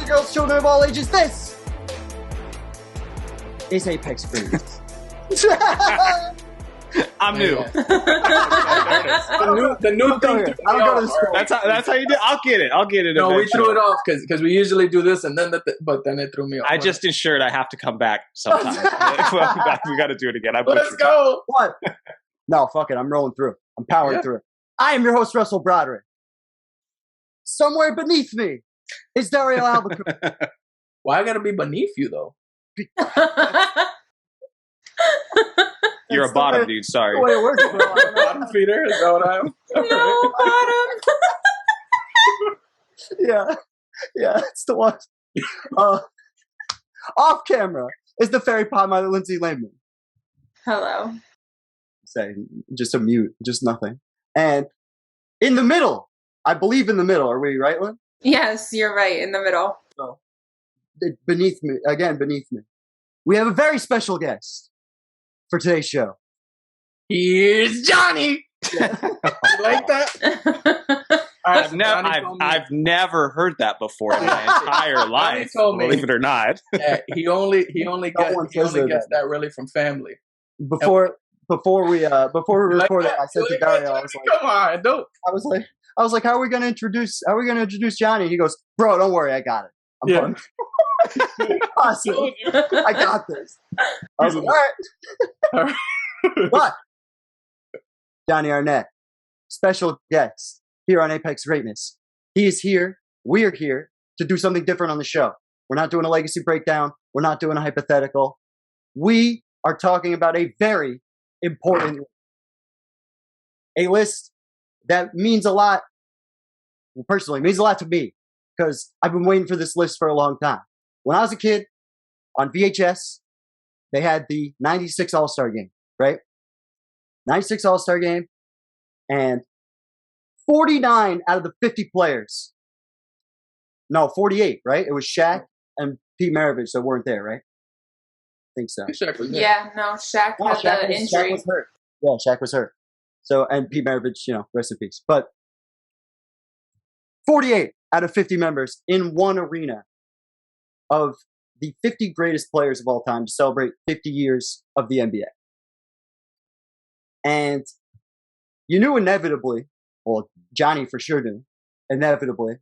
girls, children of all ages, this is Apex Greens. I'm new. The new thing. I don't go to school. That's how you do. I'll get it. No, we threw it off because we usually do this and then but then it threw me off. I just ensured I have to come back sometime. We got to do it again. Let's go. What? No, fuck it. I'm rolling through. I'm powering through. I am your host, Russell Broderick. Somewhere beneath me is Dario Albuquerque. Why I gotta be beneath you though? You're a bottom dude. Sorry. The way it works, bro. Bottom feeder? Is that what I am? Okay. No, bottom. Yeah, it's the one. Off camera is the fairy pod mother, Lindsay Lehman. Hello. Say just a mute, just nothing. And in the middle, I believe in the middle. Are we right, Lynn? Yes, you're right. In the middle. So, beneath me, we have a very special guest for today's show. Here's Johnny. You like that? I've never heard that before in my entire life. Believe it or not. Yeah, he only gets that really from family. Before we record it, I said to Dario, I was like, "Come on, don't." I was like, how are we gonna introduce Johnny? He goes, "Bro, don't worry, I got it. I'm fine." Awesome. I got this. I was like, all right. But Johnny Arnett, special guest here on Apex Greatness. He is here. We are here to do something different on the show. We're not doing a legacy breakdown. We're not doing a hypothetical. We are talking about a very important list that means a lot. Well, personally, means a lot to me because I've been waiting for this list for a long time. When I was a kid, on VHS, they had the 96 All-Star Game, right? 96 All-Star Game, and 49 out of the 50 players, no, 48, right? It was Shaq and Pete Maravich that weren't there, right? I think so. Shaq was there. Yeah, no, Shaq had the injury. Shaq was hurt. Yeah, Shaq was hurt. So, and Pete Maravich, rest in peace. But 48 out of 50 members in one arena of the 50 greatest players of all time to celebrate 50 years of the NBA. And you knew inevitably, well, Johnny for sure knew, inevitably,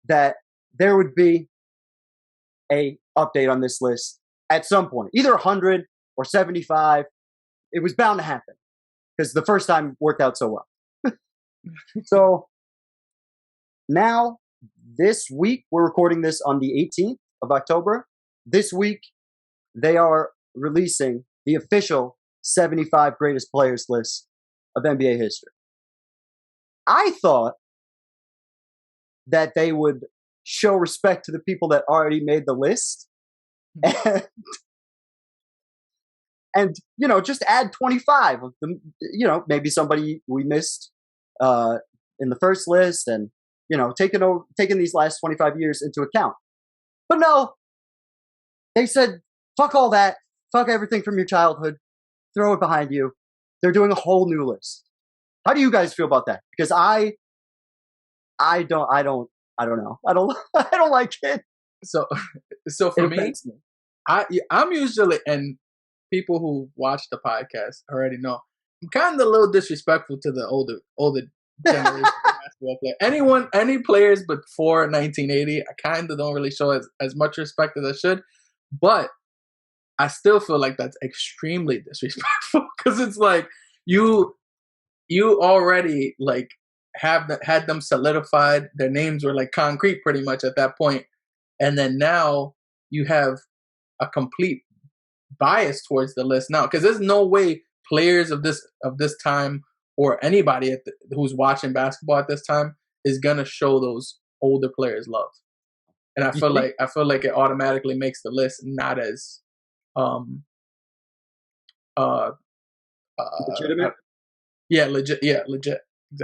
that there would be a update on this list at some point, either 100 or 75. It was bound to happen because the first time worked out so well. So now, this week, we're recording this on the 18th of October. This week, they are releasing the official 75 greatest players list of NBA history. I thought that they would show respect to the people that already made the list and just add 25 of them, maybe somebody we missed in the first list and, taking these last 25 years into account. But no, they said, fuck all that. Fuck everything from your childhood. Throw it behind you. They're doing a whole new list. How do you guys feel about that? Because I don't know. I don't like it. So for me, I'm usually, and people who watch the podcast already know, I'm kind of a little disrespectful to the older generation basketball player. Any players before 1980, I kind of don't really show as much respect as I should. But I still feel like that's extremely disrespectful because it's like you already like had them solidified. Their names were like concrete pretty much at that point, and then now you have a complete bias towards the list now because there's no way players of this time or anybody who's watching basketball at this time is gonna show those older players love. And I feel like it automatically makes the list not as legitimate. Yeah, legit. Exactly.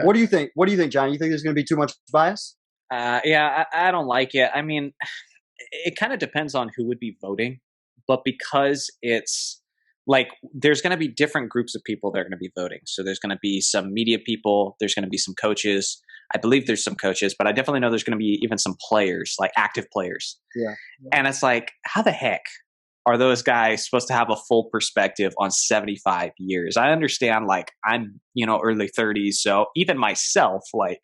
What do you think? John? You think there's going to be too much bias? Yeah, I don't like it. I mean, it kind of depends on who would be voting, but because it's like there's going to be different groups of people that are going to be voting. So there's going to be some media people, there's going to be some coaches, I believe there's some coaches, but I definitely know there's going to be even some players, like active players. Yeah. And it's like, how the heck are those guys supposed to have a full perspective on 75 years? I understand, like, I'm, early 30s. So even myself, like,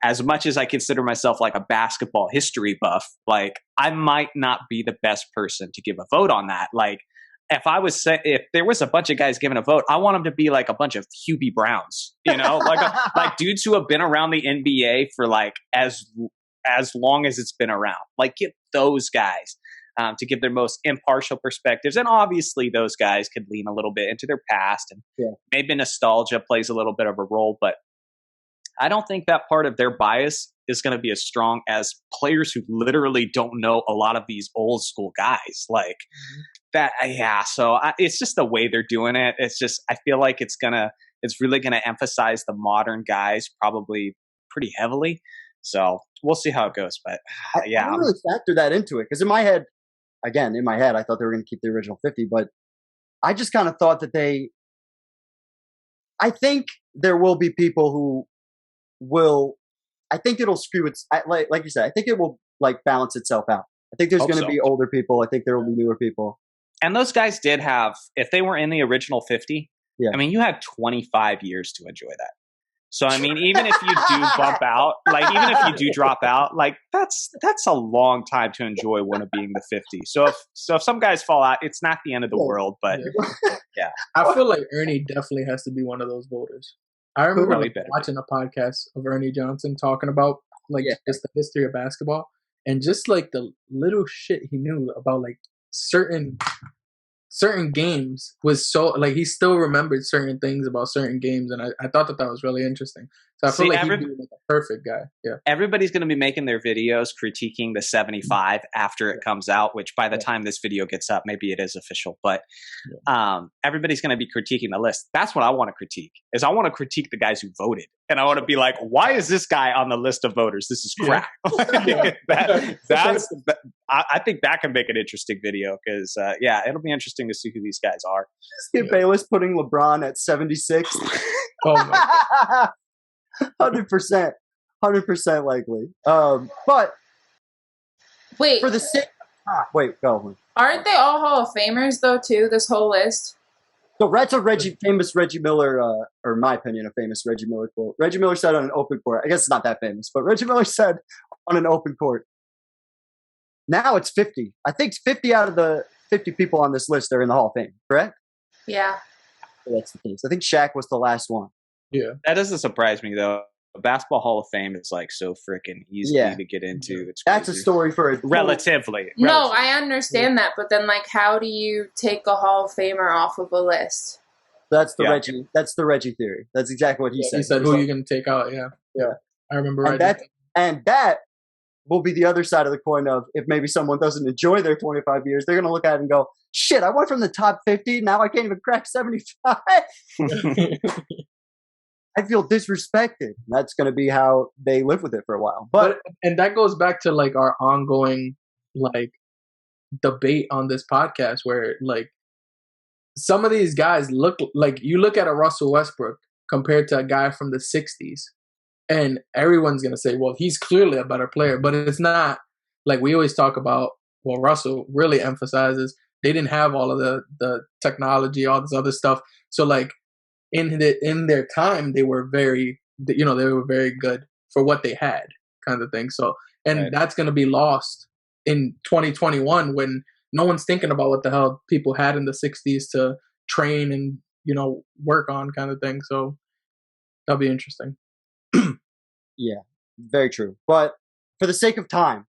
as much as I consider myself like a basketball history buff, like, I might not be the best person to give a vote on that. Like, if there was a bunch of guys giving a vote, I want them to be like a bunch of Hubie Browns, like dudes who have been around the NBA for like as long as it's been around. Like, get those guys to give their most impartial perspectives. And obviously those guys could lean a little bit into their past, and maybe nostalgia plays a little bit of a role, but I don't think that part of their bias is going to be as strong as players who literally don't know a lot of these old school guys like that. Yeah. So it's just the way they're doing it. It's just, I feel like it's really going to emphasize the modern guys probably pretty heavily. So we'll see how it goes, but yeah. I don't really factor that into it. Cause in my head, I thought they were going to keep the original 50, but I just kind of thought that I think there will be people who I think it'll screw it. Like you said, I think it will like balance itself out. I think there's going to be older people. I think there will be newer people. And those guys did have, if they were in the original 50, I mean, you had 25 years to enjoy that. So, I mean, even if you do bump out, like, even if you do drop out, like, that's a long time to enjoy one of being the 50. So if some guys fall out, it's not the end of the world, but yeah. I feel like Ernie definitely has to be one of those voters. I remember watching a podcast of Ernie Johnson talking about just the history of basketball and just like the little shit he knew about like certain games was so like he still remembered certain things about certain games, and I thought that was really interesting. So I feel like he'd be like a perfect guy. Yeah. Everybody's going to be making their videos critiquing the 75 after it comes out, which by the time this video gets up, maybe it is official, but everybody's going to be critiquing the list. That's what I want to critique. I want to critique the guys who voted. And I want to be like, why is this guy on the list of voters? This is crap. I think that can make an interesting video because, it'll be interesting to see who these guys are. Skip Bayless putting LeBron at 76. Oh my 100% likely. But wait, for the sake, go. Aren't they all Hall of Famers though too? This whole list. So that's a famous Reggie Miller, or in my opinion, a famous Reggie Miller quote. Reggie Miller said on an open court. I guess it's not that famous, but Reggie Miller said on an open court. Now it's 50. I think 50 out of the 50 people on this list are in the Hall of Fame. Correct? Yeah. So that's the case. I think Shaq was the last one. Yeah. That doesn't surprise me though. Basketball Hall of Fame is like so freaking easy to get into. It's that's a story for a relatively. No, I understand that, but then like, how do you take a Hall of Famer off of a list? That's the Reggie. That's the Reggie theory. That's exactly what he said. He said, "Who are you going to take out?" Yeah. I remember. And that will be the other side of the coin of if maybe someone doesn't enjoy their 25 years, they're going to look at it and go, "Shit, I went from the top 50. Now I can't even crack 75." I feel disrespected. That's going to be how they live with it for a while. But and that goes back to like our ongoing like debate on this podcast where like some of these guys look like you look at a Russell Westbrook compared to a guy from the 60s and everyone's going to say, well, he's clearly a better player, but it's not. Like we always talk about, well, Russell really emphasizes they didn't have all of the technology, all this other stuff. So like in their time, they were very good for what they had, kind of thing. So, and that's going to be lost in 2021 when no one's thinking about what the hell people had in the 60s to train and, work on, kind of thing. So that'll be interesting. Yeah, very true. But for the sake of time,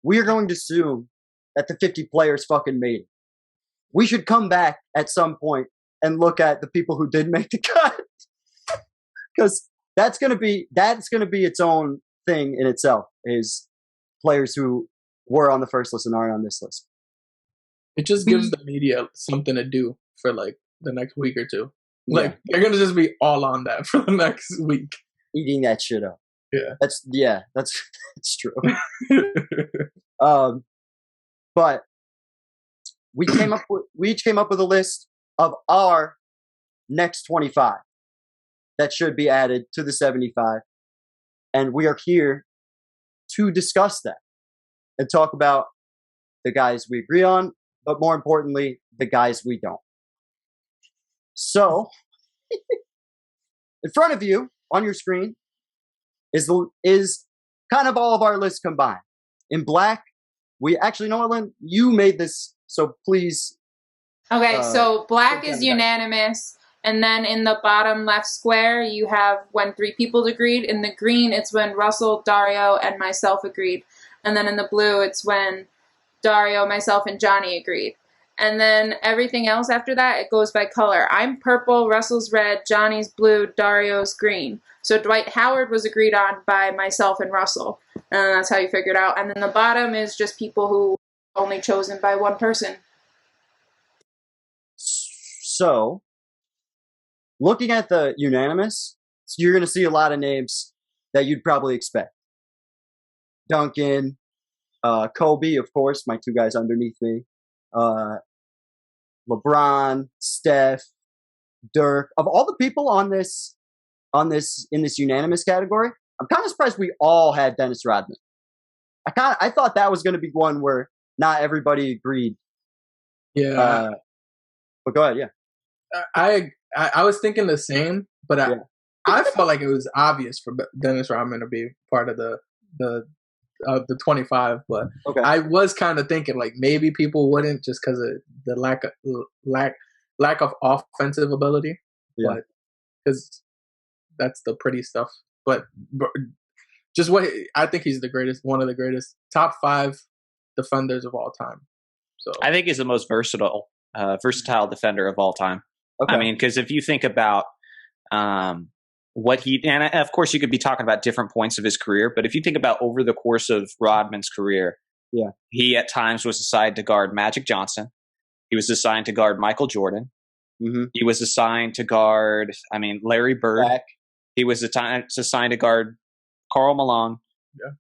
we are going to assume that the 50 players fucking made it. We should come back at some point and look at the people who did make the cut, because that's going to be its own thing in itself. Is players who were on the first list and aren't on this list. It just gives the media something to do for like the next week or two. Like they're going to just be all on that for the next week, eating that shit up. Yeah, that's true. But we each came up with a list of our next 25 that should be added to the 75. And we are here to discuss that and talk about the guys we agree on, but more importantly, the guys we don't. So, in front of you on your screen is kind of all of our lists combined. In black, we actually know, Lynn, you made this, so please. Okay, so black is unanimous, and then in the bottom left square, you have when 3 people agreed. In the green, it's when Russell, Dario, and myself agreed. And then in the blue, it's when Dario, myself, and Johnny agreed. And then everything else after that, it goes by color. I'm purple, Russell's red, Johnny's blue, Dario's green. So Dwight Howard was agreed on by myself and Russell. And that's how you figure it out. And then the bottom is just people who are only chosen by one person. So, looking at the unanimous, you're going to see a lot of names that you'd probably expect. Duncan, Kobe, of course, my 2 guys underneath me. LeBron, Steph, Dirk. Of all the people in this unanimous category, I'm kind of surprised we all had Dennis Rodman. I thought that was going to be one where not everybody agreed. Yeah. But go ahead, yeah. I was thinking the same, but I felt like it was obvious for Dennis Rodman to be part of the 25. But okay. I was kind of thinking like maybe people wouldn't just because of the lack of offensive ability. Yeah. But because that's the pretty stuff. But just what I think he's the greatest, one of the greatest, top 5 defenders of all time. So I think he's the most versatile defender of all time. Okay. I mean, because if you think about what he, and of course you could be talking about different points of his career, but if you think about over the course of Rodman's career, he at times was assigned to guard Magic Johnson. He was assigned to guard Michael Jordan. Mm-hmm. He was assigned to guard, Larry Bird. Shaq. He was assigned to guard Karl Malone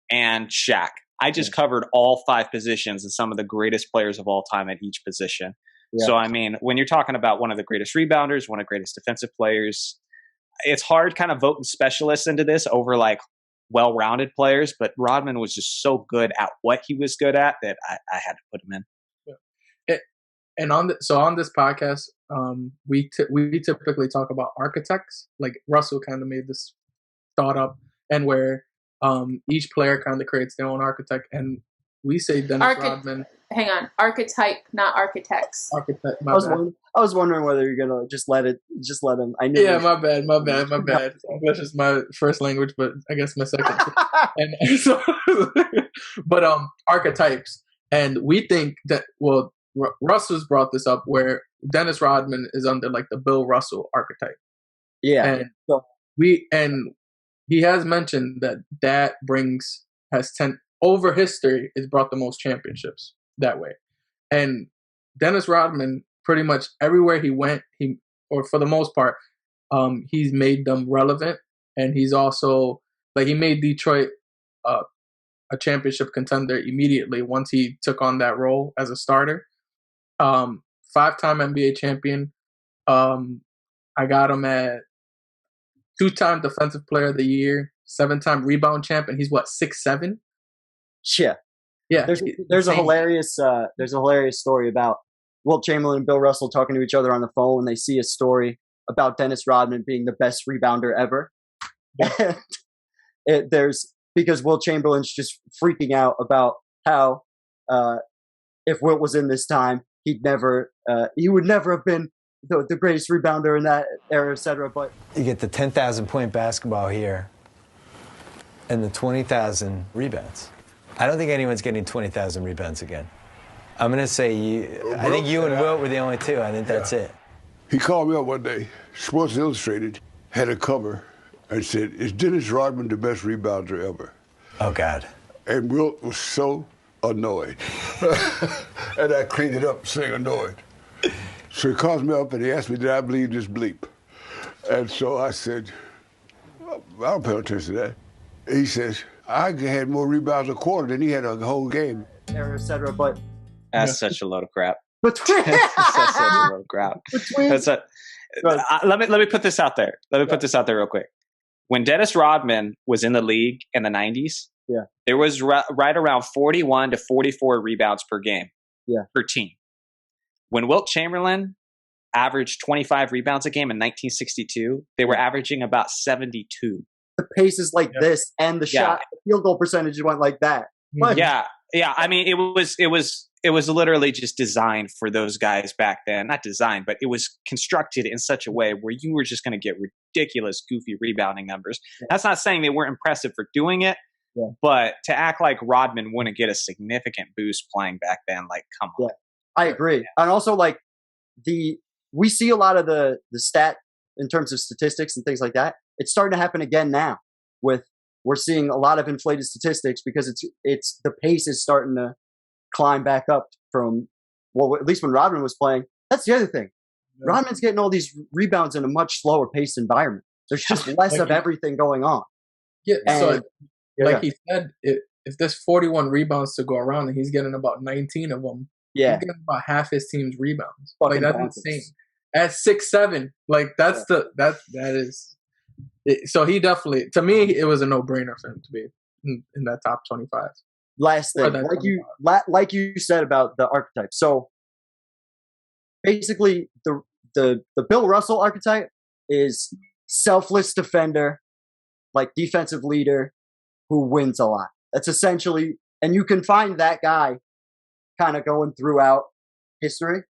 and Shaq. I just covered all 5 positions and some of the greatest players of all time at each position. Yeah. So, when you're talking about one of the greatest rebounders, one of the greatest defensive players, it's hard kind of voting specialists into this over like well-rounded players, but Rodman was just so good at what he was good at that I had to put him in. Yeah. And on this podcast, we typically talk about architects. Like Russell kind of made this thought up, and where each player kind of creates their own architect, and we say Dennis Rodman. Hang on, archetype, not architects. Architect. I was wondering whether you're gonna just let him. I knew. Yeah, my bad. English is my first language, but I guess my second. and so, but archetypes, and we think that Russell's brought this up where Dennis Rodman is under like the Bill Russell archetype. Yeah, and so he has mentioned that has 10 over history has brought the most championships that way. And Dennis Rodman, pretty much everywhere he went, or for the most part, he's made them relevant. And he's also he made Detroit a championship contender immediately once he took on that role as a starter. 5-time NBA champion. I got him at 2-time defensive player of the year, 7-time rebound champ, and he's 6'7"? Yeah. There's a hilarious story about Wilt Chamberlain and Bill Russell talking to each other on the phone when they see a story about Dennis Rodman being the best rebounder ever. And because Wilt Chamberlain's just freaking out about how if Wilt was in this time, he would never have been the greatest rebounder in that era, etc. But you get the 10,000 point basketball here and the 20,000 rebounds. I don't think anyone's getting 20,000 rebounds again. I'm going to say I think you and Wilt were the only 2. I think that's it. He called me up one day. Sports Illustrated had a cover and said, "Is Dennis Rodman the best rebounder ever?" Oh, God. And Wilt was so annoyed. And I cleaned it up saying annoyed. So he calls me up and he asked me, did I believe this bleep? And so I said, well, I don't pay attention to that. He says, I had more rebounds a quarter than he had a whole game. Etc. But that's such a load of crap. That's such a load of crap. Let me put this out there. Put this out there real quick. when Dennis Rodman was in the league in the 90s, there was right around 41 to 44 rebounds per game per team. When Wilt Chamberlain averaged 25 rebounds a game in 1962, they were averaging about 72. The pace is like this, and the shot, the field goal percentage went like that. But, yeah. I mean, it was literally just designed for those guys back then. Not designed, but it was constructed in such a way where you were just going to get ridiculous, goofy rebounding numbers. That's not saying they weren't impressive for doing it, but to act like Rodman wouldn't get a significant boost playing back then, like, come on. I agree. And also, like, we see a lot of the stat in terms of statistics and things like that. It's starting to happen again now. We're seeing a lot of inflated statistics because it's the pace is starting to climb back up from, well, at least when Rodman was playing. That's the other thing. Rodman's getting all these rebounds in a much slower paced environment. There's just less of everything going on. Yeah. And, so, he said, if there's 41 rebounds to go around, and he's getting about 19 of them. He's getting about half his team's rebounds. Fucking like, that's insane. At 6'7", like that is. So he definitely, to me, it was a no-brainer for him to be in that top 25. Last thing, like you said about the archetype. So basically, the Bill Russell archetype is selfless defender, like defensive leader who wins a lot. That's essentially, and you can find that guy kind of going throughout history,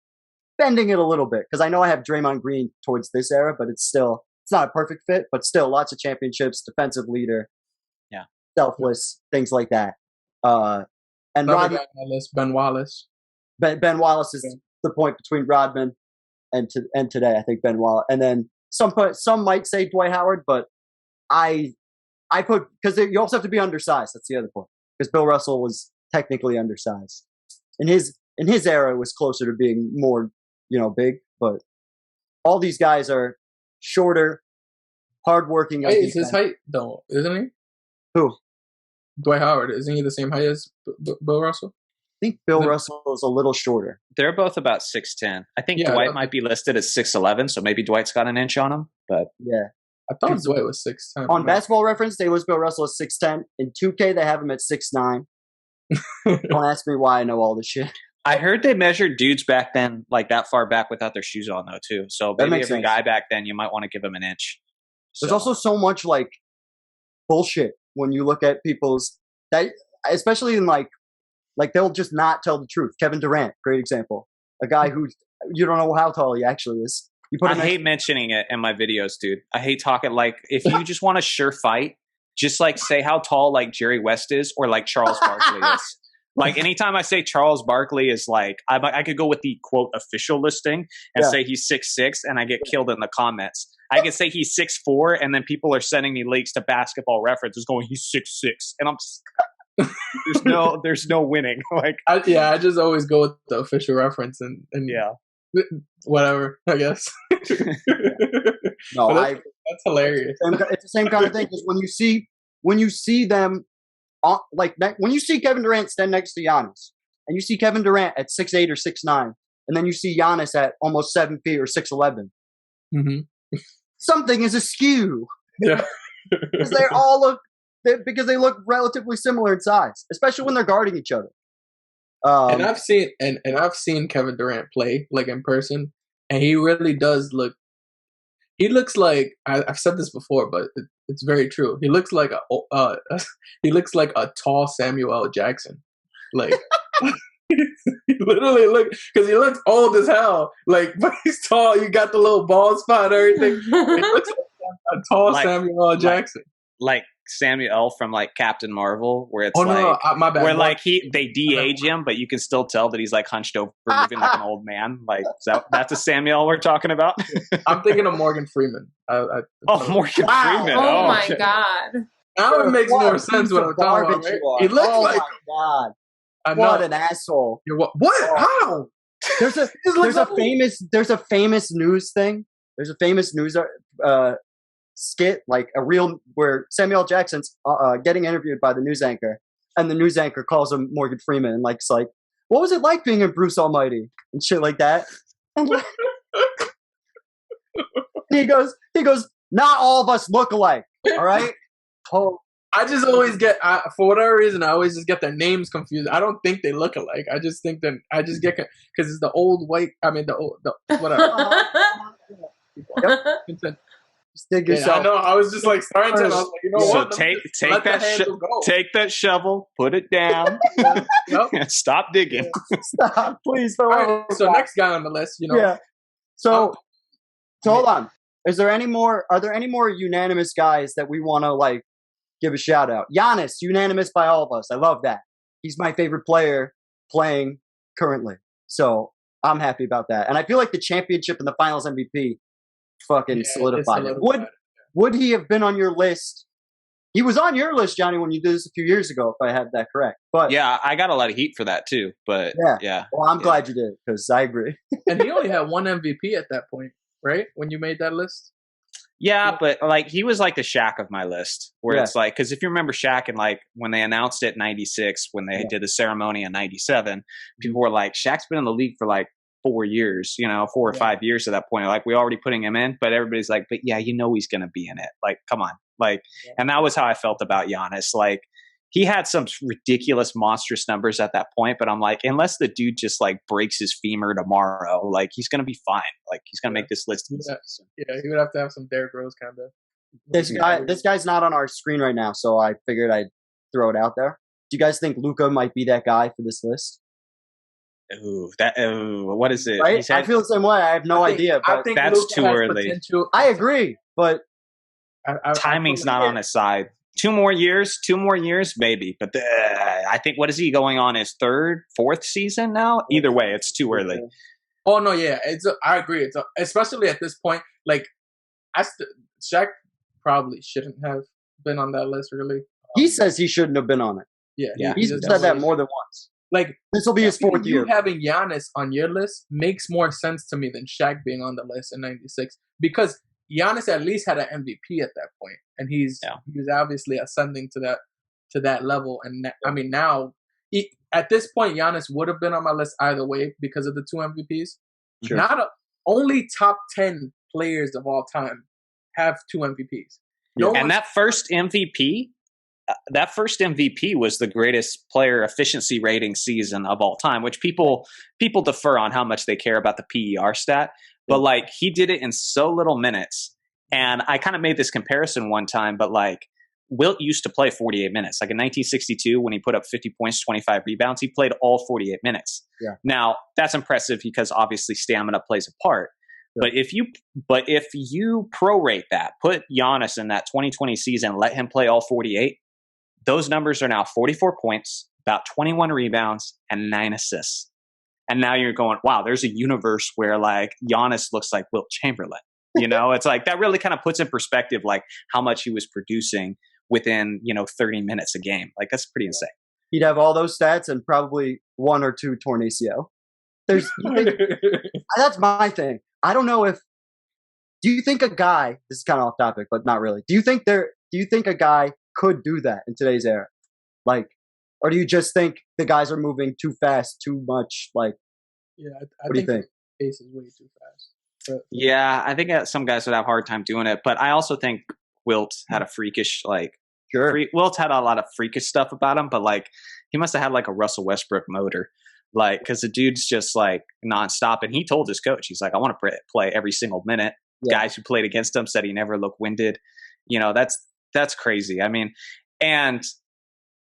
bending it a little bit, because I know I have Draymond Green towards this era, but it's not a perfect fit, but still lots of championships, defensive leader, selfless, things like that. And Rodman, Ben Wallace. Ben Wallace is the point between Rodman and today. I think Ben Wallace, and then some might say Dwight Howard, but I put, because you also have to be undersized. That's the other point, because Bill Russell was technically undersized. In his era, it was closer to being more, big. But all these guys are shorter, hardworking. It's his height, though, isn't he? Who? Dwight Howard. Isn't he the same height as Bill Russell? I think Bill Russell is a little shorter. They're both about 6'10". I think Dwight might be listed as 6'11", so maybe Dwight's got an inch on him. But I thought Dwight was 6'10". On Basketball Reference, they list Bill Russell as 6'10". In 2K, they have him at 6'9". Don't ask me why I know all this shit. I heard they measured dudes back then, like that far back, without their shoes on, though, too. So maybe every guy back then, you might want to give him an inch. There's also so much, like, bullshit when you look at people's, that, especially in, like they'll just not tell the truth. Kevin Durant, great example. A guy who, you don't know how tall he actually is. I hate mentioning it in my videos, dude. I hate talking, like, if you just want a sure fight, just, like, say how tall, like, Jerry West is or, like, Charles Barkley is. Like, anytime I say Charles Barkley is, like, I could go with the, quote, official listing and say he's 6'6", and I get killed in the comments. I could say he's 6'4", and then people are sending me links to Basketball References going, he's 6'6", and I'm just, there's no winning. Like, I just always go with the official reference and whatever, I guess. No, that's hilarious. It's the same kind of thing, because when you see them, when you see Kevin Durant stand next to Giannis, and you see Kevin Durant at 6'8" or 6'9", and then you see Giannis at almost 7 feet or 6'11", something is askew. Yeah, because because they look relatively similar in size, especially when they're guarding each other. And I've seen Kevin Durant play, like, in person, and he really does look. He looks like, I've said this before, but it's very true. He looks like a tall Samuel L. Jackson. Like, he literally because he looks old as hell. Like, but he's tall. You got the little bald spot and everything. He looks like a tall Samuel L. Jackson. Like Samuel from, like, Captain Marvel, where it's my bad. Where, like, they de-age him, but you can still tell that he's, like, hunched over, moving like an old man. Like, that's a Samuel we're talking about. I'm thinking of Morgan Freeman. Morgan Freeman. Oh my God. Now it makes more sense what I'm talking about. Right? He looks like. Oh my God! What an asshole! What? How? There's a famous news thing. There's a famous news skit, like a real, where Samuel L. Jackson's getting interviewed by the news anchor, and the news anchor calls him Morgan Freeman, and it's like, what was it like being in Bruce Almighty and shit like that? And he goes, not all of us look alike. All right. Oh, I just always get, for whatever reason, I always just get their names confused. I don't think they look alike. I just think that I just get, because it's the old white. I mean, the whatever. Yep. Just dig yourself. Yeah, I know. I was just like starting to. I was like, you know So what? take that shovel, put it down, and stop digging. Stop, please. All right, so next guy on the list, Yeah. So hold on. Is there any more? Are there any more unanimous guys that we want to like give a shout out? Giannis, unanimous by all of us. I love that. He's my favorite player playing currently. So I'm happy about that. And I feel like the championship and the Finals MVP fucking solidified it. Would he have been on your list? He was on your list, Johnny, when you did this a few years ago, if I had that correct. But yeah, I got a lot of heat for that too. But yeah. Well, I'm glad you did, because I agree. And he only had one MVP at that point, right? When you made that list? Yeah, but like he was like the Shaq of my list, where it's like, because if you remember Shaq and like when they announced it in '96, when they did the ceremony in '97, people were like, Shaq's been in the league for like 4 years, 4 or 5 years at that point. Like, we're already putting him in, but everybody's like, but yeah, he's going to be in it. Like, come on. Like, and that was how I felt about Giannis. Like, he had some ridiculous, monstrous numbers at that point, but I'm like, unless the dude just like breaks his femur tomorrow, like, he's going to be fine. Like, he's going to make this list. Yeah, he would have to have some Derrick Rose kind of. This guy's not on our screen right now, so I figured I'd throw it out there. Do you guys think Luka might be that guy for this list? What is it? Right? I feel the same way. I have no idea. But I think that's Luka too early. Potential. I agree, but timing's not on his side. 2 more years, maybe. But I think, what is he going on his 3rd, 4th season now? Either way, it's too early. Oh no, yeah, I agree. Especially at this point, like, Shaq probably shouldn't have been on that list. Really, he says he shouldn't have been on it. Yeah, he's said that more than once. Like, this will be his 4th year. Having Giannis on your list makes more sense to me than Shaq being on the list in '96, because Giannis at least had an MVP at that point, and he was obviously ascending to that level. And I mean, now at this point, Giannis would have been on my list either way because of the 2 MVPs. Sure. Only top 10 players of all time have 2 MVPs. And that first MVP was the greatest player efficiency rating season of all time, which people defer on how much they care about the PER stat. But like, he did it in so little minutes. And I kind of made this comparison one time, but like, Wilt used to play 48 minutes. Like in 1962, when he put up 50 points, 25 rebounds, he played all 48 minutes. Yeah. Now, that's impressive because obviously stamina plays a part. Yeah. But if you prorate that, put Giannis in that 2020 season, let him play all 48, those numbers are now 44 points, about 21 rebounds, and 9 assists. And now you're going, wow, there's a universe where like Giannis looks like Wilt Chamberlain. It's like that really kind of puts in perspective like how much he was producing within 30 minutes a game. Like, that's pretty insane. He'd have all those stats and probably 1 or 2 torn ACL. That's my thing. I don't know do you think a guy, this is kind of off topic, but not really. Do you think a guy could do that in today's era? Like, or do you just think the guys are moving too fast, too much? Like, I think the pace is way too fast. But, yeah, I think some guys would have a hard time doing it, but I also think Wilt had a freakish, like, Wilt had a lot of freakish stuff about him, but like, he must have had like a Russell Westbrook motor, like, because the dude's just like nonstop. And he told his coach, he's like, I want to play every single minute. Yeah. Guys who played against him said he never looked winded. That's crazy. I mean, and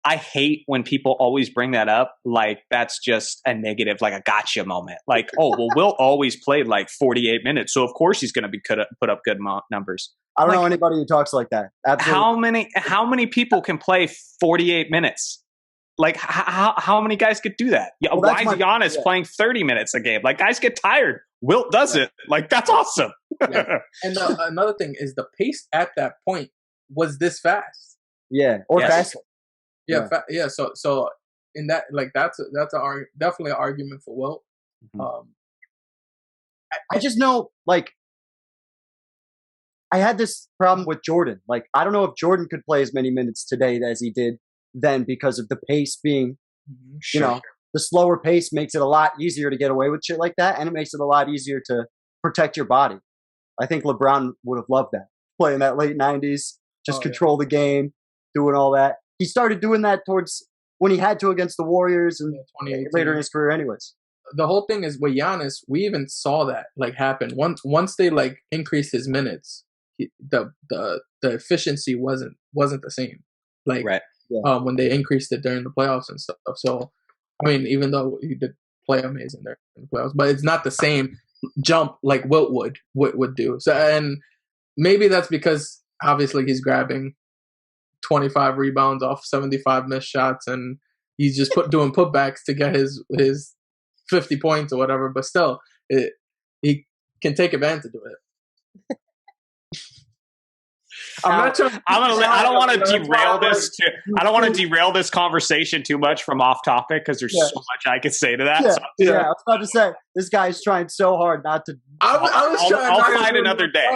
I hate when people always bring that up. Like, that's just a negative, like a gotcha moment. Like, oh, well, Wilt always played like 48 minutes. So of course he's going to put up good numbers. I don't know anybody who talks like that. Absolutely. How many people can play 48 minutes? Like, how many guys could do that? Yeah, well, why is Giannis playing 30 minutes a game? Like, guys get tired. Wilt does it. Like, that's awesome. Yeah. And another thing is the pace at that point was this fast. Yeah, or faster. Yeah. So in that, like, that's definitely an argument for Wilt. Mm-hmm. I just know, like, I had this problem with Jordan. Like, I don't know if Jordan could play as many minutes today as he did then, because of the pace being, the slower pace makes it a lot easier to get away with shit like that, and it makes it a lot easier to protect your body. I think LeBron would have loved that, playing that late 90s just control the game, doing all that. He started doing that towards when he had to against the Warriors and later in his career anyways. The whole thing is with Giannis, we even saw that like happen. Once they like increased his minutes, the efficiency wasn't the same. Like when they increased it during the playoffs and stuff. So I mean, even though he did play amazing there in the playoffs, but it's not the same jump like Wilt would do. So, and maybe that's because obviously he's grabbing 25 rebounds off 75 missed shots, and he's just doing putbacks to get his 50 points or whatever. But still, he can take advantage of it. I don't want to derail this. I don't want to derail this conversation too much from off topic because there's so much I could say to that. Yeah, so, I was about to say this guy's trying so hard not to. I'll find another day.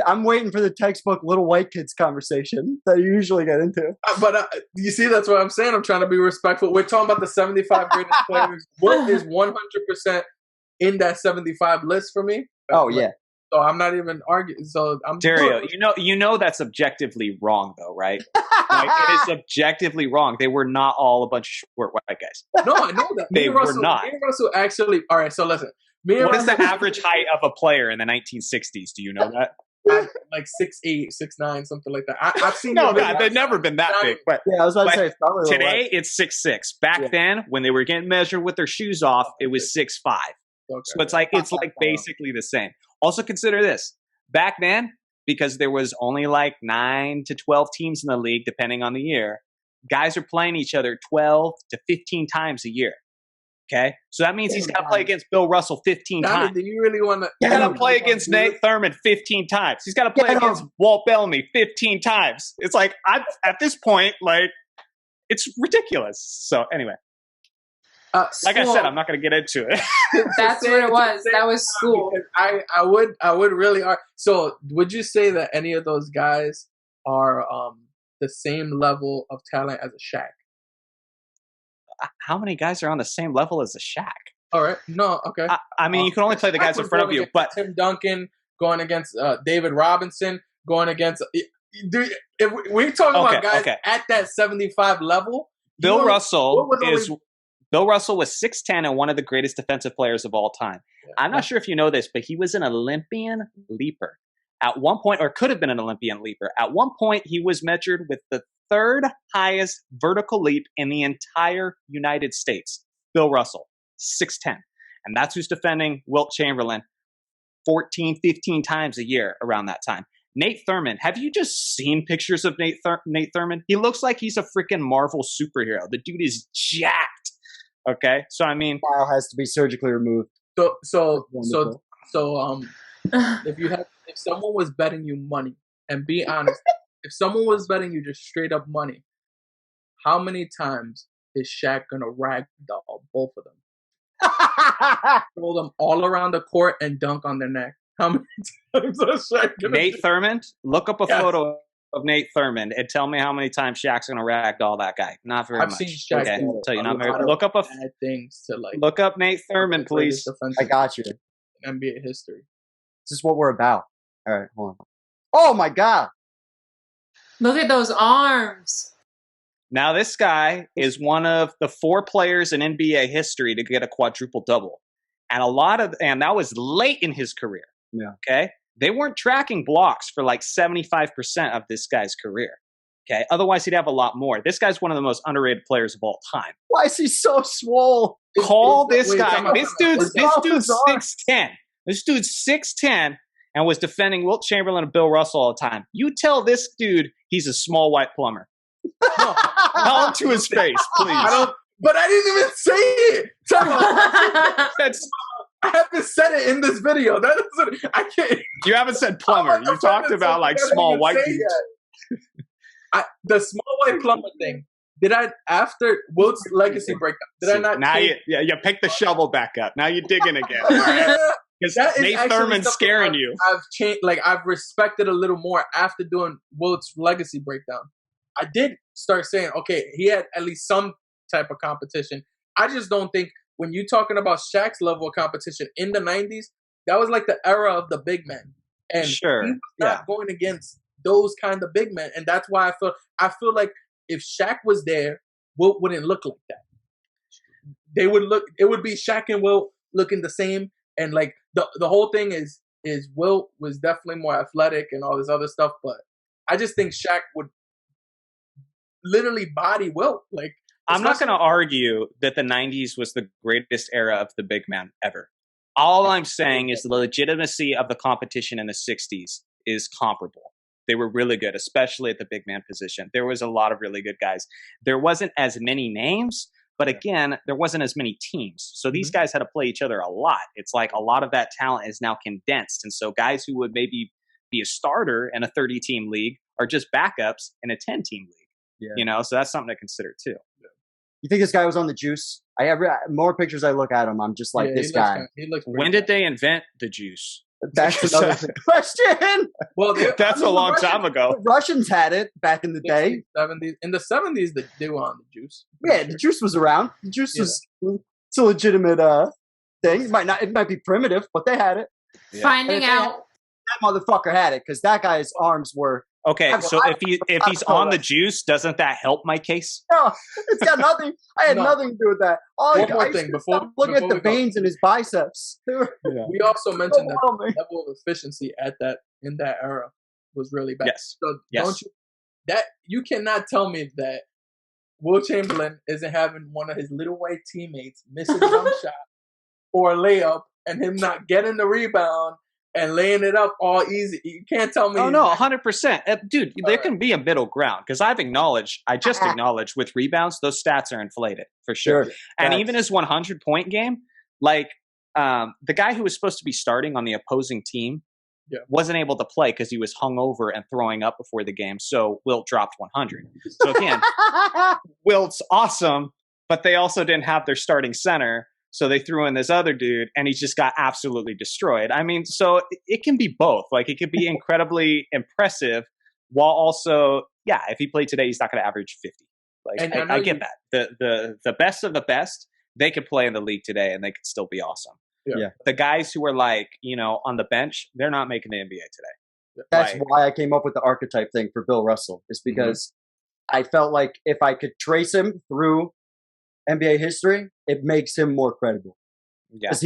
I'm waiting for the textbook little white kids conversation that you usually get into. But you see, that's what I'm saying. I'm trying to be respectful. We're talking about the 75 greatest players. What is 100% in that 75 list for me? Yeah. So I'm not even arguing. So I'm Dario. You know that's objectively wrong, though, right? Like, it is objectively wrong. They were not all a bunch of short white guys. No, I know that. They were not. Me and Russell actually. All right, so listen. What is the average height of a player in the 1960s? Do you know that? Like 6'8", 6'9", something like that. I've seen. No, they've never been that big. But yeah, I was about to say probably today it's 6'6". Back then, when they were getting measured with their shoes off, it was 6'5". Okay. So it's like basically the same. Also consider this. Back then, because there was only like 9 to 12 teams in the league, depending on the year, guys are playing each other 12 to 15 times a year. Okay? So that means he's got to play against Bill Russell 15 times. Do you really want to? He's got to play against Nate Thurman 15 times. He's got to play against Walt Bellamy 15 times. It's like, at this point, like, it's ridiculous. So anyway. Like I said, I'm not going to get into it. That's what it was. That was school. I would really. So would you say that any of those guys are the same level of talent as a Shaq? How many guys are on the same level as a Shaq? All right. No. Okay. I mean, you can only play the guys in front of you. But Tim Duncan going against David Robinson going against. If we're talking about guys at that 75 level, Bill Russell was 6'10" and one of the greatest defensive players of all time. Yeah. I'm not sure if you know this, but he was an Olympian leaper at one point, or could have been an Olympian leaper. At one point, he was measured with the third highest vertical leap in the entire United States. Bill Russell, 6'10". And that's who's defending Wilt Chamberlain 14, 15 times a year around that time. Nate Thurman, have you just seen pictures of Nate Thurman? He looks like he's a freaking Marvel superhero. The dude is jacked. Okay, so I mean, file has to be surgically removed. So, if someone was betting you money, and be honest, if someone was betting you just straight up money, how many times is Shaq gonna ragdoll both of them? Throw them all around the court and dunk on their neck. How many times is Shaq gonna Nate Thurman? Look up a photo of Nate Thurman and tell me how many times Shaq's gonna ragdoll that guy. Not very much. I've seen Shaq tell you not very. Look up things to like. Look up Nate Thurman, please. I got you. NBA history. This is what we're about. All right, hold on. Oh my God! Look at those arms. Now this guy is one of the 4 players in NBA history to get a quadruple double, and that was late in his career. Yeah. Okay. They weren't tracking blocks for like 75% of this guy's career. Okay. Otherwise, he'd have a lot more. This guy's one of the most underrated players of all time. Why is he so swole? Call this guy. This dude's 6'10". This dude's 6'10" and was defending Wilt Chamberlain and Bill Russell all the time. You tell this dude he's a small white plumber. Tell him to his face, please. But I didn't even say it. I haven't said it in this video. That doesn't. I can't. You haven't said plumber. You talked about like small white dudes. The small white plumber thing. Did I, after Wilt's legacy breakdown, did I not? Now you pick the shovel back up. Now you're digging again. Because Nate Thurman's scaring you. I've changed. Like I've respected a little more after doing Wilt's legacy breakdown. I did start saying, okay, he had at least some type of competition. I just don't think when you're talking about Shaq's level of competition in the 90s, that was like the era of the big men. And he was not going against those kind of big men, and that's why I feel like if Shaq was there, Wilt wouldn't look like that. It would be Shaq and Wilt looking the same, and like the whole thing is Wilt was definitely more athletic and all this other stuff, but I just think Shaq would literally body Wilt. Like, I'm not going to argue that the 90s was the greatest era of the big man ever. All I'm saying is the legitimacy of the competition in the 60s is comparable. They were really good, especially at the big man position. There was a lot of really good guys. There wasn't as many names, but again, there wasn't as many teams. So these guys had to play each other a lot. It's like a lot of that talent is now condensed. And so guys who would maybe be a starter in a 30-team league are just backups in a 10-team league. Yeah. You know, so that's something to consider too. You think this guy was on the juice? More pictures I look at him, I'm just like, this guy. When did they invent the juice? That's another question. Well, that's a long time ago. The Russians had it back in the day. 70s. In the 70s, they were on the juice. Yeah, the juice was around. The juice was it's a legitimate thing. It might be primitive, but they had it. Yeah. Finding out that motherfucker had it because that guy's arms were. Okay, so if he's on the juice, doesn't that help my case? No, it's got nothing. I had nothing to do with that. One more thing before look at the veins in his biceps. We also mentioned that the level of efficiency in that era was really bad. Yes. So don't you cannot tell me that Wilt Chamberlain isn't having one of his little white teammates miss a jump shot or a layup and him not getting the rebound and laying it up all easy. You can't tell me. Oh, no, 100%. Dude, there can be a middle ground because I just acknowledged with rebounds, those stats are inflated for sure. And even his 100-point game, like the guy who was supposed to be starting on the opposing team wasn't able to play because he was hungover and throwing up before the game. So Wilt dropped 100. So again, Wilt's awesome, but they also didn't have their starting center. So they threw in this other dude, and he just got absolutely destroyed. I mean, so it can be both. Like, it could be incredibly impressive, while also, if he played today, he's not going to average 50. Like, I get that. The best of the best, they could play in the league today, and they could still be awesome. Yeah. The guys who are like, on the bench, they're not making the NBA today. That's why I came up with the archetype thing for Bill Russell, is because I felt like if I could trace him through NBA history, it makes him more credible. Yeah. Because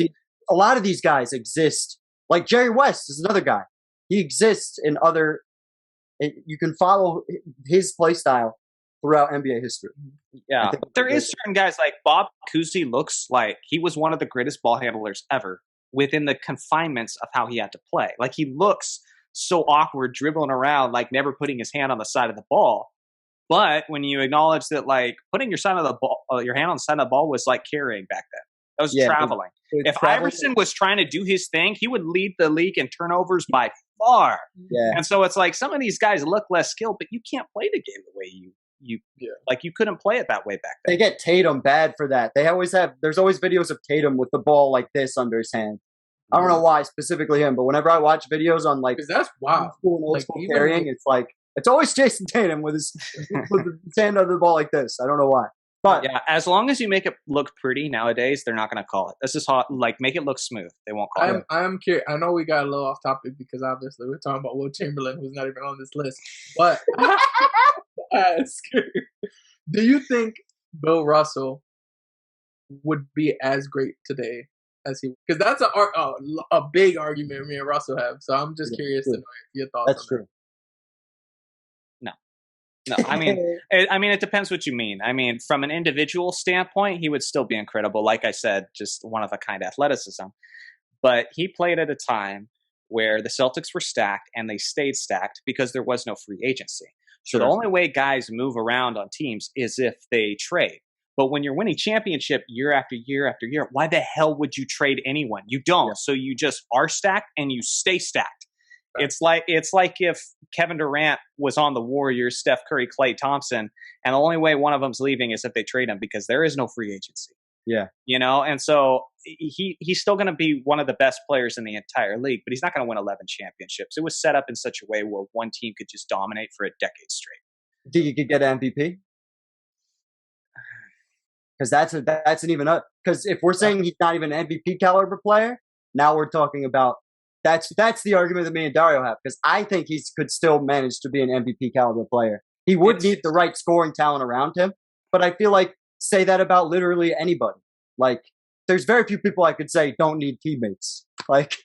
a lot of these guys exist. Like Jerry West is another guy. He exists in other. You can follow his play style throughout NBA history. Yeah, but there is certain guys like Bob Cousy looks like he was one of the greatest ball handlers ever within the confinements of how he had to play. Like, he looks so awkward dribbling around, like never putting his hand on the side of the ball. But when you acknowledge that, like, putting your hand on the side of the ball was like carrying back then. That was traveling. If Iverson was trying to do his thing, he would lead the league in turnovers by far. Yeah. And so it's like some of these guys look less skilled, but you can't play the game the way you couldn't play it that way back then. They get Tatum bad for that. There's always videos of Tatum with the ball like this under his hand. I don't know why specifically him, but whenever I watch videos on like that's wild. Old school carrying, it's like. It's always Jason Tatum with his hand under the ball like this. I don't know why. But as long as you make it look pretty nowadays, they're not going to call it. This is hot. Like, make it look smooth. They won't call it. I'm curious. I know we got a little off topic because obviously we're talking about Wilt Chamberlain, who's not even on this list. But ask, do you think Bill Russell would be as great today as he? Because that's a big argument me and Russell have. So I'm just curious to know your thoughts. That's on true. That. No, I mean, it depends what you mean. I mean, from an individual standpoint, he would still be incredible. Like I said, just one of a kind athleticism. But he played at a time where the Celtics were stacked, and they stayed stacked because there was no free agency. So the only way guys move around on teams is if they trade. But when you're winning championship year after year after year, why the hell would you trade anyone? You don't. Yeah. So you just are stacked and you stay stacked. It's like if Kevin Durant was on the Warriors, Steph Curry, Klay Thompson, and the only way one of them's leaving is if they trade him because there is no free agency. Yeah. And so he's still going to be one of the best players in the entire league, but he's not going to win 11 championships. It was set up in such a way where one team could just dominate for a decade straight. Do you could get an MVP? Because that's an even up. Because if we're saying he's not even an MVP caliber player, now we're talking about That's the argument that me and Dario have, because I think he could still manage to be an MVP caliber player. He would need the right scoring talent around him, but I feel like say that about literally anybody. Like, there's very few people I could say don't need teammates. Like,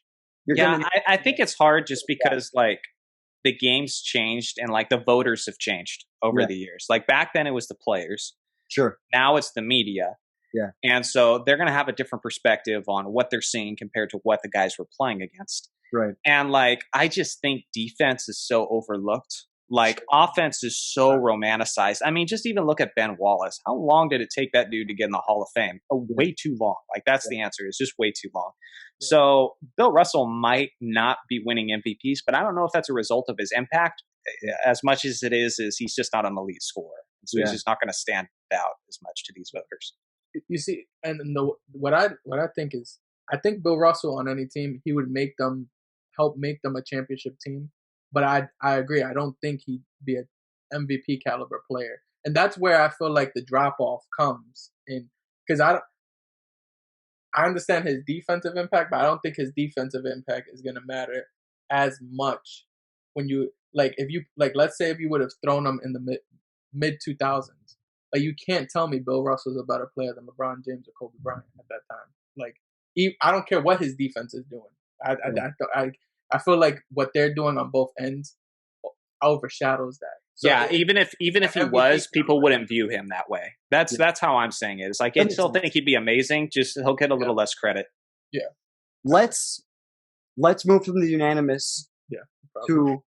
I think it's hard just because like the game's changed and like the voters have changed over the years. Like back then it was the players. Sure. Now it's the media. Yeah. And so they're going to have a different perspective on what they're seeing compared to what the guys were playing against. Right. And like, I just think defense is so overlooked. Like offense is so romanticized. I mean, just even look at Ben Wallace. How long did it take that dude to get in the Hall of Fame? Oh, way too long. Like that's the answer. It's just way too long. Yeah. So Bill Russell might not be winning MVPs, but I don't know if that's a result of his impact as much as it is he's just not an elite scorer. So he's just not going to stand out as much to these voters. You see, and what I think is, I think Bill Russell on any team, he would help make them a championship team. But I agree. I don't think he'd be an MVP caliber player, and that's where I feel like the drop off comes in, because I understand his defensive impact, but I don't think his defensive impact is going to matter as much when you if you let's say if you would have thrown him in the mid 2000s. Like, you can't tell me Bill Russell's a better player than LeBron James or Kobe Bryant at that time. Like, I don't care what his defense is doing. I feel like what they're doing on both ends overshadows that. So even if he was, people wouldn't view him that way. That's how I'm saying it. It's like, I still think he'd be amazing. Just he'll get a little less credit. Yeah. Let's move from the unanimous to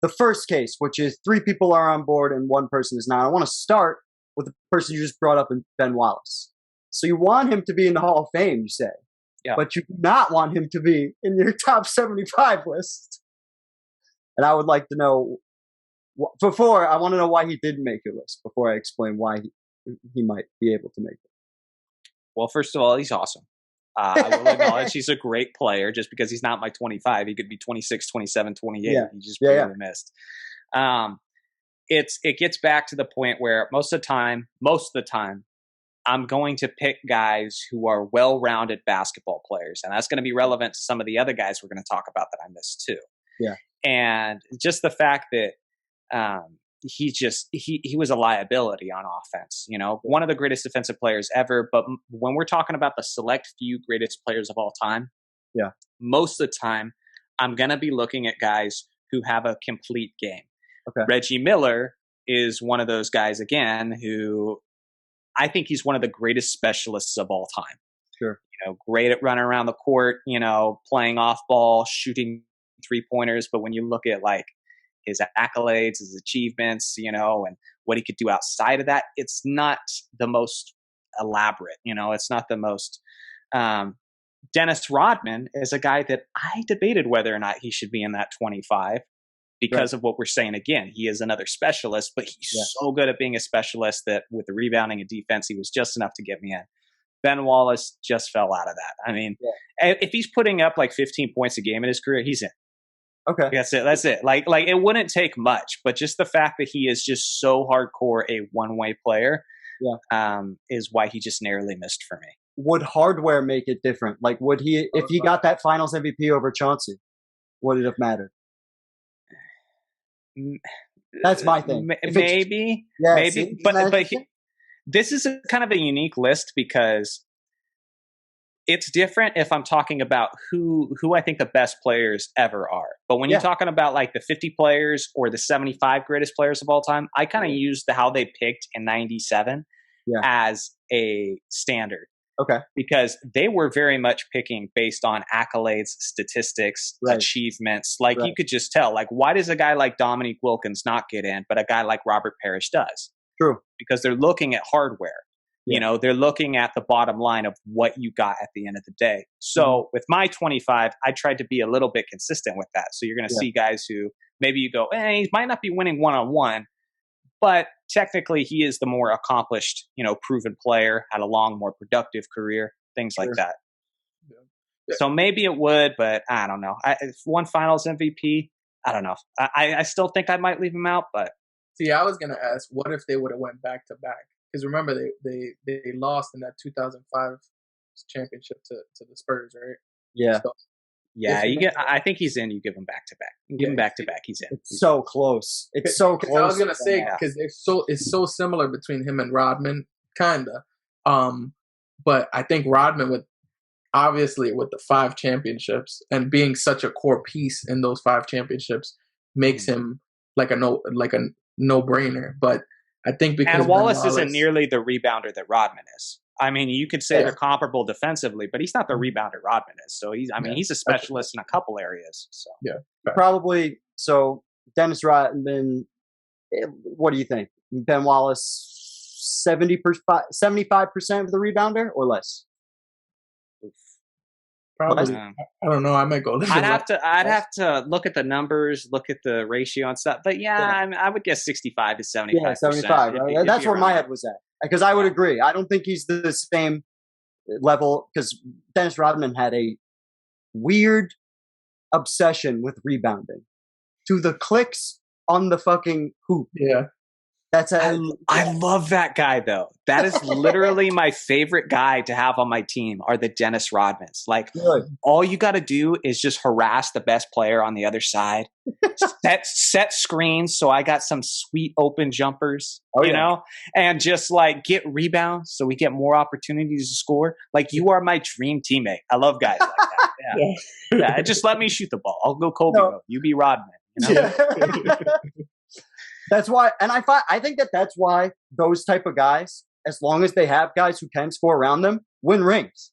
the first case, which is 3 people are on board and 1 person is not. I want to start with the person you just brought up, Ben Wallace. So you want him to be in the Hall of Fame, you say, but you do not want him to be in your top 75 list. And I would like to know, I want to know why he didn't make your list before I explain why he might be able to make it. Well, first of all, he's awesome. I will acknowledge he's a great player. Just because he's not my 25, he could be 26, 27, 28. He just barely missed. It gets back to the point where most of the time, I'm going to pick guys who are well-rounded basketball players, and that's going to be relevant to some of the other guys we're going to talk about that I missed too. Yeah, and just the fact that he was a liability on offense. You know, one of the greatest defensive players ever. But when we're talking about the select few greatest players of all time, most of the time, I'm going to be looking at guys who have a complete game. Okay. Reggie Miller is one of those guys again who I think he's one of the greatest specialists of all time. Sure. You know, great at running around the court, you know, playing off ball, shooting 3-pointers. But when you look at like his accolades, his achievements, you know, and what he could do outside of that, it's not the most elaborate, you know, it's not the most, Dennis Rodman is a guy that I debated whether or not he should be in that 25 because of what we're saying. Again, he is another specialist, but he's so good at being a specialist that with the rebounding and defense, he was just enough to get me in. Ben Wallace just fell out of that. I mean, if he's putting up like 15 points a game in his career, he's in. Okay. That's it. Like it wouldn't take much, but just the fact that he is just so hardcore a one-way player is why he just narrowly missed for me. Would hardware make it different? Like, would he, if he got that Finals MVP over Chauncey, would it have mattered? That's my thing. Maybe. See, but this is kind of a unique list because it's different if I'm talking about who I think the best players ever are. But when you're talking about like the 50 players or the 75 greatest players of all time, I kind of use how they picked in 97 as a standard. Okay. Because they were very much picking based on accolades, statistics, achievements. Like you could just tell, like, why does a guy like Dominique Wilkins not get in, but a guy like Robert Parrish does? True. Because they're looking at hardware. You know, they're looking at the bottom line of what you got at the end of the day. So with my 25, I tried to be a little bit consistent with that. So you're going to see guys who maybe you go, he might not be winning one-on-one, but technically he is the more accomplished, you know, proven player, had a long, more productive career, things like that. Yeah. So maybe it would, but I don't know. If one Finals MVP, I don't know. I still think I might leave him out, but. See, I was going to ask, what if they would have went back to back? Because remember, they lost in that 2005 championship to the Spurs, right? Yeah. So Yeah, I think he's in. You give him back to back. You give him back to back. He's in. It's so close. It's so close. I was gonna say because it's so similar between him and Rodman, kinda. But I think Rodman with the 5 championships and being such a core piece in those 5 championships makes him like a no brainer. But I think because Wallace isn't nearly the rebounder that Rodman is. I mean, you could say they're comparable defensively, but he's not the rebounder Rodman is. So he's a specialist in a couple areas. So probably. So Dennis Rodman, what do you think? Ben Wallace, 75% of the rebounder or less? Probably. I don't know. I might go. I'd have to look at the numbers, look at the ratio and stuff. But I would guess 65 to 75%. Yeah, 75. Right? That's where my head was at. Because I would agree. I don't think he's the same level. Because Dennis Rodman had a weird obsession with rebounding to the clicks on the fucking hoop. Yeah. I love that guy though. That is literally my favorite guy to have on my team are the Dennis Rodmans. Like all you got to do is just harass the best player on the other side, set screens. So I got some sweet open jumpers, you know, and just like get rebounds. So we get more opportunities to score. Like you are my dream teammate. I love guys like that. Yeah. Just let me shoot the ball. I'll go Kobe. No. You be Rodman. You know? That's why, and I think that's why those type of guys, as long as they have guys who can score around them, win rings.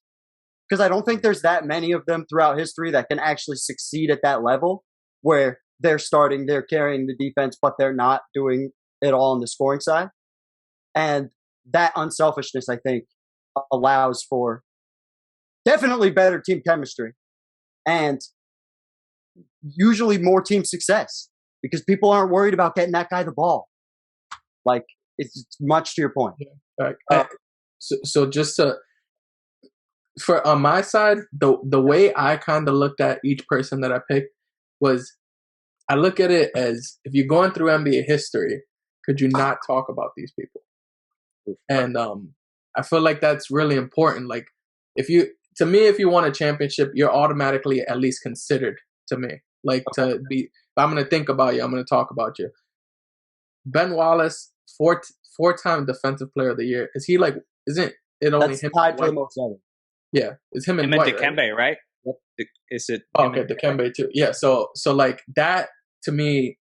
Because I don't think there's that many of them throughout history that can actually succeed at that level where they're carrying the defense, but they're not doing it all on the scoring side. And that unselfishness, I think, allows for definitely better team chemistry and usually more team success. Because people aren't worried about getting that guy the ball. Like, it's much to your point. Yeah. So just on my side, the way I kind of looked at each person that I picked was I look at it as if you're going through NBA history, could you not talk about these people? And I feel like that's really important. Like, if you won a championship, you're automatically at least considered to me. Like to be, I'm going to think about you. I'm going to talk about you. Ben Wallace, four-time Defensive Player of the Year. Is he like? Isn't it only That's him? Tied for the most ever. Yeah, it's him and Dwight, Dikembe, right? Is it? Okay, Dikembe too. Yeah. So like that to me,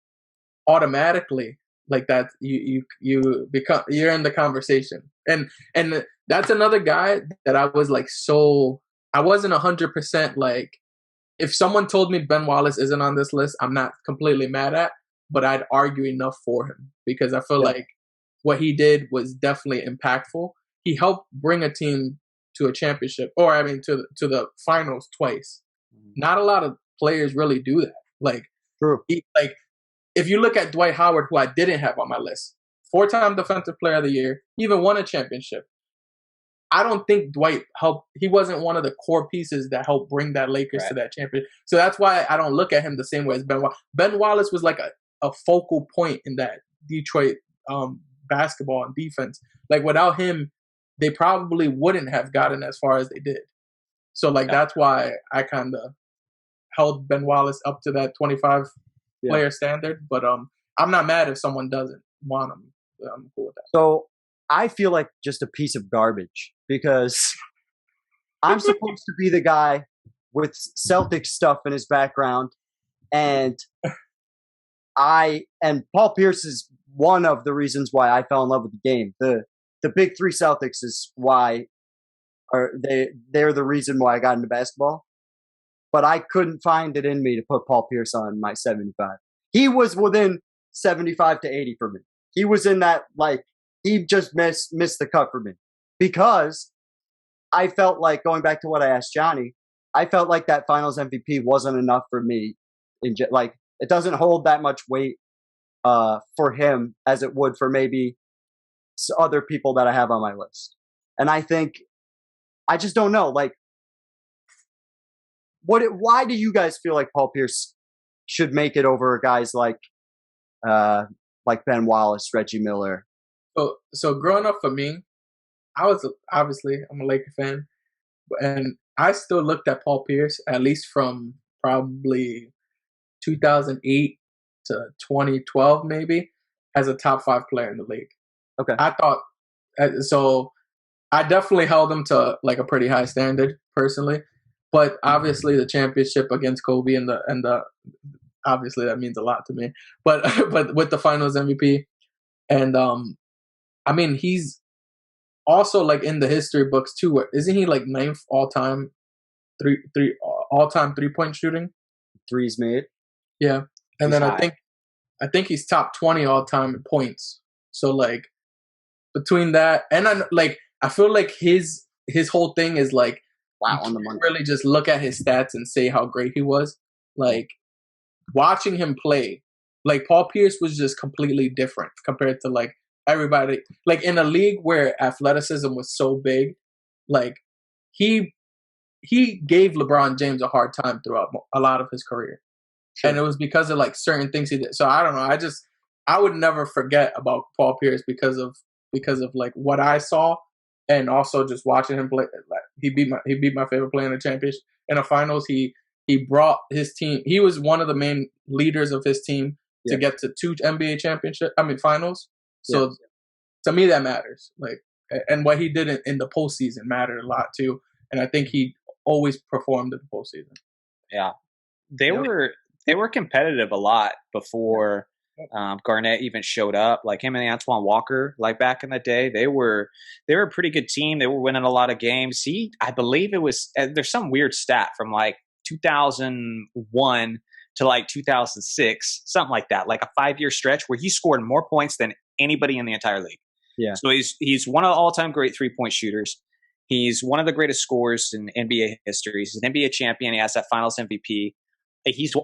automatically like that you're in the conversation, and that's another guy that I was like I wasn't 100% like. If someone told me Ben Wallace isn't on this list, I'm not completely mad at, but I'd argue enough for him because I feel like what he did was definitely impactful. He helped bring a team to a championship, or I mean to the finals twice. Not a lot of players really do that. Like, if you look at Dwight Howard, who I didn't have on my list, 4-time Defensive Player of the Year, he even won a championship. I don't think Dwight helped. He wasn't one of the core pieces that helped bring that Lakers to that championship. So that's why I don't look at him the same way as Ben Wallace. Ben Wallace was like a focal point in that Detroit basketball and defense. Like without him, they probably wouldn't have gotten as far as they did. So like that's why I kind of held Ben Wallace up to that 25 player standard. But I'm not mad if someone doesn't want him. I'm cool with that. So I feel like just a piece of garbage because I'm supposed to be the guy with Celtic stuff in his background, and Paul Pierce is one of the reasons why I fell in love with the game. The big three Celtics is why, or they're the reason why I got into basketball. But I couldn't find it in me to put Paul Pierce on my 75. He was within 75 to 80 for me. He was in that he just missed the cut for me because I felt like, going back to what I asked Johnny, I felt like that Finals MVP wasn't enough for me. It doesn't hold that much weight for him as it would for maybe other people that I have on my list. And I think I just don't know. Like, why do you guys feel like Paul Pierce should make it over guys like Ben Wallace, Reggie Miller? So growing up for me, I'm a Laker fan, and I still looked at Paul Pierce, at least from probably 2008 to 2012, maybe, as a top 5 player in the league. Okay. I thought so. I definitely held him to like a pretty high standard personally, but obviously the championship against Kobe and the obviously that means a lot to me. But with the Finals MVP, and I mean he's also like in the history books too. Isn't he like 9th all time all time 3-point shooting? Threes made. Yeah, and He's then high. I think he's top 20 all time in points. So like between that and I feel like his whole thing is like, Wow, you on the can't money. really just look at his stats and say how great he was. Like watching him play, like Paul Pierce was just completely different compared to like everybody. Like in a league where athleticism was so big, like he gave LeBron James a hard time throughout a lot of his career. Sure. And it was because of like certain things he did. So I don't know. I would never forget about Paul Pierce because of like what I saw, and also just watching him play. Like, he beat my favorite player in the championship in the finals. He brought his team. He was one of the main leaders of his team to get to 2 NBA finals. So to me that matters. Like, and what he did in the postseason mattered a lot too. And I think he always performed in the postseason. Yeah, they were competitive a lot before Garnett even showed up. Like him and Antoine Walker, like back in the day, they were a pretty good team. They were winning a lot of games. I believe it was there's some weird stat from like 2001 to like 2006, something like that, like a 5-year stretch where he scored more points than anybody in the entire league. Yeah. So he's one of the all-time great 3-point shooters. He's one of the greatest scorers in NBA history. He's an NBA champion. He has that Finals MVP.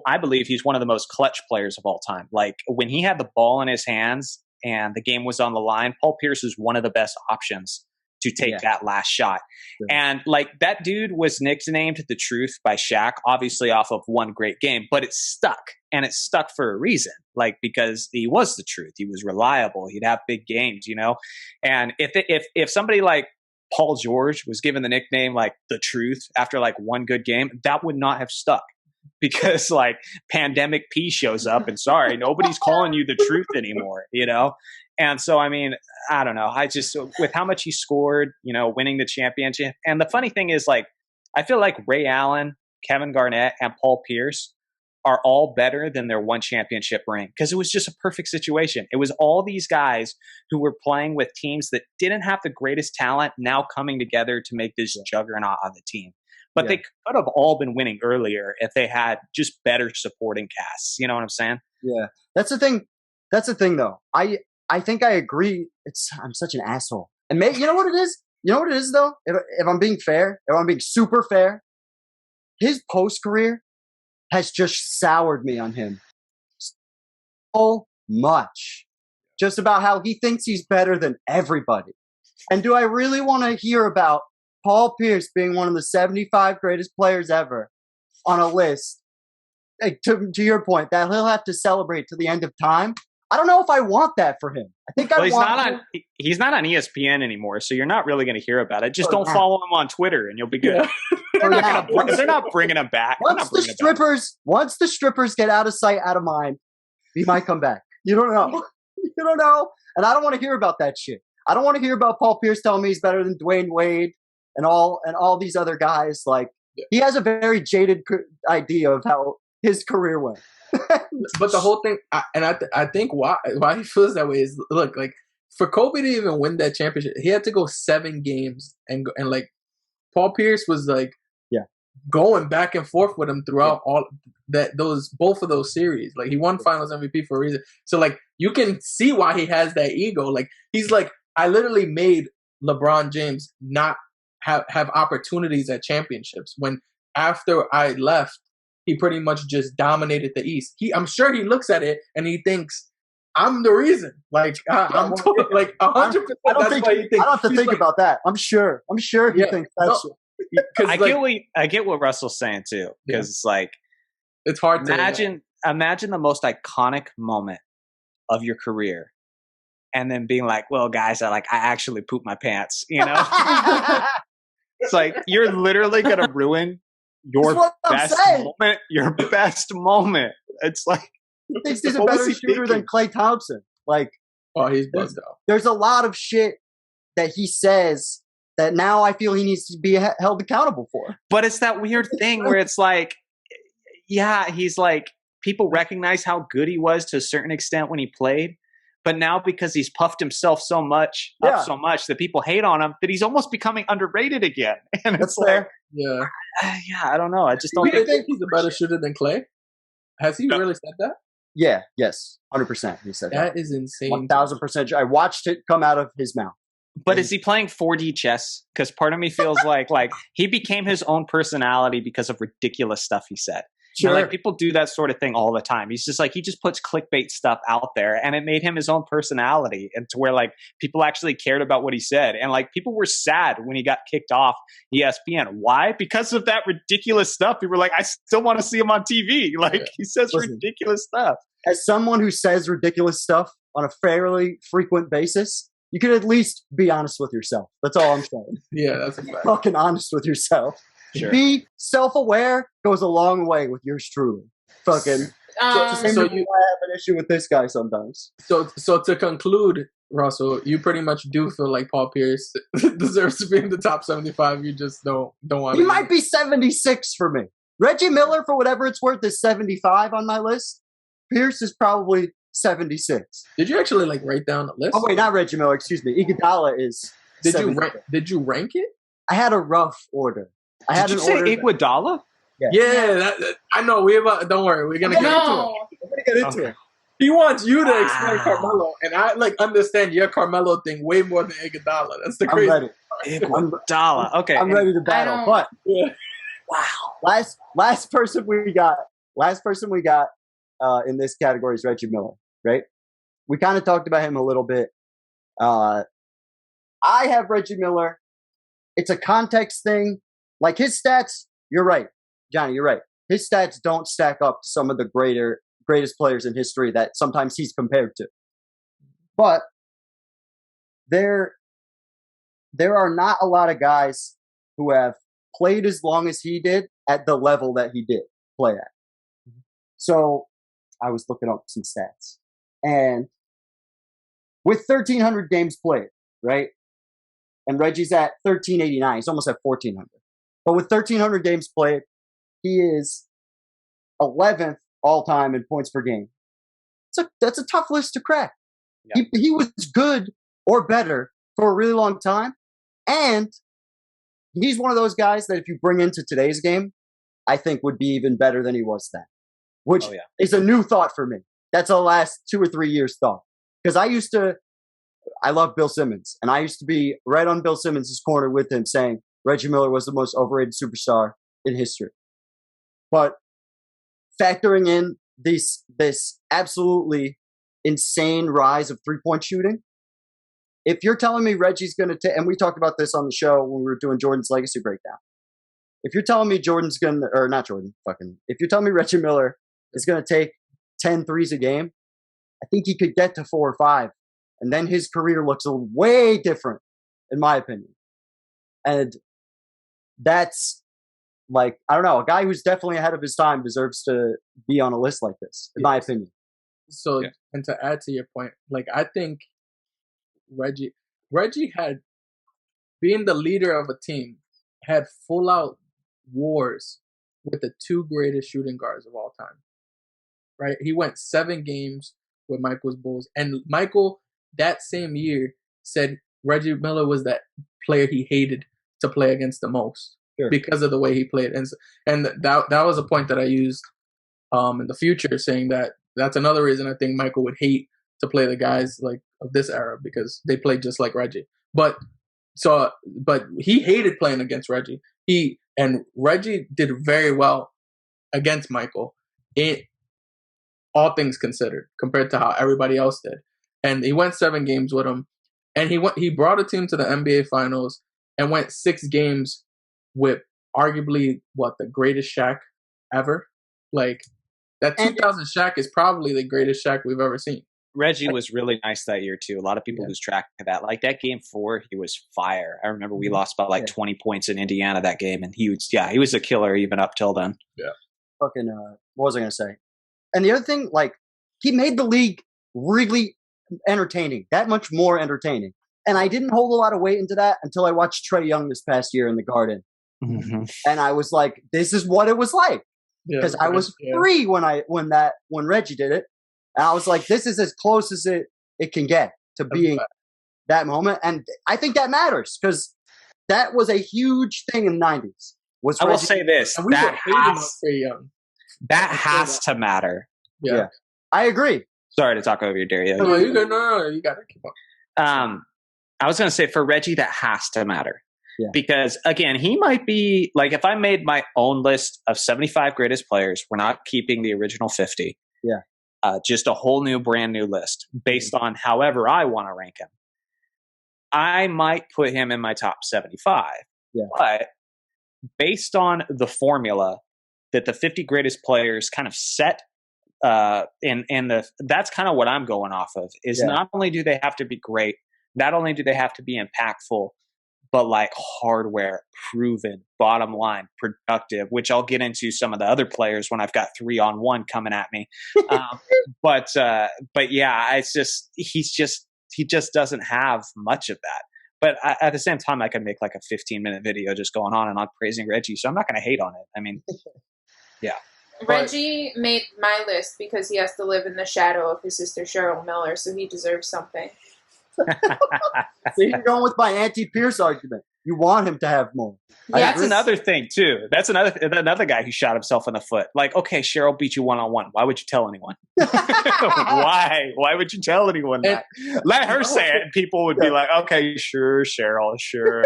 I believe he's one of the most clutch players of all time. Like when he had the ball in his hands and the game was on the line, Paul Pierce is one of the best options to take that last shot. Sure. And like that dude was nicknamed The Truth by Shaq, obviously off of one great game, but it stuck, and it stuck for a reason. Like because he was the truth. He was reliable. He'd have big games, you know? And if somebody like Paul George was given the nickname like The Truth after like one good game, that would not have stuck. Because like Pandemic P shows up and sorry, nobody's calling you the truth anymore, you know? And so, I mean, I don't know. I just, with how much he scored, you know, winning the championship. And the funny thing is like, I feel like Ray Allen, Kevin Garnett, and Paul Pierce are all better than their one championship ring because it was just a perfect situation. It was all these guys who were playing with teams that didn't have the greatest talent now coming together to make this juggernaut on the team. But they could have all been winning earlier if they had just better supporting casts. You know what I'm saying? Yeah. That's the thing. That's the thing, though. I think I agree. I'm such an asshole. And maybe, you know what it is? You know what it is, though? If I'm being fair, if I'm being super fair, his post-career has just soured me on him so much. Just about how he thinks he's better than everybody. And do I really want to hear about Paul Pierce being one of the 75 greatest players ever on a list, like, to your point, that he'll have to celebrate to the end of time? I don't know if I want that for him. I think he's not on ESPN anymore, so you're not really going to hear about it. Just don't follow him on Twitter, and you'll be good. They're not bringing him back. Once the strippers get out of sight, out of mind, he might come back. You don't know. You don't know. And I don't want to hear about that shit. I don't want to hear about Paul Pierce telling me he's better than Dwayne Wade and all these other guys. Like, he has a very jaded idea of how his career went. But the whole thing, I think why he feels that way is, look, like, for Kobe to even win that championship, he had to go 7 games, and like Paul Pierce was like going back and forth with him throughout both of those series. Like, he won Finals MVP for a reason. So like, you can see why he has that ego. Like, he's like, I literally made LeBron James not have opportunities at championships, when after I left, he pretty much just dominated the East. I'm sure he looks at it and he thinks, I'm the reason. Like, I'm like 100%. I don't have to think about that. I'm sure he thinks that's I get what Russell's saying too, because it's like, it's hard to imagine the most iconic moment of your career, and then being like, well, guys, I actually pooped my pants, you know? It's like, you're literally going to ruin your best moment. Your best moment. It's like he thinks he's a better shooter than Klay Thompson. Like, oh, he's bugged out. There's a lot of shit that he says that now I feel he needs to be held accountable for. But it's that weird thing where it's like, yeah, he's like, people recognize how good he was to a certain extent when he played. But now because he's puffed himself so much that people hate on him, that he's almost becoming underrated again. And it's like, yeah, I don't know. I just don't think he's a better shooter than Klay. Has he really said that? Yeah, yes, 100%. He said that. That is insane. 1,000%. I watched it come out of his mouth. But is he playing 4D chess? Because part of me feels like he became his own personality because of ridiculous stuff he said. Sure. And like people do that sort of thing all the time. He's just like, he just puts clickbait stuff out there, and it made him his own personality, and to where like people actually cared about what he said. And like people were sad when he got kicked off ESPN. Why? Because of that ridiculous stuff. People were like, I still want to see him on TV. Like he says ridiculous stuff. As someone who says ridiculous stuff on a fairly frequent basis, you can at least be honest with yourself. That's all I'm saying. Yeah, that's a fact. Fucking honest with yourself. Sure. Be self-aware goes a long way with yours truly. Fucking. So you have an issue with this guy sometimes. So to conclude, Russell, you pretty much do feel like Paul Pierce deserves to be in the top 75. You just don't want. He might be 76 for me. Reggie Miller, for whatever it's worth, is 75 on my list. Pierce is probably 76. Did you actually like write down a list? Oh wait, not Reggie Miller. Excuse me. Iguodala is. Did you rank it? I had a rough order. Did you say Iguodala? Yeah, I know. Don't worry. We're gonna get into it. He wants you to explain Carmelo, and I understand your Carmelo thing way more than Iguodala. That's the crazy. I'm ready. Iguodala. Okay, I'm ready to battle. But wow, last person we got in this category is Reggie Miller. Right? We kind of talked about him a little bit. I have Reggie Miller. It's a context thing. Like his stats, you're right, Johnny. You're right. His stats don't stack up to some of the greatest players in history that sometimes he's compared to. But there are not a lot of guys who have played as long as he did at the level that he did play at. So I was looking up some stats, and with 1,300 games played, right? And Reggie's at 1,389. He's almost at 1,400. But with 1,300 games played, he is 11th all-time in points per game. That's a tough list to crack. Yeah. He was good or better for a really long time. And he's one of those guys that if you bring into today's game, I think would be even better than he was then. Which is a new thought for me. That's a last 2 or 3 years thought. Because I love Bill Simmons. And I used to be right on Bill Simmons' corner with him saying, Reggie Miller was the most overrated superstar in history. But factoring in this absolutely insane rise of three-point shooting, if you're telling me Reggie's going to take, and we talked about this on the show when we were doing Jordan's legacy breakdown. If you're telling me if you're telling me Reggie Miller is going to take 10 threes a game, I think he could get to 4 or 5. And then his career looks way different, in my opinion. And that's I don't know, a guy who's definitely ahead of his time deserves to be on a list like this, in my opinion. So, and to add to your point, I think Reggie had, being the leader of a team, had full out wars with the 2 greatest shooting guards of all time. Right? He went 7 games with Michael's Bulls, and Michael that same year said Reggie Miller was that player he hated to play against the most because of the way he played. And that was a point that I used in the future, saying that that's another reason I think Michael would hate to play the guys of this era, because they played just like Reggie. But he hated playing against Reggie. And Reggie did very well against Michael, all things considered, compared to how everybody else did. And he went 7 games with him, and he brought a team to the NBA Finals and went 6 games with arguably the greatest Shaq ever. That 2000 Shaq is probably the greatest Shaq we've ever seen. Reggie was really nice that year too. A lot of people lose track of that. Like that game 4, he was fire. I remember we lost by like 20 points in Indiana that game, and he was a killer even up till then. Yeah. Fucking what was I gonna say? And the other thing, like, he made the league really entertaining, that much more entertaining. And I didn't hold a lot of weight into that until I watched Trae Young this past year in the Garden, and I was like, "This is what it was like." Because I was 3 when Reggie did it, and I was like, "This is as close as it can get to being that moment." And I think that matters because that was a huge thing in the '90s. I will say this: that has to matter. Yeah, I agree. Sorry to talk over your Dario. No, you got to keep on. I was going to say for Reggie, that has to matter. Yeah. Because again, he might be like, if I made my own list of 75 greatest players, we're not keeping the original 50. Yeah. Just a whole new, brand new list based on however I want to rank him. I might put him in my top 75. Yeah. But based on the formula that the 50 greatest players kind of set, that's kind of what I'm going off of is not only do they have to be great, not only do they have to be impactful, but like hardware proven, bottom line, productive, which I'll get into some of the other players when I've got 3-on-1 coming at me. But yeah, it's just, he just doesn't have much of that. But at the same time, I could make like a 15-minute video just going on and on praising Reggie. So I'm not going to hate on it. I mean, yeah. Reggie made my list because he has to live in the shadow of his sister Cheryl Miller, so he deserves something. See, you're going with my anti-Pierce argument. You want him to have more. Yeah, that's another thing too. That's another guy who shot himself in the foot. Like, okay, Cheryl beat you 1-on-1. Why would you tell anyone? Why? Why would you tell anyone that? Let her say it, and people would be like, okay, sure, Cheryl, sure.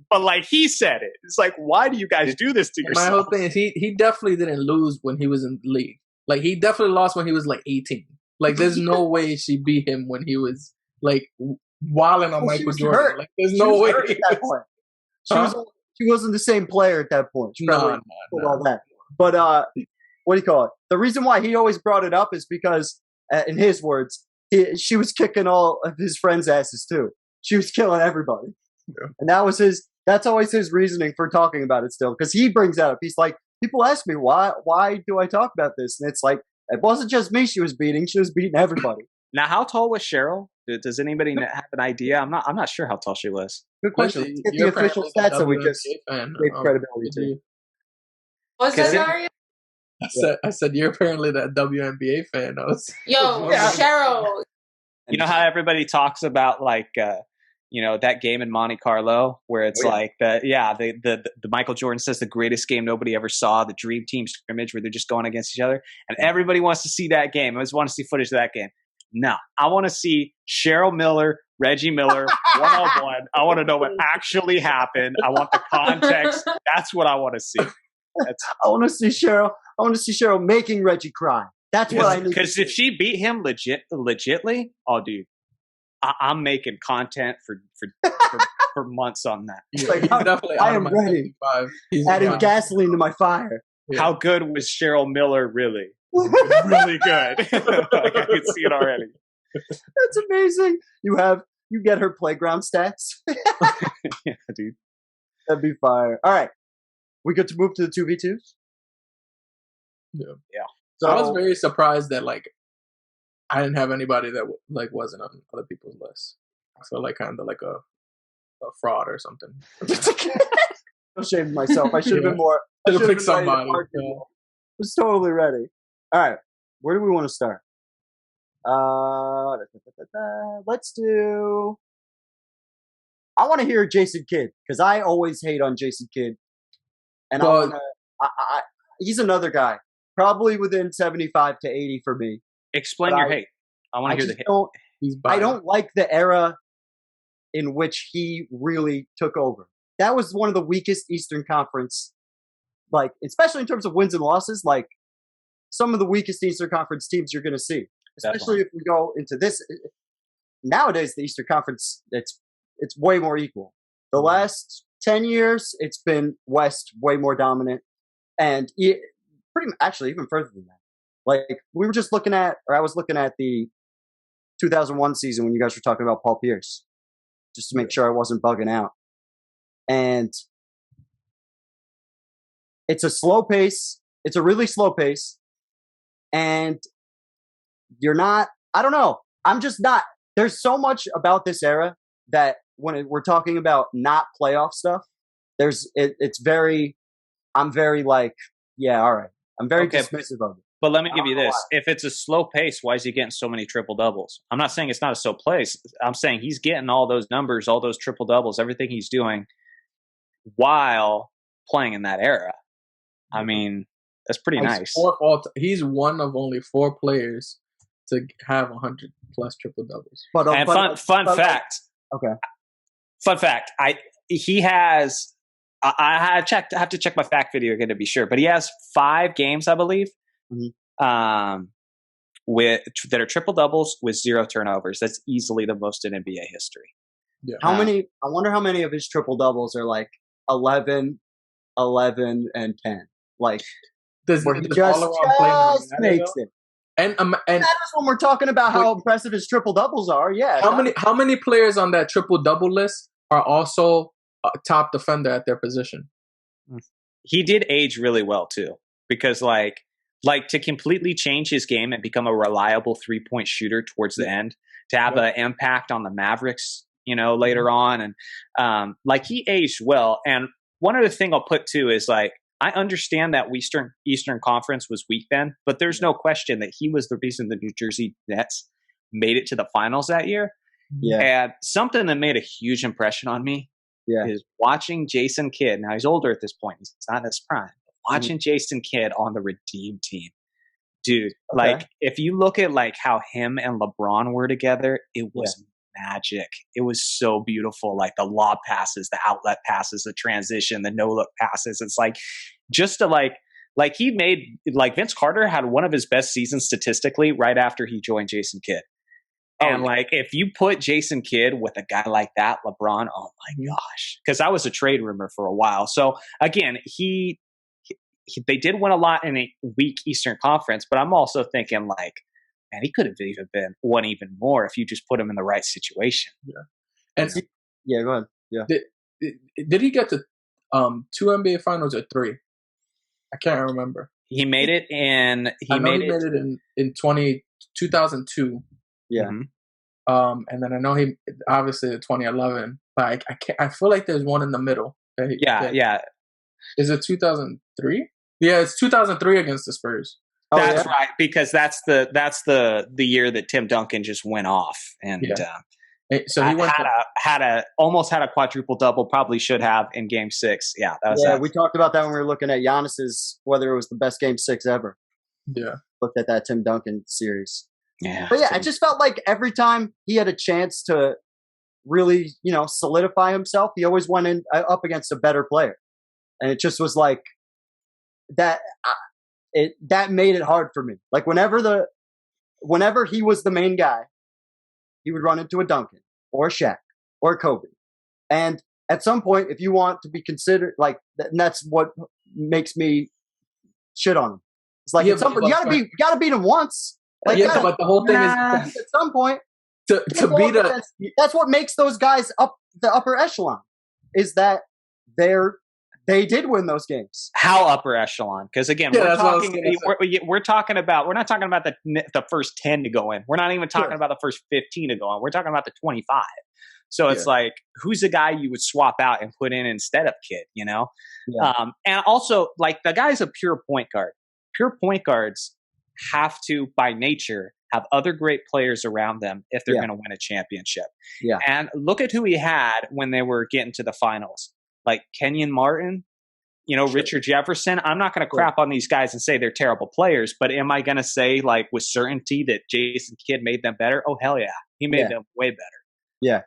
But like he said it. It's like, why do you guys do this to yourself? My whole thing is he definitely didn't lose when he was in the league. Like he definitely lost when he was like 18. Like there's no way she beat him when he was like wilding on Michael Jordan. Hurt. Like there's no way. At that point. She wasn't the same player at that point. No. That. But what do you call it? The reason why he always brought it up is because, in his words, she was kicking all of his friends' asses too. She was killing everybody, and that's always his reasoning for talking about it still. Because he brings that up. He's like, people ask me why do I talk about this, and it's like it wasn't just me she was beating. She was beating everybody. Now, how tall was Cheryl? Does anybody have an idea? I'm not sure how tall she was. Good question. Let's get the official stats that we just gave credibility to. What's that, Dario? I said you're apparently that WNBA fan. Cheryl. You know how everybody talks about like that game in Monte Carlo where it's the Michael Jordan says the greatest game nobody ever saw, the dream team scrimmage where they're just going against each other, and everybody wants to see that game. I just want to see footage of that game. No, I want to see Cheryl Miller, Reggie Miller, 1-on-1. I want to know what actually happened. I want the context. That's what I want to see. I want to see Cheryl. I want to see Cheryl making Reggie cry. That's what I need. Because if she beat him legitly, oh, dude, I'm making content for months on that. Like, I am ready. Adding gasoline to my fire. Yeah. How good was Cheryl Miller really? Really good. Like, I can see it already. That's amazing. You get her playground stats. Yeah, dude. That'd be fire. All right. We get to move to the 2v2s? Yeah. So I was very surprised that like I didn't have anybody that like wasn't on other people's lists. I feel like kind of like a fraud or something. I'm ashamed of myself. I should have been more. Should have picked somebody. I was totally ready. All right. Where do we want to start? Let's do. I want to hear Jason Kidd because I always hate on Jason Kidd, and he's another guy, probably within 75 to 80 for me. Explain your hate. I want to hear the hate. I don't like the era in which he really took over. That was one of the weakest Eastern Conference, like especially in terms of wins and losses, like some of the weakest Eastern Conference teams you're going to see. Especially if we go into this. Nowadays, the Eastern Conference, it's way more equal. The last 10 years, it's been West way more dominant. And pretty much, actually, even further than that. Like, I was looking at the 2001 season when you guys were talking about Paul Pierce, just to make sure I wasn't bugging out. And it's a slow pace. It's a really slow pace. And you're not, I don't know. I'm just not. There's so much about this era that when we're talking about not playoff stuff, it's very, I'm very like, yeah, all right. I'm very dismissive of it. But let me give you this. If it's a slow pace, why is he getting so many triple doubles? I'm not saying it's not a slow pace. I'm saying he's getting all those numbers, all those triple doubles, everything he's doing while playing in that era. I mean, that's pretty nice. He's one of only 4 players to have 100 plus triple doubles. Fun fact. Okay. Fun fact. He has. I have to check my fact video again to be sure, but he has 5 games, I believe, that are triple doubles with 0 turnovers. That's easily the most in NBA history. Yeah. How many? I wonder how many of his triple doubles are like 11, 11, and 10. Like where he just makes it. And that is when we're talking about how impressive his triple doubles are. Yeah. How many players on that triple double list are also top defender at their position? He did age really well too, because like to completely change his game and become a reliable 3-point shooter towards the end, to have an impact on the Mavericks, later on, and like he aged well. And one other thing I'll put too is like, I understand that Eastern Conference was weak then, but there's no question that he was the reason the New Jersey Nets made it to the finals that year. Yeah. And something that made a huge impression on me is watching Jason Kidd. Now he's older at this point; he's not in his prime. Watching Jason Kidd on the Redeem team, dude. Like if you look at like how him and LeBron were together, it was magic. It was so beautiful. Like the lob passes, the outlet passes, the transition, the no look passes. It's like just to like he made like Vince Carter had one of his best seasons statistically right after he joined Jason Kidd. And like if you put Jason Kidd with a guy like that, LeBron, oh my gosh, because I was a trade rumor for a while. So again, they did win a lot in a weak Eastern Conference, but I'm also thinking like, man, he could have even won even more if you just put him in the right situation. Yeah. And go ahead. Yeah. Did he get to 2 NBA Finals or 3? I can't remember. He made it in. He made it in 2002. Yeah. And then I know he obviously in 2011. Like I feel like there's one in the middle. Yeah. Is it 2003? Yeah, it's 2003 against the Spurs. That's right, because that's the year that Tim Duncan just went off, and so he almost had a quadruple double. Probably should have in Game 6. Yeah, that was we talked about that when we were looking at Giannis's, whether it was the best Game 6 ever. Yeah, looked at that Tim Duncan series. Yeah, but I just felt like every time he had a chance to really, solidify himself, he always went in up against a better player, and it just was like that. That made it hard for me. Like whenever he was the main guy, he would run into a Duncan or a Shaq or a Kobe. And at some point, if you want to be considered like, and that's what makes me shit on him. It's like at some point, you gotta beat him once. Like, but the whole thing is at some point to beat that's what makes those guys up the upper echelon, is that they did win those games. How upper echelon? Because again, we're not talking about the first 10 to go in. We're not even talking about the first 15 to go in. We're talking about the 25. So it's like, who's the guy you would swap out and put in instead of Kidd? Yeah. And also, like, the guy's a pure point guard. Pure point guards have to, by nature, have other great players around them if they're going to win a championship. Yeah. And look at who he had when they were getting to the finals. Like Kenyon Martin, Richard Jefferson. I'm not going to crap on these guys and say they're terrible players, but am I going to say like with certainty that Jason Kidd made them better? Oh, hell yeah. He made them way better. Yeah.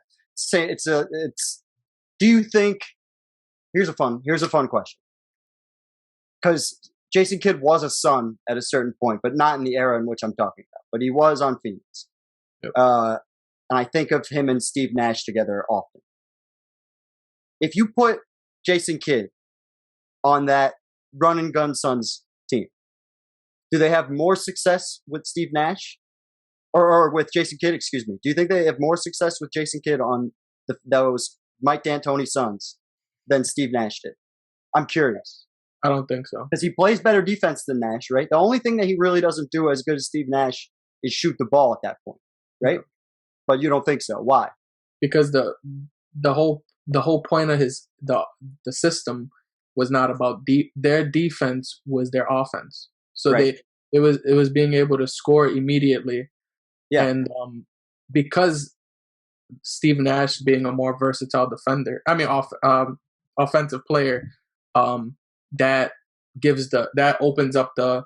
Do you think, here's a fun question. Because Jason Kidd was a Sun at a certain point, but not in the era in which I'm talking about, but he was on Phoenix. Yep. And I think of him and Steve Nash together often. If you put Jason Kidd on that run and gun Suns team, do they have more success with Steve Nash, or with Jason Kidd, excuse me. Do you think they have more success with Jason Kidd on those Mike D'Antoni Suns than Steve Nash did? I'm curious. I don't think so. Because he plays better defense than Nash, right? The only thing that he really doesn't do as good as Steve Nash is shoot the ball at that point, right? But you don't think so. Why? Because the whole point of the system was not about their defense, was their offense. So it was being able to score immediately. Yeah. And because Steve Nash being a more versatile defender, offensive player, that opens up the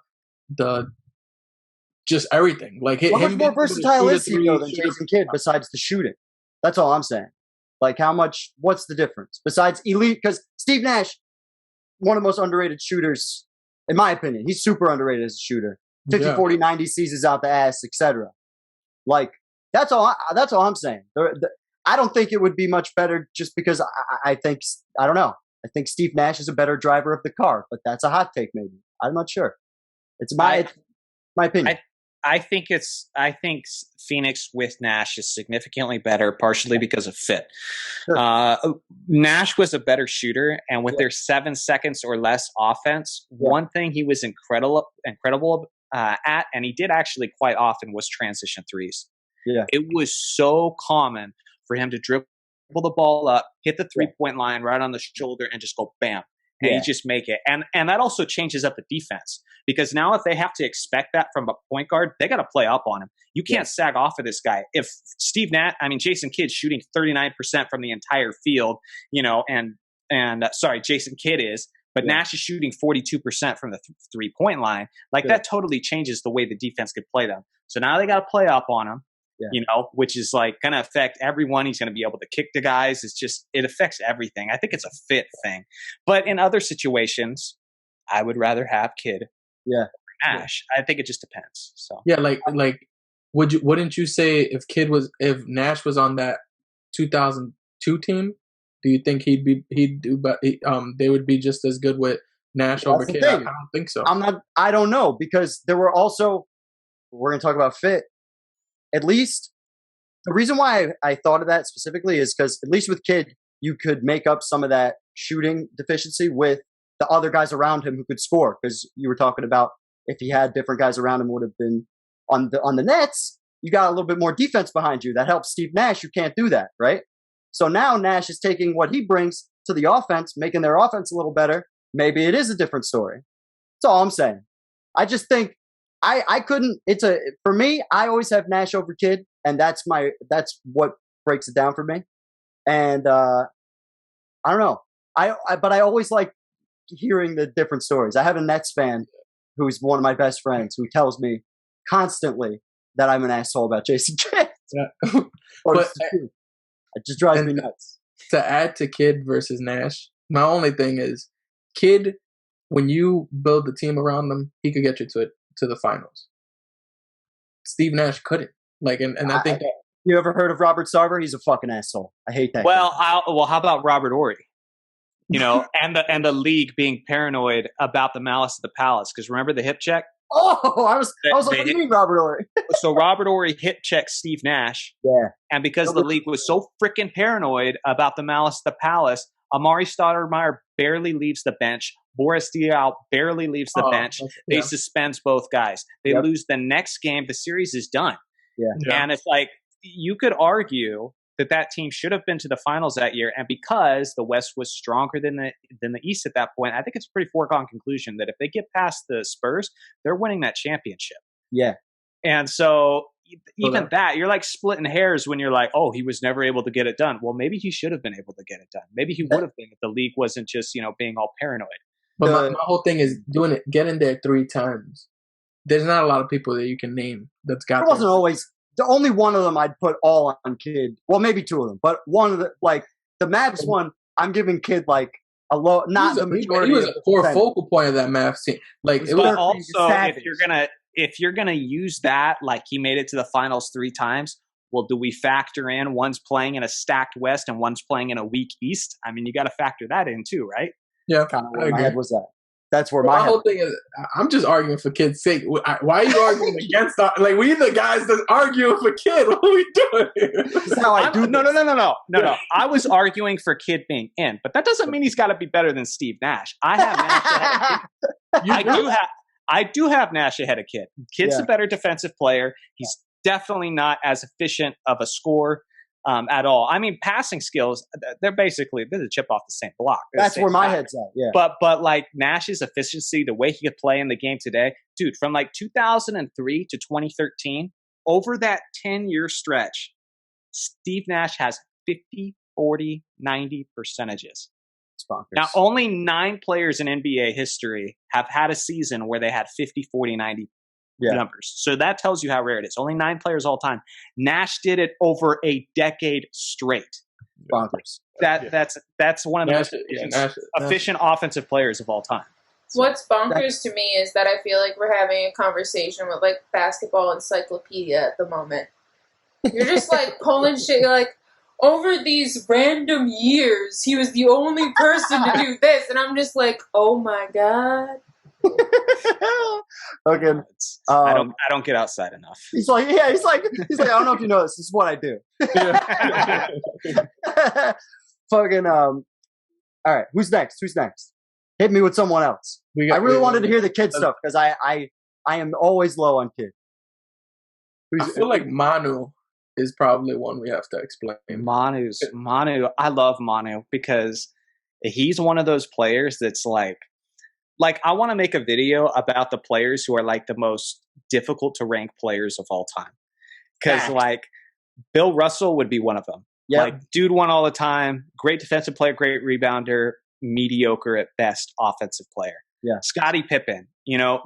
just everything. Like how much more versatile is he though than Jason Kidd besides the shooting? That's all I'm saying. Like what's the difference besides elite? Because Steve Nash, one of the most underrated shooters, in my opinion. He's super underrated as a shooter. 50, 40, 90 seasons out the ass, etc. Like that's all I'm saying. I don't think it would be much better just because I think I don't know. I think Steve Nash is a better driver of the car, but that's a hot take maybe. I'm not sure. It's my opinion. I think Phoenix with Nash is significantly better, partially because of fit. Sure. Nash was a better shooter, and with their 7 seconds or less offense, one thing he was incredible at, and he did actually quite often, was transition threes. Yeah, it was so common for him to dribble the ball up, hit the 3-point line right on the shoulder, and just go bam. And you just make it. And that also changes up the defense, because now if they have to expect that from a point guard, they got to play up on him. You can't sag off of this guy. If Jason Kidd's shooting 39% from the entire field, Jason Kidd is, but Nash is shooting 42% from the 3-point line. Like that totally changes the way the defense could play them. So now they got to play up on him. Which is like going to affect everyone. He's going to be able to kick the guys. It affects everything. I think it's a fit thing. But in other situations, I would rather have Kidd over Nash. I think it just depends. So wouldn't you say if Nash was on that 2002 team, do you think they would be just as good with Nash over Kidd? I don't think so. I don't know, because there were also, we're going to talk about fit. At least the reason why I thought of that specifically is because at least with Kidd, you could make up some of that shooting deficiency with the other guys around him who could score. Because you were talking about if he had different guys around him would have been on the Nets, you got a little bit more defense behind you. That helps Steve Nash, who can't do that, right? So now Nash is taking what he brings to the offense, making their offense a little better. Maybe it is a different story. That's all I'm saying. I just think I couldn't. For me, I always have Nash over Kidd, and that's what breaks it down for me. And I don't know. But I always like hearing the different stories. I have a Nets fan who's one of my best friends who tells me constantly that I'm an asshole about Jason Kidd. Yeah. It just drives me nuts. To add to Kidd versus Nash, my only thing is Kidd, when you build the team around them, he could get you to the finals. Steve Nash couldn't. I think that. You ever heard of Robert Sarver? He's a fucking asshole. I hate that. Well, how about Robert Horry? And the league being paranoid about the malice of the palace, because remember the hip check? Oh, I was like, what do you mean, Robert Horry? So Robert Horry hip checked Steve Nash. Yeah. And because the league was so freaking paranoid about the malice of the palace, Amari Stoudemire barely leaves the bench. Boris Diaw barely leaves the bench. They suspend both guys. They lose the next game. The series is done. Yeah. And it's like, you could argue that team should have been to the finals that year. And because the West was stronger than the East at that point, I think it's a pretty foregone conclusion that if they get past the Spurs, they're winning that championship. Yeah. And so even that, you're like splitting hairs when you're like, oh, he was never able to get it done. Well, maybe he should have been able to get it done. Maybe he would have been if the league wasn't just, being all paranoid. But my whole thing is getting there 3 times. There's not a lot of people that you can name that's got. It wasn't always the only one of them I'd put all on Kidd. Well, maybe 2 of them, but one of the the Mavs one, I'm giving Kidd a low, not the majority. He was a core focal point of that Mavs team. But also, if you're gonna use that, he made it to the finals 3 times. Well, do we factor in one's playing in a stacked West and one's playing in a weak East? I mean, you got to factor that in too, right? Yeah, kind of where my head was at. That's where my whole thing is. I'm just arguing for kids' sake. Why are you arguing against that? Like, we the guys that's arguing for kid. What are we doing? This is how I do. No. I was arguing for Kid being in, but that doesn't mean he's got to be better than Steve Nash. I have Nash ahead of Kid. I do have Nash ahead of Kid. Kid's a better defensive player. He's definitely not as efficient of a scorer at all. I mean, passing skills, they're a chip off the same block. That's where my head's at, yeah. But like Nash's efficiency, the way he could play in the game today, dude, from like 2003 to 2013, over that 10-year stretch, Steve Nash has 50, 40, 90 percentages. Now, only 9 players in NBA history have had a season where they had 50, 40, 90 numbers. So that tells you how rare it is. Only 9 players all time. Nash did it over a decade straight. Bonkers. That's one of the most efficient offensive players of all time. So what's bonkers to me is that I feel like we're having a conversation with like basketball encyclopedia at the moment. You're just like pulling shit. You're like, over these random years, he was the only person to do this, and I'm just like, oh my god. Okay. I don't get outside enough. He's like, I don't know if you know this. This is what I do. Fucking all right. Who's next? Hit me with someone else. I really wanted to hear the Kid stuff because I am always low on Kid. I feel like Manu is probably one we have to explain. Manu. I love Manu because he's one of those players that's like I want to make a video about the players who are like the most difficult to rank players of all time. Because like Bill Russell would be one of them. Yeah. Like dude won all the time. Great defensive player, great rebounder, mediocre at best offensive player. Yeah. Scottie Pippen,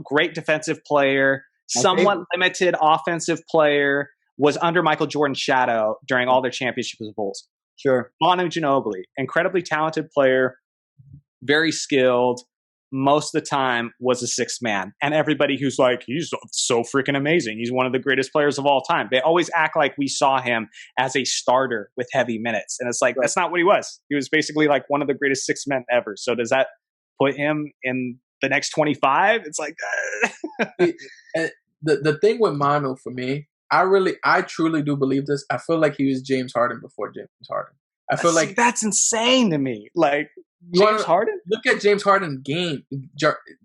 great defensive player, somewhat limited offensive player, was under Michael Jordan's shadow during all their championships with the Bulls. Sure. Manu Ginobili, incredibly talented player, very skilled, most of the time was a sixth man. And everybody who's like, he's so freaking amazing. He's one of the greatest players of all time. They always act like we saw him as a starter with heavy minutes. And it's like, that's not what he was. He was basically like one of the greatest sixth men ever. So does that put him in the next 25? It's like, the thing with Manu for me, I truly do believe this. I feel like he was James Harden before James Harden. I feel like that's insane to me. Like James Harden? Look at James Harden's game.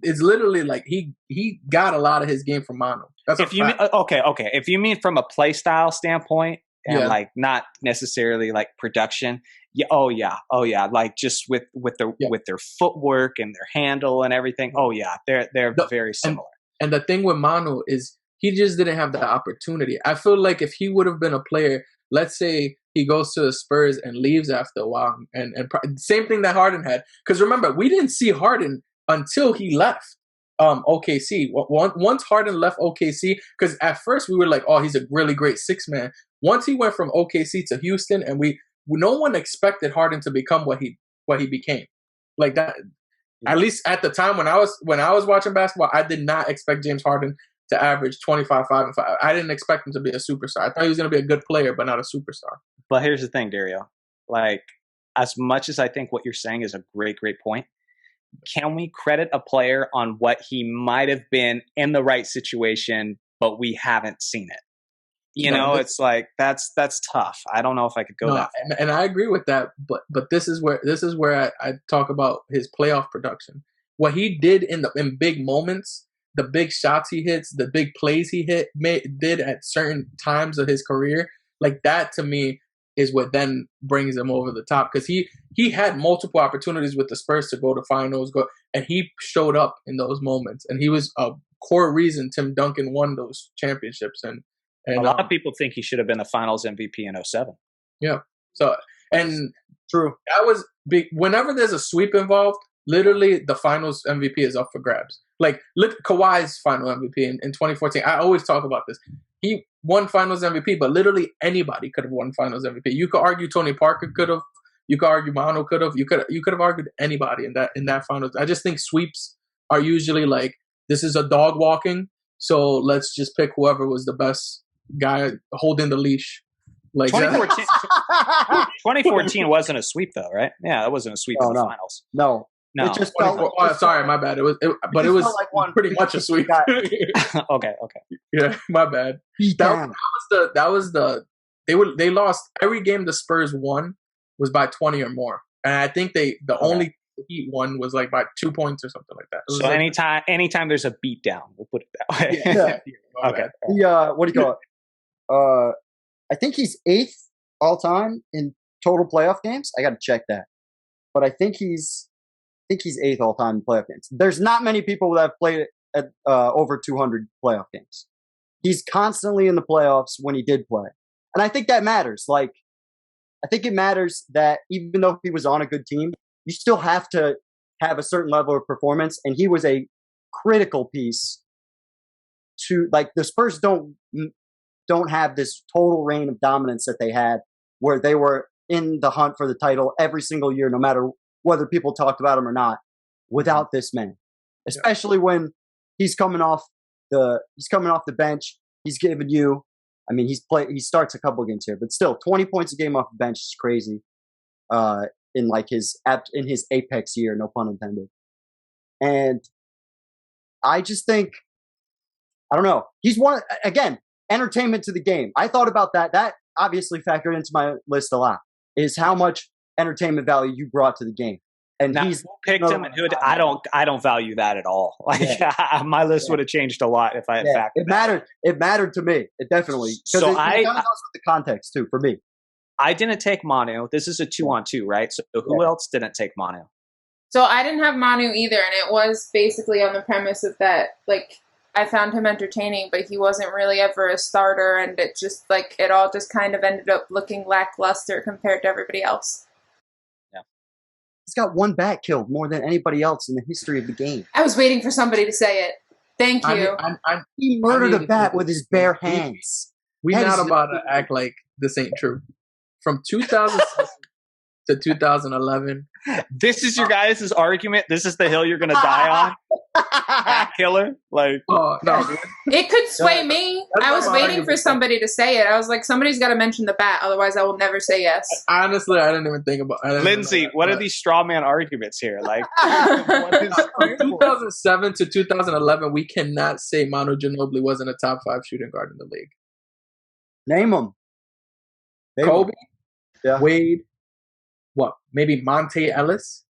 It's literally like he got a lot of his game from Manu. That's if you mean, okay. If you mean from a play style standpoint and like not necessarily like production, oh yeah. Like just with their footwork and their handle and everything. Oh yeah, they're very similar. And the thing with Manu is he just didn't have the opportunity. I feel like if he would have been a player, let's say he goes to the Spurs and leaves after a while, and same thing that Harden had. Because remember, we didn't see Harden until he left OKC. Once Harden left OKC, because at first we were like, oh, he's a really great six man. Once he went from OKC to Houston, and no one expected Harden to become what he became. Like that, at least at the time when I was watching basketball, I did not expect James Harden to average 25, 5, and 5. I didn't expect him to be a superstar. I thought he was going to be a good player, but not a superstar. But here's the thing, Dario. Like, as much as I think what you're saying is a great, great point, can we credit a player on what he might have been in the right situation, but we haven't seen it? It's like that's tough. I don't know if I could go that far. And I agree with that. But this is where I talk about his playoff production. What he did in big moments. The big shots he hits, the big plays he did at certain times of his career, like that to me is what then brings him over the top. Because he had multiple opportunities with the Spurs to go to finals, and he showed up in those moments, and he was a core reason Tim Duncan won those championships. And a lot of people think he should have been the Finals MVP in 2007. Yeah. So and true. That was big. Whenever there's a sweep involved, literally the Finals MVP is up for grabs. Like, look at Kawhi's final MVP in 2014. I always talk about this. He won Finals MVP, but literally anybody could have won Finals MVP. You could argue Tony Parker could have. You could argue Manu could have. You could have argued anybody in that Finals. I just think sweeps are usually like, this is a dog walking, so let's just pick whoever was the best guy holding the leash. Like 2014 wasn't a sweep though, right? Yeah, that wasn't a sweep in the Finals. No. No. It just felt. Sorry, my bad. It was like one pretty much a sweep. Okay. Yeah, my bad. That was the they lost every game the Spurs won was by 20 or more, and I think the only Heat one was like by 2 points or something like that. So like, anytime there's a beatdown, we'll put it that way. Yeah. Okay. What do you call it? I think he's 8th all time in total playoff games. I got to check that, but I think he's 8th all time in playoff games. There's not many people that have played at over 200 playoff games. He's constantly in the playoffs when he did play, and I think that matters. Like, I think it matters that even though he was on a good team, you still have to have a certain level of performance, and he was a critical piece to, like, the Spurs don't have this total reign of dominance that they had, where they were in the hunt for the title every single year, no matter whether people talked about him or not, without this man. Especially when he's coming off the bench. He's giving you, I mean, he starts a couple games here, but still 20 points a game off the bench is crazy. In his apex year, no pun intended. And I just think, I don't know. He's one, again, entertainment to the game. I thought about that. That obviously factored into my list a lot, is how much entertainment value you brought to the game. And now, he's who picked him and who I don't value that at all. Like, my list would have changed a lot if I had factored it mattered. It mattered to me. It definitely. So it kind of helps with the context too, for me. I didn't take Manu. This is a 2-on-2, right? So who else didn't take Manu? So I didn't have Manu either, and it was basically on the premise of that, like, I found him entertaining, but he wasn't really ever a starter, and it just, like, it all just kind of ended up looking lackluster compared to everybody else. Yeah. He's got one bat killed more than anybody else in the history of the game. I was waiting for somebody to say it. Thank you. He murdered a bat with his bare hands. We're not about to act like this ain't true. From 2007 to 2011. This is your guys' argument? This is the hill you're going to die on? Bat killer? Like, no. It could sway me. I was waiting for somebody to say it. I was like, somebody's got to mention the bat, otherwise I will never say yes. Honestly, I didn't even think about it. Lindsay, what are these straw man arguments here? Like, from 2007 to 2011, we cannot say Manu Ginobili wasn't a top 5 shooting guard in the league. Name them. Kobe, Wade, maybe Monte Ellis.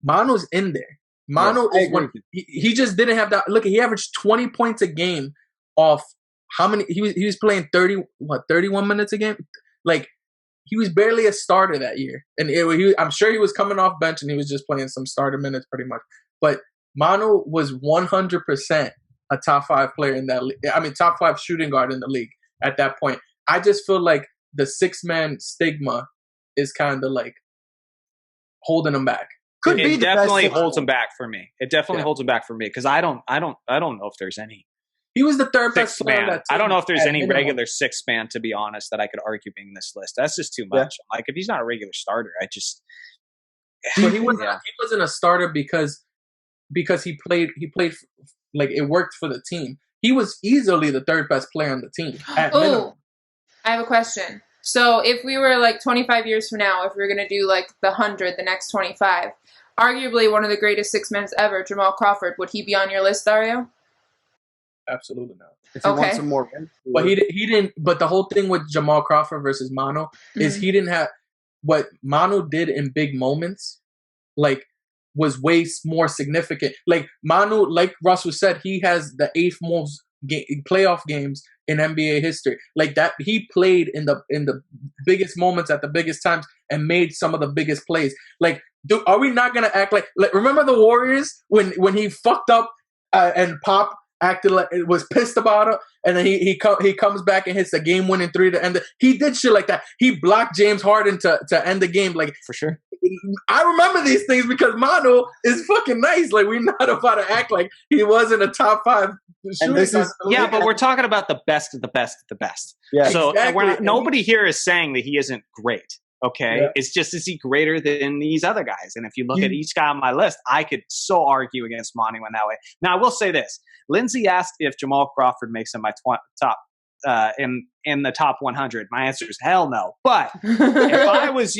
Manu's in there. Manu is one. He just didn't have that. Look, he averaged 20 points a game off how many? He was playing 31 minutes a game. Like, he was barely a starter that year, and I'm sure he was coming off bench and he was just playing some starter minutes pretty much. But Manu was 100% a top 5 player in that league. I mean, top 5 shooting guard in the league at that point. I just feel like the 6-man stigma is kind of like holding him back. It definitely holds him back for me. It definitely holds him back for me because I don't know if there's any. He was the third best man. I don't know if there's any regular 6-man, to be honest, that I could argue being this list. That's just too much. Yeah. Like, if he's not a regular starter, I just. But he wasn't a starter because he played like it worked for the team. He was easily the third best player on the team. Oh, I have a question. So if we were like 25 years from now, if we were going to do like the 100, the next 25, arguably one of the greatest 6-men ever, Jamal Crawford, would he be on your list, Dario? Absolutely not. If he wants some more wins. But he didn't. But the whole thing with Jamal Crawford versus Manu is he didn't have what Manu did in big moments. Like, was way more significant. Like, Manu, like Russell said, he has the 8th most playoff games in NBA history. Like, that, he played in the biggest moments at the biggest times and made some of the biggest plays. Like, are we not gonna act like remember the Warriors when he fucked up and Pop acted like it was pissed about it, and then he comes back and hits a game-winning 3 to end it. He did shit like that. He blocked James Harden to end the game. Like, for sure. I remember these things because Manu is fucking nice. Like, we're not about to act like he wasn't a top 5 shooter. But we're talking about the best of the best of the best. Yeah, so nobody here is saying that he isn't great. Okay, it's just, is he greater than these other guys? And if you look at each guy on my list, I could so argue against Manu in that way. Now, I will say this. Lindsay asked if Jamal Crawford makes him my top in the top 100? My answer is hell no. But if I was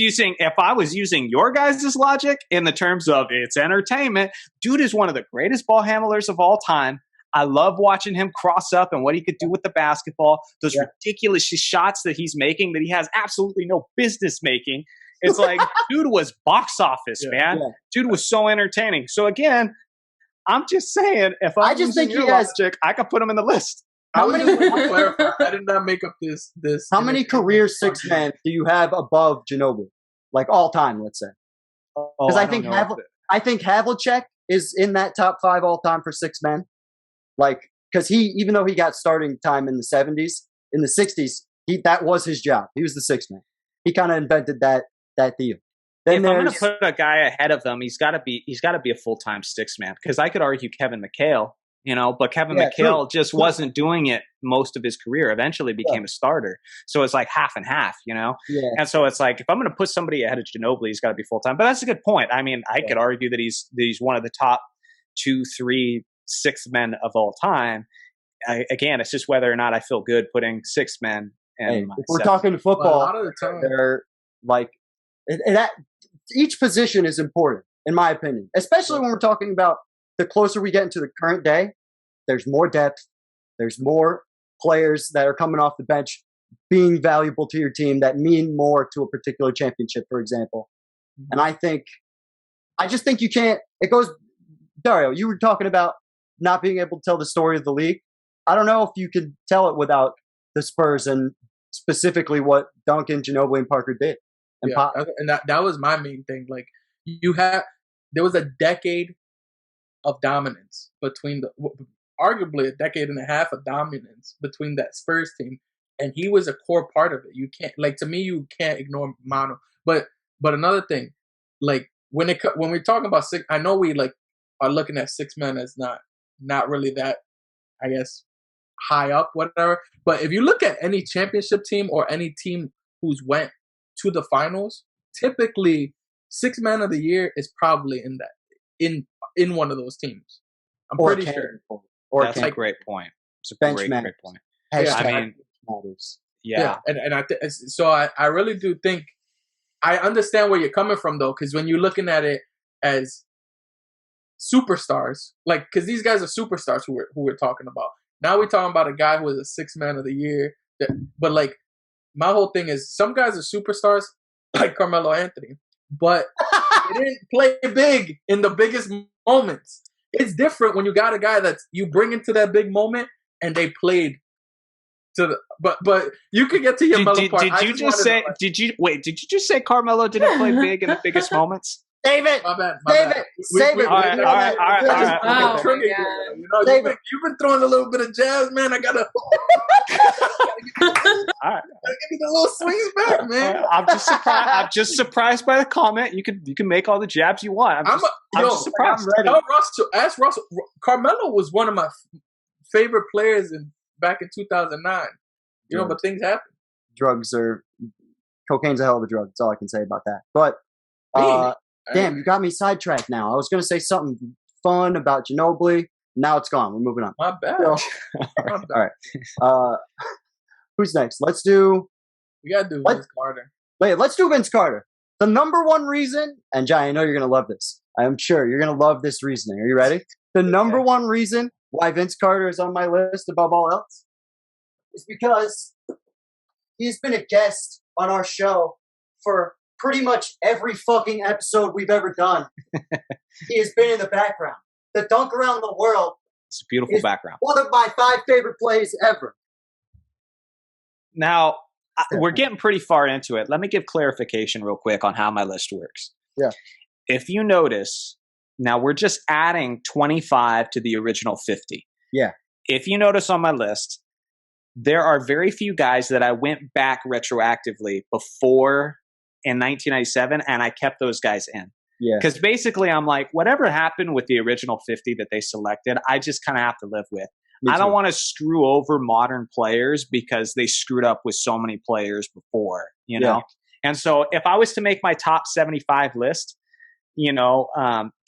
using your guys' logic in the terms of it's entertainment, dude is one of the greatest ball handlers of all time. I love watching him cross up and what he could do with the basketball. Those ridiculous shots that he's making that he has absolutely no business making. It's like, dude was box office, man. Yeah. Dude was so entertaining. So again, I'm just saying, if I'm using your logic, I could put him in the list. I did not make up this. How many career six men do you have above Ginobili? Like all time, let's say. Because I think Havlicek is in that top 5 all time for six men. Like, because even though he got starting time in the 70s, in the 60s, that was his job. He was the sixth man. He kind of invented that deal. Then if I'm going to put a guy ahead of them, he's got to be a full-time sixth man. Because I could argue Kevin McHale, but Kevin McHale just wasn't doing it most of his career. Eventually became a starter. So it's like half and half, Yeah. And so it's like, if I'm going to put somebody ahead of Ginobili, he's got to be full-time. But that's a good point. I mean, I could argue that he's one of the top 2, 3, 6 men of all time. Again, it's just whether or not I feel good putting 6 men. If we're talking football, they're like each position is important, in my opinion. Especially when we're talking about the closer we get into the current day, there's more depth. There's more players that are coming off the bench being valuable to your team that mean more to a particular championship, for example. And I just think you can't. It goes, Dario, you were talking about not being able to tell the story of the league. I don't know if you could tell it without the Spurs and specifically what Duncan, Ginobili, and Parker did. And that was my main thing. Like, there was a decade of dominance between arguably a decade and a half of dominance between that Spurs team, and he was a core part of it. You can't, to me, you can't ignore Manu. But another thing, like when we're talking about six, I know we are looking at 6 men as not really that, I guess, high up, whatever. But if you look at any championship team or any team who's went to the finals, typically 6 man of the year is probably in one of those teams. I'm pretty sure. That's a great point. It's a great point. So I really do think I understand where you're coming from though, because when you're looking at it as superstars, because these guys are superstars who we're talking about. Now we're talking about a guy who is a 6 man of the year. But my whole thing is some guys are superstars like Carmelo Anthony, but they didn't play big in the biggest moments. It's different when you got a guy that you bring into that big moment and they played to the. But you could get to your Melo part. Did you just say Carmelo didn't play big in the biggest moments? Save it. My bad. Save it. All right. You've been throwing a little bit of jabs, man. I gotta. All right. Give me the little swings back, man. I'm just surprised by the comment. You can make all the jabs you want. I'm just surprised. Ask Russell. Carmelo was one of my favorite players back in 2009. But things happen. Cocaine's a hell of a drug. That's all I can say about that. But damn, you got me sidetracked now. I was going to say something fun about Ginobili. Now it's gone. We're moving on. My bad. All right. Who's next? We got to do Vince Carter. Wait, let's do Vince Carter. The number one reason, and Johnny, I know you're going to love this. I'm sure you're going to love this reasoning. Are you ready? The number one reason why Vince Carter is on my list above all else is because he's been a guest on our show for pretty much every fucking episode we've ever done. He has been in the background. The dunk around the world. It's a beautiful background. One of my 5 favorite plays ever. Now, we're getting pretty far into it. Let me give clarification real quick on how my list works. Yeah. If you notice, now we're just adding 25 to the original 50. Yeah. If you notice on my list, there are very few guys that I went back retroactively before in 1997, and I kept those guys in. Yeah. Because basically I'm like, whatever happened with the original 50 that they selected, I just kind of have to live with. I don't want to screw over modern players because they screwed up with so many players before, know? And so if I was to make my top 75 list,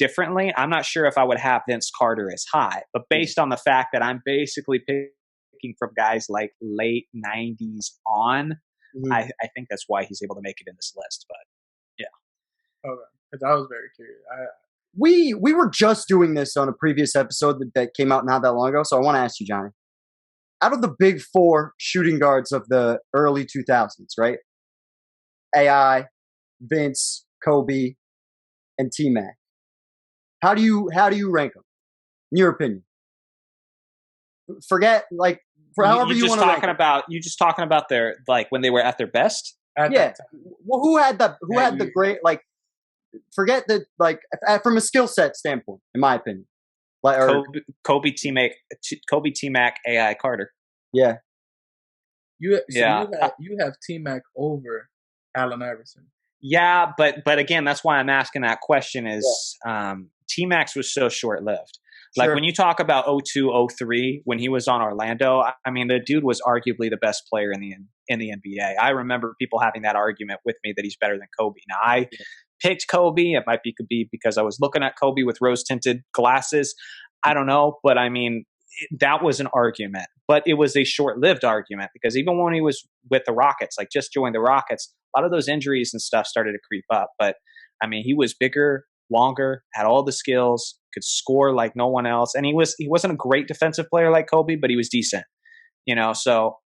differently, I'm not sure if I would have Vince Carter as high. But based on the fact that I'm basically picking picking from guys like late 90s on. Mhm. I think that's why he's able to make it in this list. But yeah. Okay, because I was very curious. We were just doing this on a previous episode that came out not that long ago, so I want to ask you, Johnny. Out of the big four shooting guards of the early 2000s, right? AI, Vince, Kobe, and T-Mac. How do you rank them, in your opinion? Forget for however you want to rank them. You just talking about their when they were at their best. Yeah. Well, who had the great Forget the from a skill set standpoint, in my opinion. Kobe, T-Mac, AI, Carter. Yeah. You have T-Mac over Allen Iverson. Yeah, but again, that's why I'm asking that question. Is T-Max was so short lived. Like when you talk about 02, 03, when he was on Orlando, I mean, the dude was arguably the best player in the NBA. I remember people having that argument with me that he's better than Kobe. Now, I picked Kobe. It might be because I was looking at Kobe with rose-tinted glasses. I don't know, but I mean, that was an argument. But it was a short-lived argument because even when he was with the Rockets, just joined the Rockets, a lot of those injuries and stuff started to creep up. But, I mean, he was bigger, longer, had all the skills, could score like no one else. And he wasn't a great defensive player like Kobe, but he was decent, so.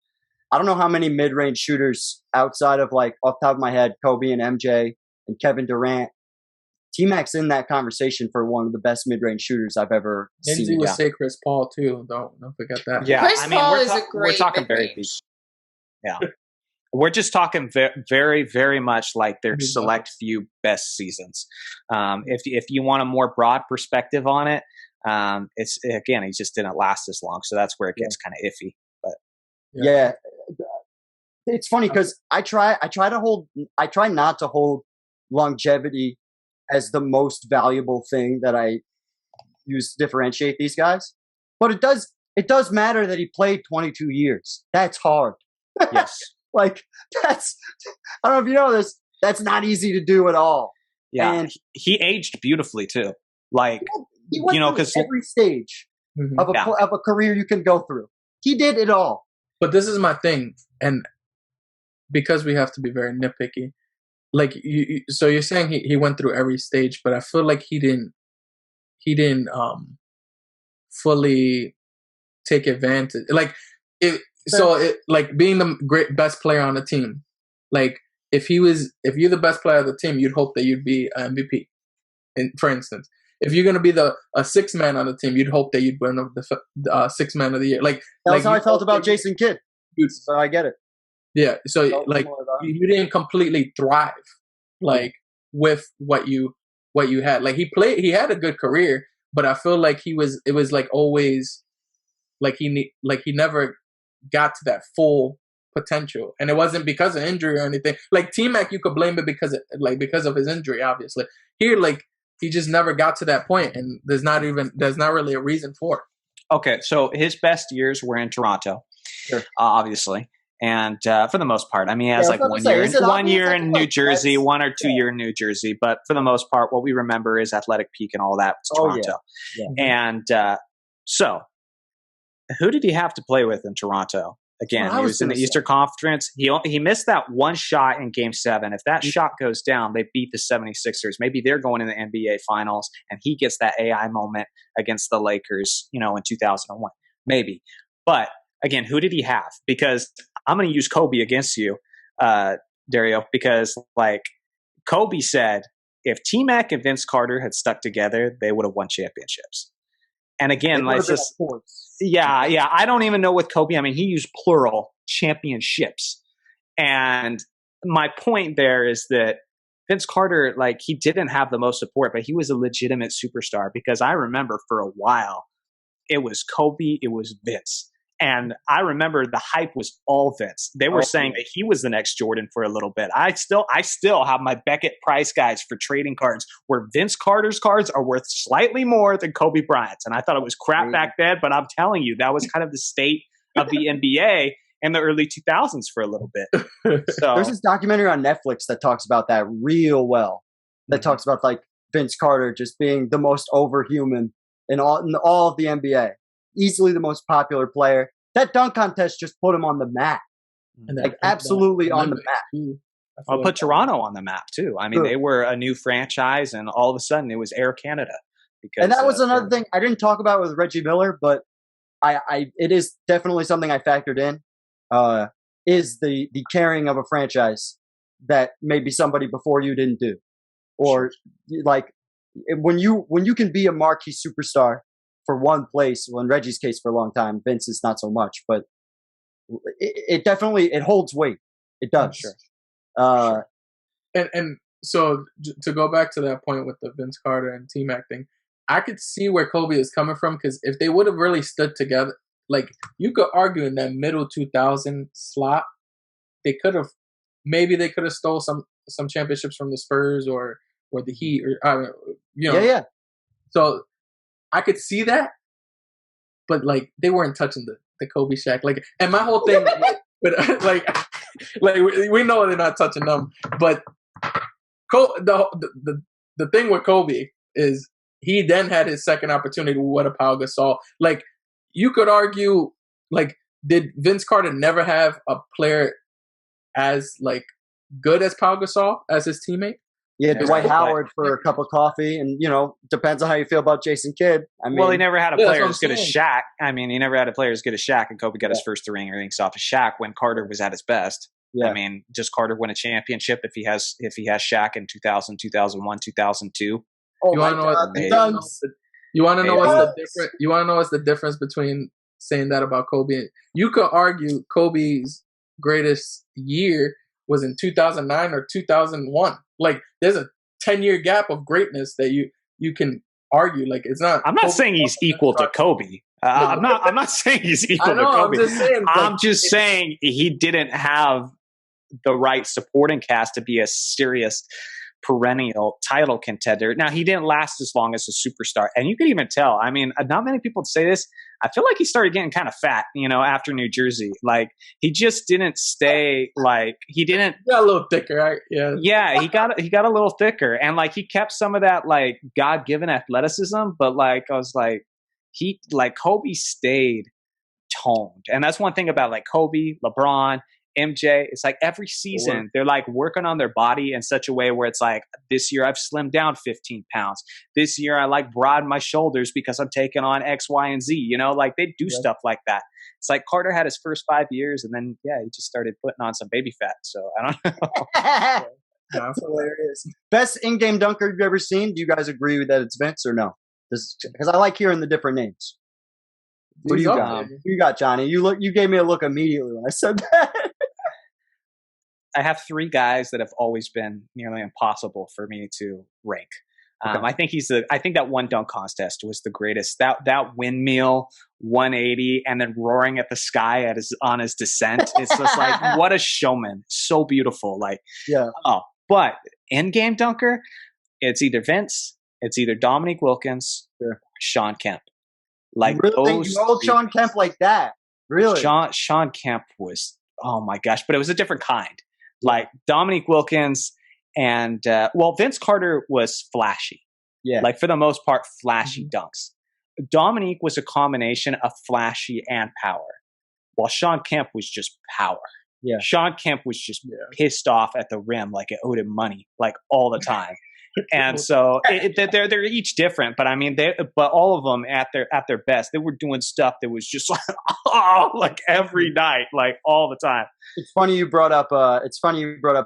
I don't know how many mid-range shooters outside of off the top of my head, Kobe and MJ and Kevin Durant. T-Mac's in that conversation for one of the best mid-range shooters I've ever seen. Lindsay would say Chris Paul too. Don't forget that. Yeah, Chris Paul is a great we're talking very deep. Yeah. We're just talking very, very much like their select few best seasons. If you want a more broad perspective on it, it's again, he just didn't last as long, so that's where it gets kind of iffy. But yeah, it's funny because I try not to hold longevity as the most valuable thing that I use to differentiate these guys, but it does matter that he played 22 years. That's hard. Yes. I don't know if you know this, that's not easy to do at all. Yeah. And he aged beautifully too. He went through every stage of a career you can go through. He did it all. But this is my thing. And because we have to be very nitpicky, so you're saying he went through every stage, but I feel like he didn't fully take advantage. Being the best player on the team, if you're the best player of the team, you'd hope that you'd be an MVP. For instance, if you're going to be a sixth man on the team, you'd hope that you'd win the sixth man of the year. That's how I felt about Jason Kidd. So I get it. Yeah. So you didn't completely thrive, with what you had. He had a good career, but I feel like it was always he never got to that full potential, and it wasn't because of injury or anything. T-Mac, you could blame it because of his injury, obviously. Here, he just never got to that point, and there's not really a reason for it. Okay, so his best years were in Toronto, obviously, and for the most part, I mean, he has 1 year in New Jersey, 1 or 2 year in New Jersey, but for the most part, what we remember is athletic peak and all that was Toronto, and so. Who did he have to play with in Toronto? Again, he was in the Eastern Conference. He missed that one shot in Game 7. If that shot goes down, they beat the 76ers. Maybe they're going to the NBA Finals, and he gets that AI moment against the Lakers, in 2001. Maybe. But, again, who did he have? Because I'm going to use Kobe against you, Dario, because, Kobe said, if T-Mac and Vince Carter had stuck together, they would have won championships. And again, I don't even know with Kobe. I mean, he used plural championships. And my point there is that Vince Carter, he didn't have the most support, but he was a legitimate superstar because I remember for a while, it was Kobe, it was Vince. And I remember the hype was all Vince. They were saying that he was the next Jordan for a little bit. I still have my Beckett Price guys for trading cards where Vince Carter's cards are worth slightly more than Kobe Bryant's. And I thought it was crap back then, but I'm telling you, that was kind of the state of the NBA in the early 2000s for a little bit. So there's this documentary on Netflix that talks about that real well. That talks about Vince Carter just being the most overhuman in all of the NBA. Easily the most popular player. that dunk contest just put him on the map. And like absolutely on the map. Too. I'll put Toronto on the map too. I mean, they were a new franchise, and all of a sudden it was Air Canada. And that was another thing I didn't talk about with Reggie Miller, but it is definitely something I factored in. Is the carrying of a franchise that maybe somebody before you didn't do, or like when you can be a marquee superstar for one place. Well, in Reggie's case, for a long time, Vince's not so much, but it definitely holds weight. It does. Sure. Sure. And so to go back to that point with the Vince Carter and T-Mac thing, I could see where Kobe is coming from, because if they would have really stood together, like you could argue in that middle 2000 slot, they could have stole some championships from the Spurs or the Heat, or Yeah. So I could see that, but like they weren't touching the Kobe Shaq. Like, and my whole thing, but like we know they're not touching them, but the thing with Kobe is he then had his second opportunity with Pau Gasol. Like, you could argue, like, did Vince Carter never have a player as like good as Pau Gasol as his teammate? Yeah, Dwight Howard for a cup of coffee, and depends on how you feel about Jason Kidd. I mean, well, he never had a player as good as Shaq. I mean, he never had a player as good as Shaq, and Kobe got his first three rings off of Shaq when Carter was at his best. Yeah. I mean, does Carter win a championship if he has Shaq in 2000, 2001, 2002? Oh, you want to know what's the difference between saying that about Kobe? You could argue Kobe's greatest year was in 2009 or 2001. Like, there's a 10-year gap of greatness that you can argue. Like, it's not. I'm not saying he's equal to Kobe. I'm not saying he's equal to Kobe. I'm just saying he didn't have the right supporting cast to be a serious perennial title contender. Now, he didn't last as long as a superstar, and you can even tell. I mean, not many people say this. I feel like he started getting kind of fat, after New Jersey. Like, he just didn't stay. Like, he didn't. He got a little thicker, right? Yeah. Yeah, he got a little thicker, and like he kept some of that like God-given athleticism, but like I was like Kobe stayed toned, and that's one thing about like Kobe, LeBron, MJ. It's like every season they're like working on their body in such a way where it's like, this year I've slimmed down 15 pounds. This year I like broaden my shoulders because I'm taking on X, Y, and Z. Like they do stuff like that. It's like Carter had his first 5 years, and then he just started putting on some baby fat. So I don't know. That's hilarious. Best in-game dunker you've ever seen? Do you guys agree that it's Vince or no? Because I like hearing the different names. What do you got? Who you got, Johnny? You gave me a look immediately when I said that. I have three guys that have always been nearly impossible for me to rank. Okay. I think that one dunk contest was the greatest. That windmill 180 and then roaring at the sky on his descent. It's just like, what a showman. So beautiful. Like, yeah. Oh, but in-game dunker, it's either Vince, it's either Dominique Wilkins, or Sean Kemp. Like, really? You old Sean Kemp like that? Really? Sean Kemp was, oh my gosh, but it was a different kind. Like Dominique Wilkins and Vince Carter was flashy. Yeah. Like for the most part, flashy dunks. Dominique was a combination of flashy and power, while Sean Kemp was just power. Yeah. Sean Kemp was just pissed off at the rim like it owed him money, like all the time. And so they're each different, but I mean, but all of them at their best, they were doing stuff that was just like every night, like all the time. It's funny you brought up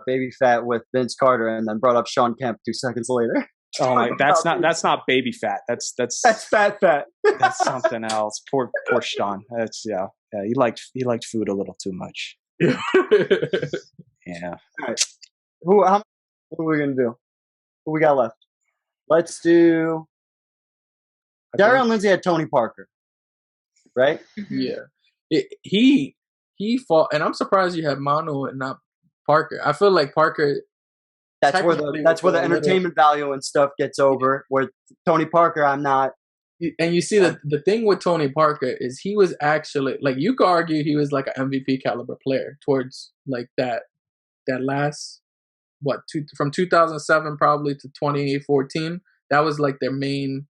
baby fat with Vince Carter, and then brought up Sean Kemp 2 seconds later. Oh my, that's not baby fat. That's fat. That's something else. Poor Sean. That's he liked food a little too much. Yeah. All right. What are we gonna do? What we got left? Let's do. Darion Lindsay had Tony Parker, right? Yeah, he fought, and I'm surprised you have Manu and not Parker. I feel like Parker. That's where the entertainment value and stuff gets over. Where Tony Parker, I'm not. And you see the thing with Tony Parker is he was actually, like, you could argue he was like an MVP caliber player towards like that last. From 2007 probably to 2014, that was like their main,